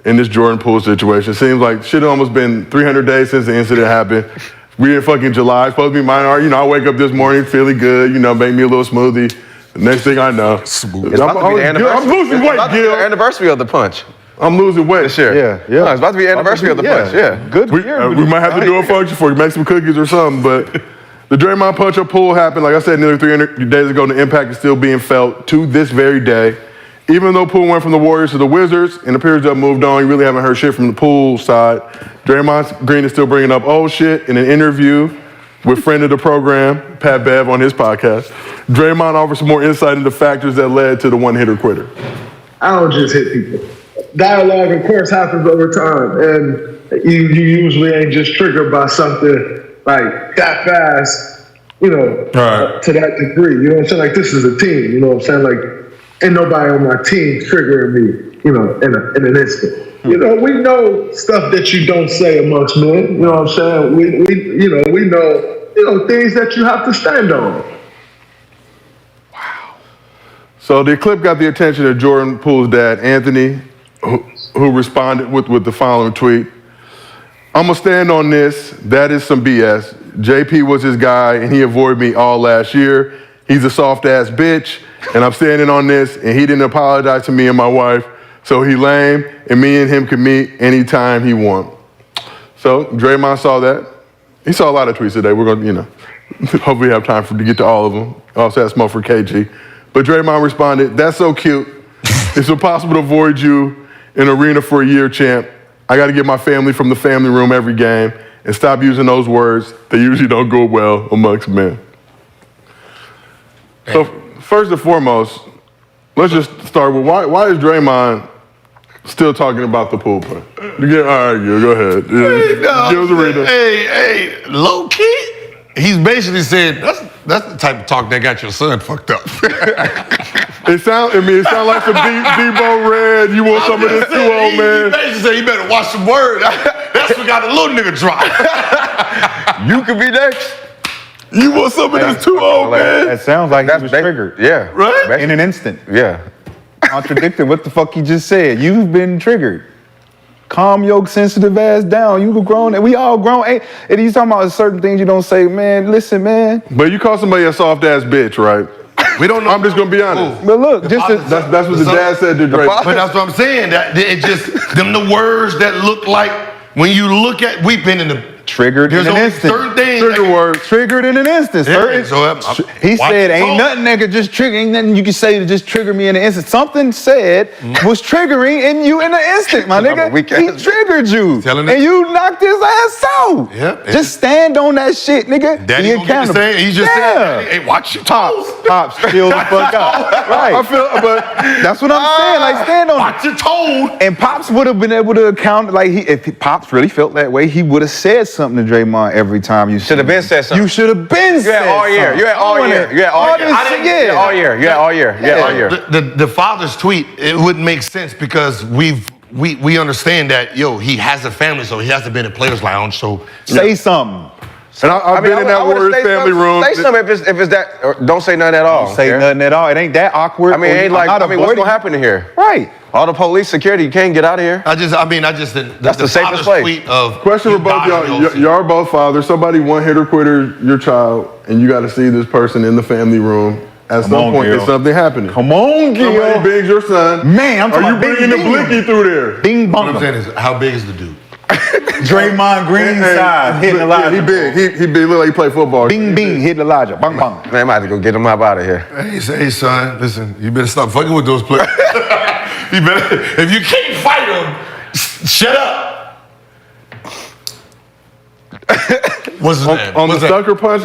and this Jordan Poole situation. Seems like shit almost been 300 days since the incident happened. We in fucking July. It's supposed to be minor. You know, I wake up this morning feeling good. You know, make me a little smoothie. Next thing I know, It's about to be the anniversary. I'm losing weight, Gil. The anniversary of the punch I'm losing weight this year. Yeah. No, it's about to be the anniversary of the punch. Yeah. Good We might have to do a function for you, make some cookies or something. But the Draymond punch up Poole happened, like I said, nearly 300 days ago. And the impact is still being felt to this very day. Even though Poole went from the Warriors to the Wizards and appears to have moved on, you really haven't heard shit from the Poole side. Draymond Green is still bringing up old shit in an interview with friend of the program, Pat Bev, on his podcast. Draymond offers some more insight into factors that led to the one-hitter quitter. I don't just hit people. Dialogue, of course, happens over time, and you usually ain't just triggered by something like that fast, you know, to that degree. You know what I'm saying? Like, this is a team, you know what I'm saying? Like, ain't nobody on my team triggering me, you know, in an instant. You know, we know stuff that you don't say amongst men. You know what I'm saying? We know things that you have to stand on. So the clip got the attention of Jordan Poole's dad, Anthony, who responded with the following tweet. I'm going to stand on this. That is some BS. JP was his guy, and he avoided me all last year. He's a soft-ass bitch, and I'm standing on this, and he didn't apologize to me and my wife, so he lame, and me and him can meet anytime he want. So Draymond saw that. He saw a lot of tweets today. We're going to, hopefully have time to get to all of them. Also had smoke for KG. But Draymond responded, "That's so cute. It's impossible to avoid you in arena for a year, champ. I got to get my family from the family room every game and stop using those words. They usually don't go well amongst men." So first and foremost, let's just start with why is Draymond still talking about the Poole play? Yeah, all right, go ahead. Yeah, give us a reader. Hey, low key, he's basically said that's the type of talk that got your son fucked up. It sounds like some Debo Red. You want some of this too, old man? He basically said, "You better watch some word." That's what got a little nigga drop. You could be next. You want some of this too, old man? That sounds like he was triggered. Yeah. Right? In an instant. Yeah. Contradicting what the fuck he just said. You've been triggered. Calm your sensitive ass down. You grown, and we all grown. And he's talking about certain things you don't say, man. Listen, man. But you call somebody a soft ass bitch, right? We don't know. I'm just gonna be honest. But look, That's what the dad said to Drake. But that's what I'm saying. That it just them the words that look like when you look at. We've been in the triggered in there's an only instant. certain things. Trigger words. Triggered in an instant. Yeah, He said, "Ain't nothing that could just trigger. Ain't nothing you can say to just trigger me in an instant." Something said was triggering in you in an instant, my nigga. He triggered you, and you knocked his ass out. Yep. Just stand on that shit, nigga. Daddy Be gonna get to accountable. say it. He just said, "Hey, watch your toes." Pops, chill the fuck out. Right. I feel, but That's what I'm saying. Like, stand on Watch your toes. And Pops would have been able to account, like, if Pops really felt that way, he would have said something to Draymond every time you Should have been said something. You should have been said You had all year. something. You had all year. You had all year. Yeah. You had all year. You had all year. You had all year. The father's tweet, it wouldn't make sense because we understand that, he has a family, so he hasn't been in Players Lounge, so. Say something. and I've been in that Warriors family room. Say something if it's that, or don't say nothing at all. Say nothing at all. It ain't that awkward. I mean, it ain't like, what's gonna happen in here? Right. All the police security, you can't get out of here. I just That's the safest father's place. tweet of Question for both y'all. Y'all are both fathers. Somebody one hitter quitter your child, and you got to see this person in the family room. At some point, there's something happening. Come on, Gil. Somebody bings your son. Man, I'm Are talking you about bringing the blicky through there? Bing What I'm bong. saying is, how big is the dude? Draymond Green side hitting Elijah. He big. He big. Look like he play football. Bing bing hitting Elijah. Bang bang. Man, I might have to go get him up out of here. Hey, son, listen, you better stop fucking with those players. You better, if you can't fight them, shut up. What's his name? On the sucker punch?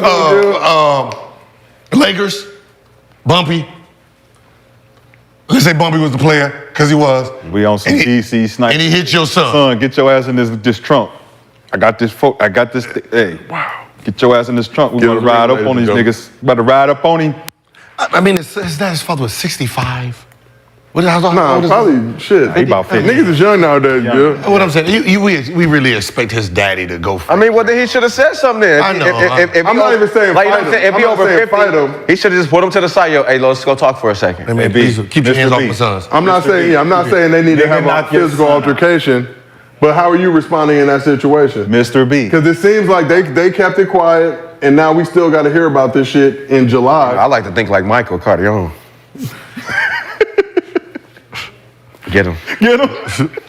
Lakers, Bumpy. Let's say Bumpy was the player, because he was. We on some DC sniper. And he hit your son. Son, get your ass in this trunk. I got this. Hey, wow. Get your ass in this trunk. We about to ride up on these niggas. About to ride up on him. I mean, his dad's father was 65. Probably shit. He about 50. Niggas is young nowadays, yeah. What I'm saying, we really expect his daddy to go for I mean, well, then he should have said something then. I know. If I'm not even saying like, fight him. If I'm he not over saying 50, fight him. he should have just put him to the side. Yo, hey, let's go talk for a second. I mean, please, keep your hands off my sons. I'm not saying they need to have a physical altercation, but how are you responding in that situation? Mr. B. Because it seems like they kept it quiet, and now we still got to hear about this shit in July. I like to think like Michael Cardion. Get him.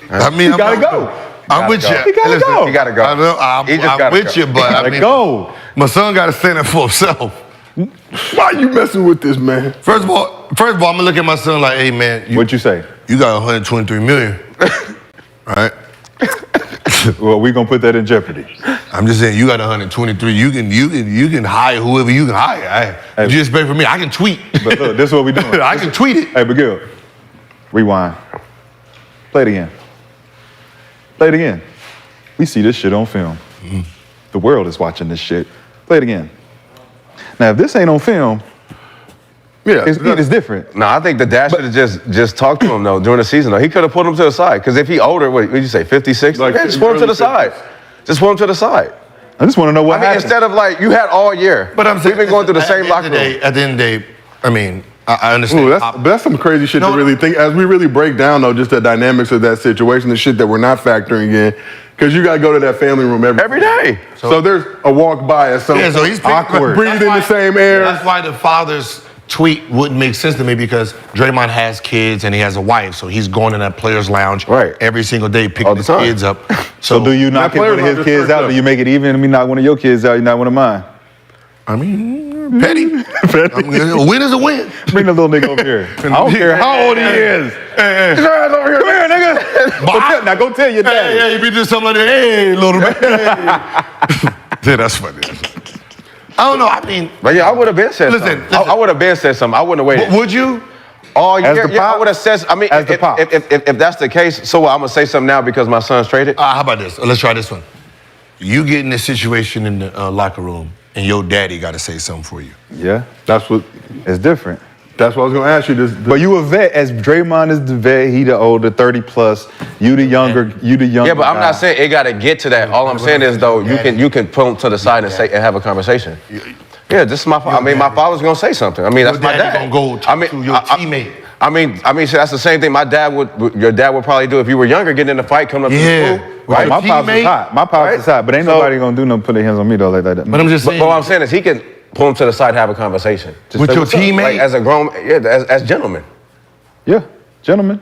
I mean, You gotta go. I'm with you. He gotta go. He gotta go. I know, I'm with you, but I mean, Go. my son got to stand up for himself. Why are you messing with this man? First of all, I'm gonna look at my son like, hey man, What'd you say? you got 123 million, right? Well, we gonna put that in jeopardy. I'm just saying, you got 123. You can hire whoever you can hire. Hey. You expect from me? I can tweet. But look, this is what we doing. I can tweet it. Hey, Miguel, rewind. Play it again. Play it again. We see this shit on film. The world is watching this shit. Play it again. Now, if this ain't on film, it's different. No, I think the dad should have just talked to him though during the season though. He could have put him to the side because if he older, what did you say, 56? Like, just put him to the side. Just put him to the side. I just want to know what happened. Instead of like you had all year. But I'm saying, we've been going through the same locker room. At the end of the day, I mean, I understand. Ooh, that's some crazy shit to really think. As we really break down, though, just the dynamics of that situation, the shit that we're not factoring in, because you got to go to that family room every day. So there's a walk by at some so he's awkward. Breathe in the same air. That's why the father's tweet wouldn't make sense to me because Draymond has kids and he has a wife, so he's going in that players' lounge every single day picking his kids up. So do you knock one of his kids out? Do you make it even? I mean, not one of your kids out, you're not one of mine. I mean, petty. A win is a win. Bring the little nigga over here. I don't care how old he is. Hey. Come here, nigga. Now go tell your daddy. Yeah, you be doing something like that. Hey, little man. Yeah, that's funny. I don't know. I mean, but yeah, I would have been said something. I would have been said something. I wouldn't have waited. Would you? All year, As the I pop? would have said. I mean, As the pop. if that's the case, so I'm gonna say something now because my son's traded. How about this? Let's try this one. You get in this situation in the locker room, and your daddy got to say something for you. Yeah, That's what it's different. that's what I was gonna ask you. But you a vet, as Draymond is the vet, he the older, 30 plus. You the younger. Yeah, but I'm not saying it got to get to that. All I'm saying is though, you can pull him to the side and say and have a conversation. Yeah, this is my. I mean, my father's gonna say something. I mean, that's Your my daddy dad. gonna go to your teammate. I mean, so that's the same thing your dad would probably do if you were younger, getting in a fight, coming up to the school. Right, my pops is teammate, hot. My pops is hot, but ain't nobody gonna do no put their hands on me though like that. But I'm just saying. But what I'm saying is he can pull him to the side and have a conversation. Just With say, your "What's up?" teammate? Like, as a grown, as gentlemen. Yeah, gentlemen.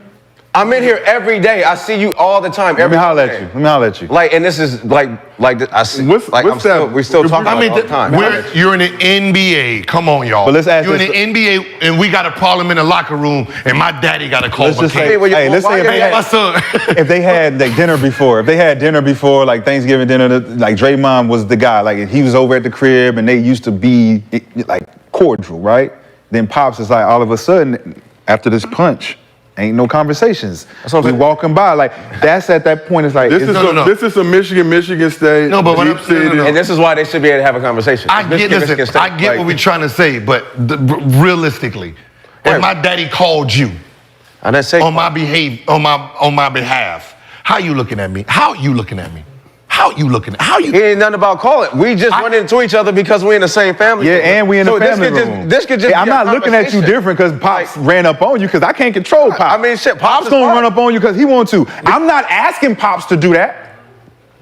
I'm in here every day. I see you all the time. Let me holler at you. Like, and this is like I see. What's we're still talking about it all the time. You're in the NBA. Come on, y'all. But let's ask you're this- in the NBA, and we got a problem in the locker room, and my daddy got to call Let's my just say, kid. hey, let's say My son. if they had like dinner before, like Thanksgiving dinner, like Draymond was the guy, like he was over at the crib and they used to be like cordial, right? Then Pops is like all of a sudden after this punch, ain't no conversations. We walking by, like that's at that point. It's like This is a Michigan State. No, but deep city. And this is why they should be able to have a conversation. I get what we're trying to say, but realistically, if my daddy called you I didn't say on my behalf, how you looking at me? How you looking at me? How you looking? How you? It ain't nothing about calling. We just run into each other because we in the same family. yeah, and we in the family room. This could just. Hey, I'm be a not looking at you conversation. different because Pops ran up on you because I can't control Pops. I mean, shit, Pops is gonna Pops. run up on you because he wants to. I'm not asking Pops to do that.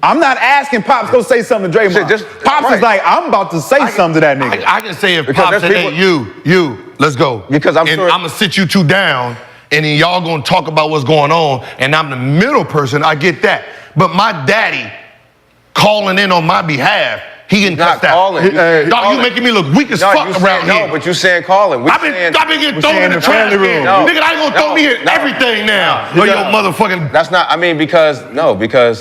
I'm not asking Pops go say something to Draymond. Shit, Pops is like, I'm about to say something to that nigga. I can say if Because Pops there's said, hey, you, let's go. Because I'm sure- I'm gonna sit you two down, and then y'all gonna talk about what's going on, and I'm the middle person. I get that, but my daddy calling in on my behalf, he can Not cut that. calling. Dog, you making me look weak as fuck around here. No, but you saying calling. I've been getting thrown in the trash can. No, Nigga, I ain't gonna throw me in everything now. No, Yo, motherfucking. That's not. I mean, because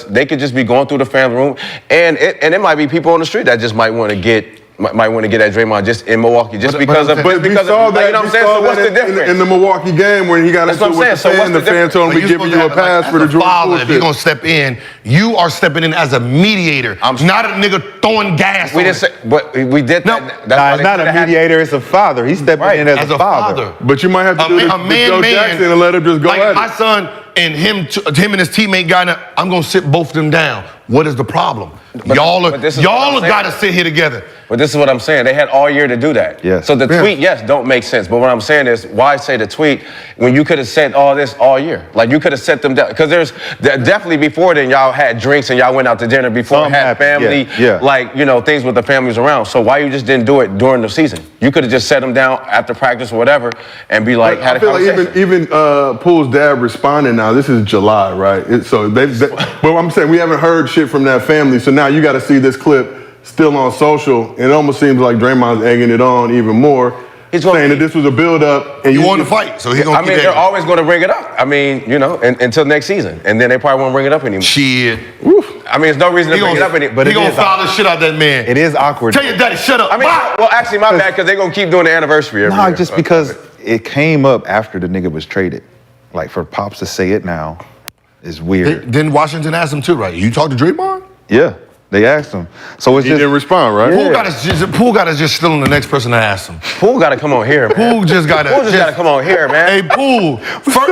they could just be going through the family room, and it might be people on the street that just might want to get at Draymond just in Milwaukee, just because of. But we saw that. You know what I'm saying? So what's the difference? in the Milwaukee game when he got into it with the fan, the fan told him we giving you a pass for the Jordan If you're gonna step in, you are stepping in as a mediator, not a nigga throwing gas. We didn't say, but we did. No, Nah, it's not a mediator, it's a father. He's stepping in as a father. But you might have to do this with Joe Jackson and let him just go like at my it. son and him and his teammate got in. I'm gonna sit both of them down. What is the problem? Y'all got to sit here together. But this is what I'm saying. They had all year to do that. Yes. So the tweet, yes, don't make sense. But what I'm saying is, why say the tweet when you could have said all this all year? Like you could have set them down. Because there's definitely before then y'all had drinks and y'all went out to dinner before, Something had happened, family, yeah. like, you know, things with the families around. So why you just didn't do it during the season? You could have just set them down after practice or whatever and be like, had a I feel conversation. like even Poole's dad responded now. This is July, right? But I'm saying we haven't heard shit from that family. So now you got to see this clip still on social. It almost seems like Draymond's egging it on even more. He's saying that this was a build-up. And you want to fight, so he's going to keep they're always going to bring it up. I mean, you know, until next season. And then they probably won't bring it up anymore. Shit. I mean, there's no reason to bring it up anymore. But he going to foul the shit out that man. It is awkward. Tell your daddy, shut up. I mean, well, actually, my bad, because they're going to keep doing the anniversary every year. No, just because it came up after the nigga was traded. Like, for Pops to say it now is weird. Didn't Washington ask him too, right? You talked to Draymond? Yeah, they asked him. So it's he didn't respond, right? Yeah. Poole got to just still on the next person to ask him. Poole got to come on here, man. Poole just got to come on here, man. Hey, Poole.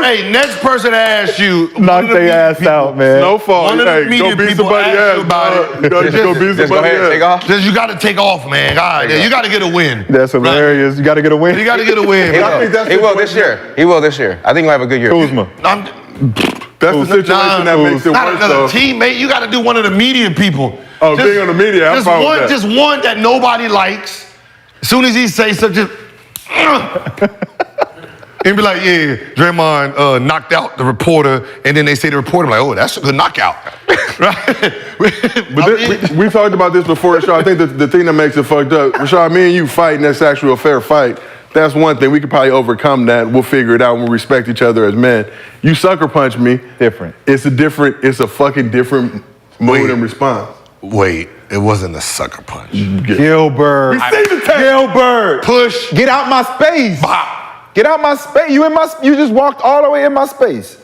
Hey, next person to ask you. Knock their ass out, man. No fault. One of the Hey, media go beat people somebody asked you ass, about bro. it. You gotta go beat Just go somebody ahead and take ass. off. Just you got to take off, man. God, you got to get a win. That's hilarious. You got to get a win. You got to get a win. He will this year. He will this year. I think he'll have a good year. Kuzma. That's the situation that makes it Not worse, another though. teammate. You got to do one of the media people. Oh, being on the media, I'm fine with that. Just one that nobody likes. As soon as he says something, just, And be like, yeah, Draymond knocked out the reporter, and then they say the reporter, like, oh, that's a good knockout. Right? We've talked about this before, Rashad. I think the thing that makes it fucked up, Rashad, me and you fighting, that's actually a fair fight. That's one thing. We could probably overcome that. We'll figure it out when we respect each other as men. You sucker punch me. Different. It's a fucking different mood and response. Wait, it wasn't a sucker punch. Gilbert. We see the tape. Gilbert. Push. Get out my space. Bop. Get out my space. You just walked all the way in my space.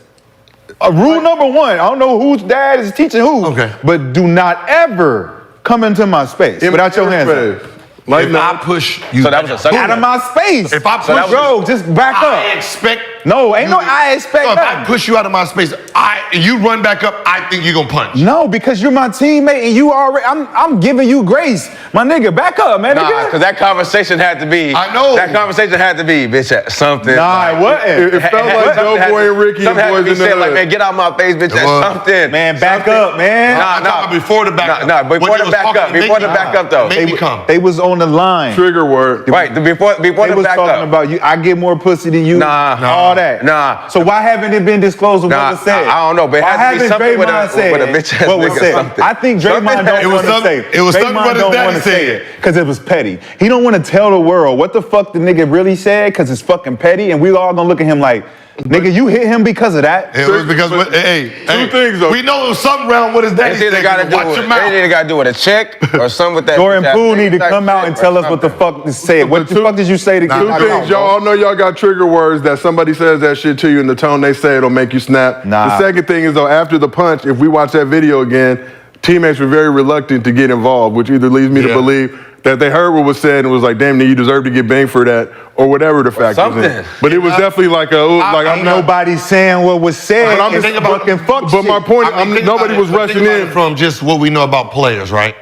Rule number 1, I don't know whose dad is teaching who, but do not ever come into my space without your hands up. Like if I push you So that was a sucker out of my space. If I push bro, just back up. I expect. No, ain't no I expect If nothing. I push you out of my space, and you run back up, I think you're gonna punch. No, because you're my teammate and you already. I'm giving you grace, my nigga. Back up, man. Nah, nigga. because that conversation had to be. I know. That conversation had to be, bitch, something. Nah, it wasn't. It felt like Doughboy and Ricky and Something had to boys be in the said like, hood. man, get out my face, bitch, something. Man, back up, man. Nah, before the back up. Nah, before the back up. Before the back up, though. Make me come. They was on the line. Trigger word. Right, before They the was back talking up. about you. I get more pussy than you. All that. Nah. So why haven't it been disclosed of what was said? I don't know, but it why has to be haven't something with Draymond a said bitch ass what was nigga, said? something. I think Draymond don't want to say it. It was something what his don't daddy want to say said. it because it was petty. He don't want to tell the world what the fuck the nigga really said because it's fucking petty, and we all gonna look at him like, nigga, you hit him because of that. It was because, hey, two things though. we know it was something around with his daddy. It's either got to do Watch with, your mouth. they either got to do with a check or something with that. Jordan bitch ass Poole nigga need to type come out shit and or tell us what the something. fuck to say. What the fuck did you say to get Two knocked things, out, y'all bro? all know y'all got trigger words that somebody says that shit to you and the tone they say it'll make you snap. Nah. The second thing is though, after the punch, if we watch that video again, teammates were very reluctant to get involved, which either leads me to believe that they heard what was said and was like, damn, you deserve to get banged for that, or whatever the fact is. But it was definitely like I'm not. Nobody saying what was said. But I'm just fucking fuck But my shit. point, nobody was rushing in. From just what we know about players, right?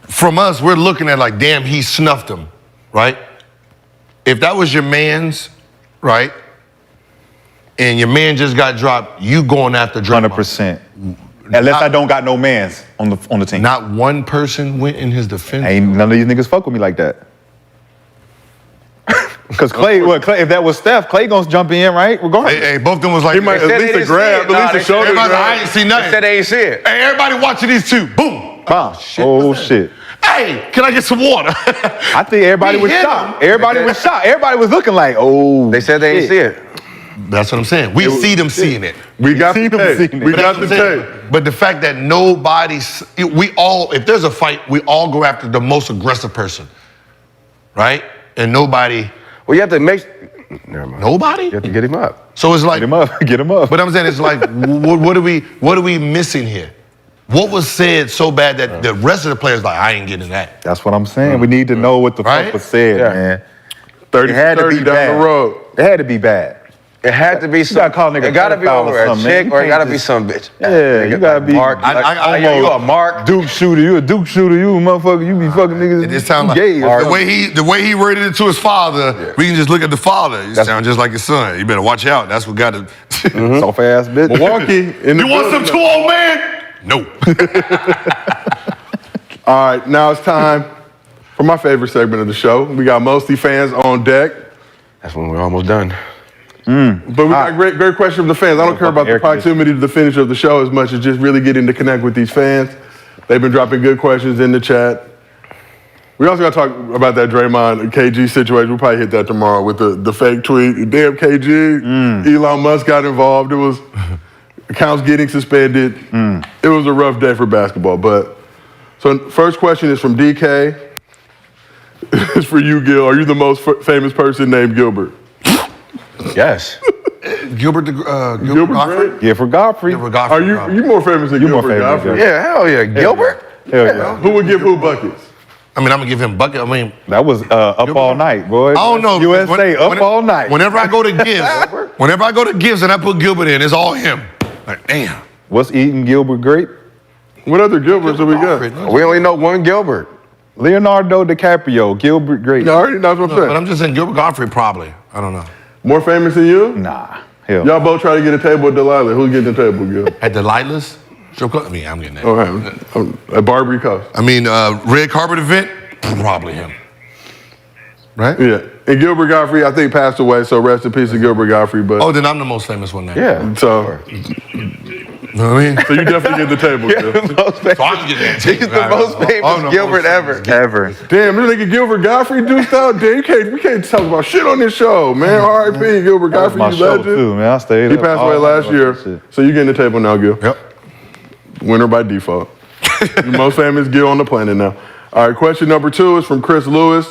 From us, we're looking at like, damn, he snuffed him, right? If that was your man's, right, and your man just got dropped, you going after Draymond. 100%. Unless I don't got no mans on the team. Not one person went in his defense. Ain't none of these niggas fuck with me like that. Because Clay, if that was Steph, Clay gonna jump in, right? Regardless. Hey, both of them was like, He might at least a grab, at least a shoulder everybody, I grab. ain't see nothing. They said they ain't see it. Hey, everybody watching these two. Boom. Bomb. Oh shit. Hey, can I get some water? I think everybody was hit shocked. him. Everybody was shocked. Everybody was looking like, oh. They said they ain't see it. That's what I'm saying. We see them seeing it. We got the seen them tape. seeing it. We But got that's the what I'm saying. tape. But the fact that if there's a fight, we all go after the most aggressive person, right? And nobody. Well, you have to make. Never mind. Nobody? You have to get him up. So it's like. Get him up. Get him up. But I'm saying it's like, what are we missing here? What was said so bad that the rest of the players like, I ain't getting that. That's what I'm saying. We need to know what the Right? fuck was said, Yeah. man. 30 It had to 30 be down bad. the road. It had to be bad. It had to be You gotta call a nigga It gotta be pedophile or over a something, chick man. or You it gotta can't be just- some bitch. Yeah, you gotta be. Mark. You a Mark. Duke shooter. You a Duke shooter. You a motherfucker. You be fucking niggas. It sounds like gay or the way he worded it to his father. We can just look at the father. You sound just like his son. You better watch out. That's what got to. soft ass bitch. Milwaukee in the You want some building. too old man? No. All right, now it's time for my favorite segment of the show. We got Mostly fans on deck. That's when we're almost done. But we got great question from the fans. I don't care about the proximity to the finish of the show as much as just really getting to connect with these fans. They've been dropping good questions in the chat. We also got to talk about that Draymond and KG situation. We'll probably hit that tomorrow with the fake tweet. Damn KG, Elon Musk got involved. It was accounts getting suspended. It was a rough day for basketball. But so first question is from DK. It's for you, Gil. Are you the most famous person named Gilbert? Yes. Gilbert Gilbert Godfrey? Grape? Yeah, for Godfrey. Gilbert Godfrey. Are you more famous than You more Gilbert famous than Godfrey? Yeah, hell yeah. Gilbert? Hell yeah. Who would give who buckets? I mean, I'm gonna give him bucket. I mean, That was up all night, boy. I don't know. USA up all night. Whenever I go to Gibbs, and I put Gilbert in, it's all him. Like, damn. What's eating Gilbert Grape? What other Gilberts do we got? We only know one Gilbert. Leonardo DiCaprio, Gilbert Grape. You already know what I'm But saying. I'm just saying Gilbert Godfrey probably. I don't know. More famous than you? Nah. Hell. Y'all both try to get a table with Delilah. Who's getting the table, Gil? At Delilah's strip club. I mean, I'm getting that. Okay. At Barbary Coast. I mean, red carpet event, probably him. Right? Yeah. And Gilbert Gottfried, I think, passed away, so rest in peace to Gilbert Gottfried. But Oh, then I'm the most famous one now. Yeah. so, You know what I mean? so you definitely get the table, Gil. So I'm getting that He's the most famous Gilbert ever. Damn, this nigga Gilbert Gottfried deuced out. Damn, we can't talk about shit on this show, man. R.I.P. Gilbert That was Gottfried, my you show legend. too, man. I stayed He up passed all away last night year. watching that shit. So you getting the table now, Gil. Yep. Winner by default. The most famous Gil on the planet now. All right, question number 2 is from Chris Lewis.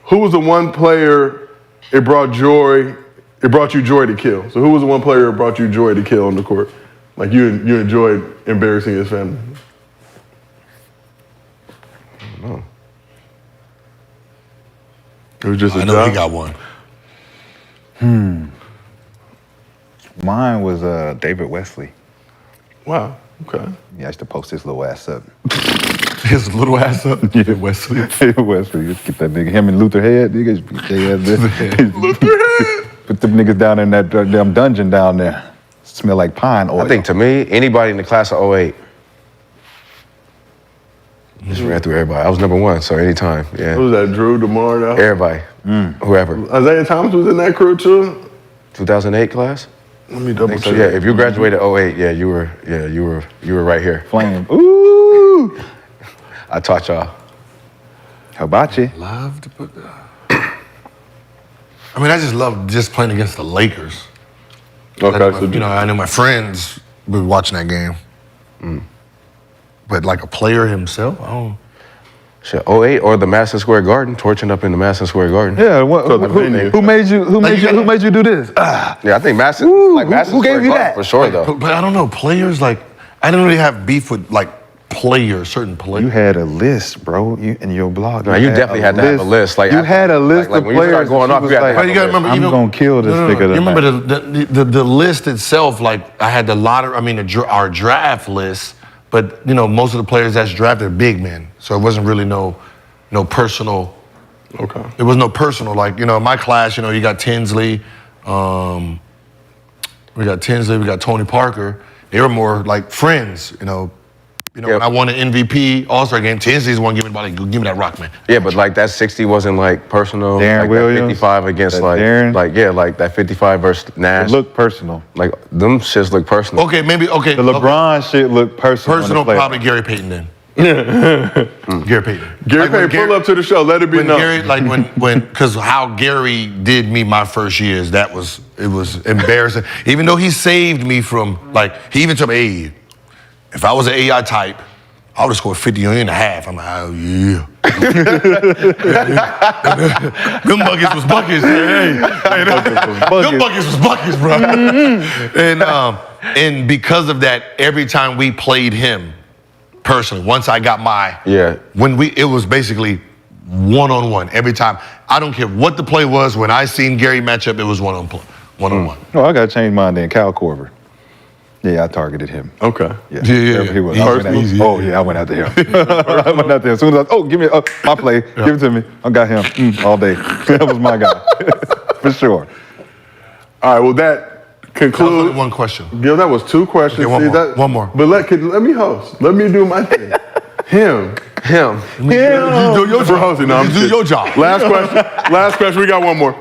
Who was the one player it brought you joy to kill? So who was the one player it brought you joy to kill on the court? Like you enjoyed embarrassing his family? I don't know. It was just a I know job. he got one. Mine was David Wesley. Wow, okay. Yeah, I used to post his little ass up. His little ass up. Yeah, Wesley. Wesley, just get that nigga, him and Luther Head, niggas, beat their ass. Luther Head. Put them niggas down in that damn dungeon down there. Smell like pine oil. I think to me, anybody in the class of 08 just ran through everybody. I was number 1, so anytime, What yeah. was that, Drew, DeMar? That? Everybody, whoever. Isaiah Thomas was in that crew too? 2008 class? Let me double So check. yeah, if you graduated 08, yeah, you were right here. Flame. Ooh. I taught y'all. Hibachi. Love to put that. I mean, I just love just playing against the Lakers. Okay, so You know, I know my friends were watching that game. But like a player himself, I don't. Shit, 08 or the Madison Square Garden, torching up in the Madison Square Garden. Yeah, the venue. who made you do this? Yeah, I think Madison, Madison who gave Square you Garden that? for sure though. But I don't know, players like, I didn't really have beef with like players, certain players. You had a list, bro, in your blog. No, you definitely had to have a list. Like you after- had a list like of when you players. start going that off, was you had to like, have But you gotta remember, I'm even gonna kill this nigga You tonight. remember the list itself? Like I had the lottery. I mean, our draft list. But you know, most of the players that's drafted are big men, so it wasn't really no personal. Okay. It was no personal. Like you know, in my class, you know, you got Tinsley, we got Tony Parker. They were more like friends, you know. When I won an MVP All-Star game, Tinsley's the one giving me give me that rock, man. Yeah, but like that 60 wasn't like personal. Darren like Williams, that 55 against that like Darren. like that 55 versus Nash. It looked personal. Like them shits look personal. Okay, maybe okay. The LeBron shit looked personal. Personal, on the play. probably Gary Payton then. Gary Payton. Gary Payton, pull up to the show. Let it be When known. Gary, like because how Gary did me my first years, it was embarrassing. Even though he saved me from he even told me, hey, if I was an AI type, I would have scored 50 on you and a half. I'm like, oh yeah. Them buckets was buckets. Hey, them buckets was buckets, bro. And because of that, every time we played him, personally, once I got it was basically one-on-one every time. I don't care what the play was. When I seen Gary match up, it was one-on-one. Oh, I gotta change mine then. Kyle Korver. Yeah, I targeted him. Okay. Yeah. Yeah. He was. Easy. I went after him. I went after him. As soon as give me my play. Give it to me. I got him all day. That was my guy. For sure. All right, well, that concludes. One question. Gil, that was 2 questions. Okay, one more. But let me host. Let me do my thing. Him. You do your For job. hosting. No, I'm You do kidding. your job. Last question. We got one more.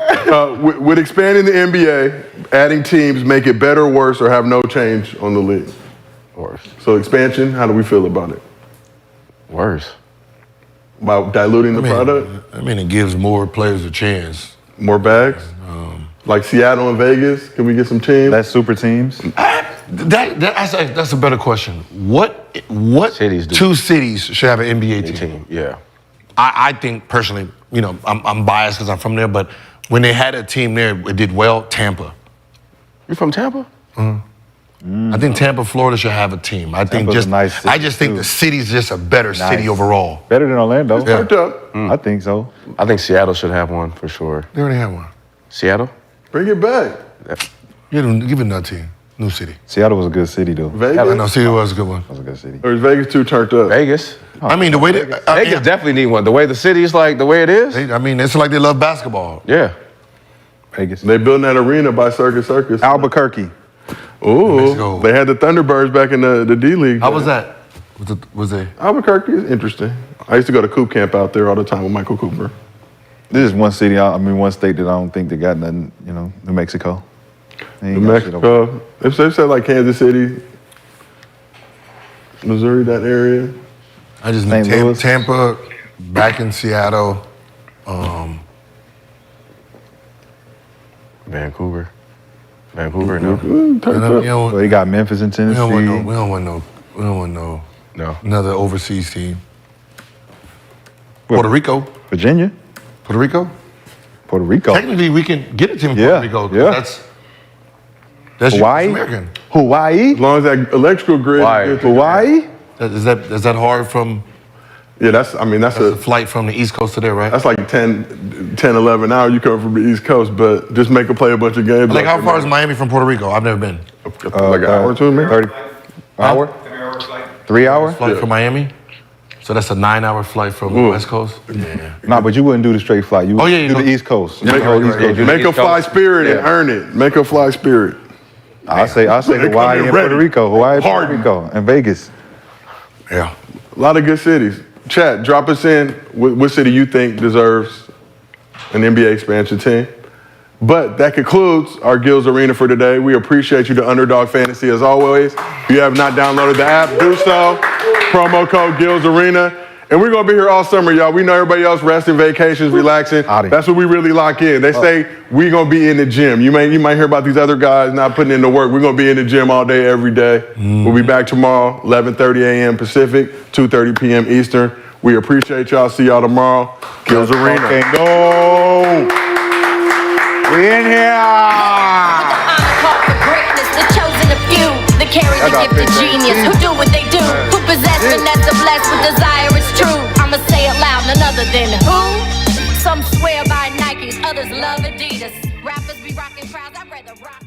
With expanding the NBA, adding teams make it better, worse, or have no change on the league? Worse. So expansion, how do we feel about it? Worse. About diluting the product? I mean, it gives more players a chance. More bags? Like Seattle and Vegas? Can we get some teams? That's super teams. That's a better question. What Cities do. 2 cities should have an NBA team? Yeah. I think personally, you know, I'm biased because I'm from there, but when they had a team there, it did well. Tampa. You from Tampa? I think Tampa, Florida should have a team. I think Tampa's a nice city, I just think too. the city's just a better city overall. Better than Orlando. It's worked up. I think so. I think Seattle should have one for sure. They already have one. Seattle? Bring it back. Give it another team. New city. Seattle was a good city though. Vegas? I know City was a good one. That was a good city. Or is Vegas too turned up? Vegas? I mean, the way Vegas definitely need one. The way the city's like, the way it is. I mean, it's like they love basketball. Yeah. Vegas. They building that arena by Circus. Albuquerque. Ooh, Mexico. they had the Thunderbirds back in the D League. How was that? Was they? Albuquerque is interesting. I used to go to Coop Camp out there all the time with Michael Cooper. This is one city, one state that I don't think they got nothing, you know, New Mexico. New Mexico. If they said like Kansas City, Missouri, that area. I just St. need Louis. Tampa, back in Seattle. Vancouver, no. Well, you got Memphis and Tennessee. We don't want no another overseas team. Puerto Rico. Virginia. Puerto Rico. Puerto Rico. Technically, we can get a team in Yeah, Puerto Rico. 'Cause yeah. That's Hawaii? American. Hawaii. As long as that electrical grid. is good to- Hawaii. Is that hard from? Yeah, that's a flight from the East Coast to there, right? That's like 10, 11 hours. You come from the East Coast, but just make them play a bunch of games. Like, how far is Miami from Puerto Rico? I've never been. Like an hour or two, maybe? 30 hour? 3 hour? Flight from Miami? So that's a 9-hour flight from the West Coast? Yeah. Nah, but you wouldn't do the straight flight. You would do the East Coast. Make a fly spirit and earn it. Make a fly spirit. I say Hawaii and Puerto Rico. Hawaii, Puerto Rico, and Vegas. Yeah. A lot of good cities. Chat, drop us in what city you think deserves an NBA expansion team. But that concludes our Gills Arena for today. We appreciate you, the Underdog Fantasy, as always. If you have not downloaded the app, do so. Promo code Gills Arena. And we're going to be here all summer, y'all. We know everybody else resting, vacations, relaxing. That's what we really lock in. They say we're going to be in the gym. You might hear about these other guys not putting in the work. We're going to be in the gym all day, every day. We'll be back tomorrow, 11:30 a.m. Pacific, 2:30 p.m. Eastern. We appreciate y'all. See y'all tomorrow. Gills Arena. Okay, go. We in here. The chosen of few, that carry the gift of genius, who do what they do, who possess finesse of blessed with desire is true. I'ma say it loud, none other than who? Some swear by Nikes, others love Adidas. Rappers be rocking crowds, I'd rather rock.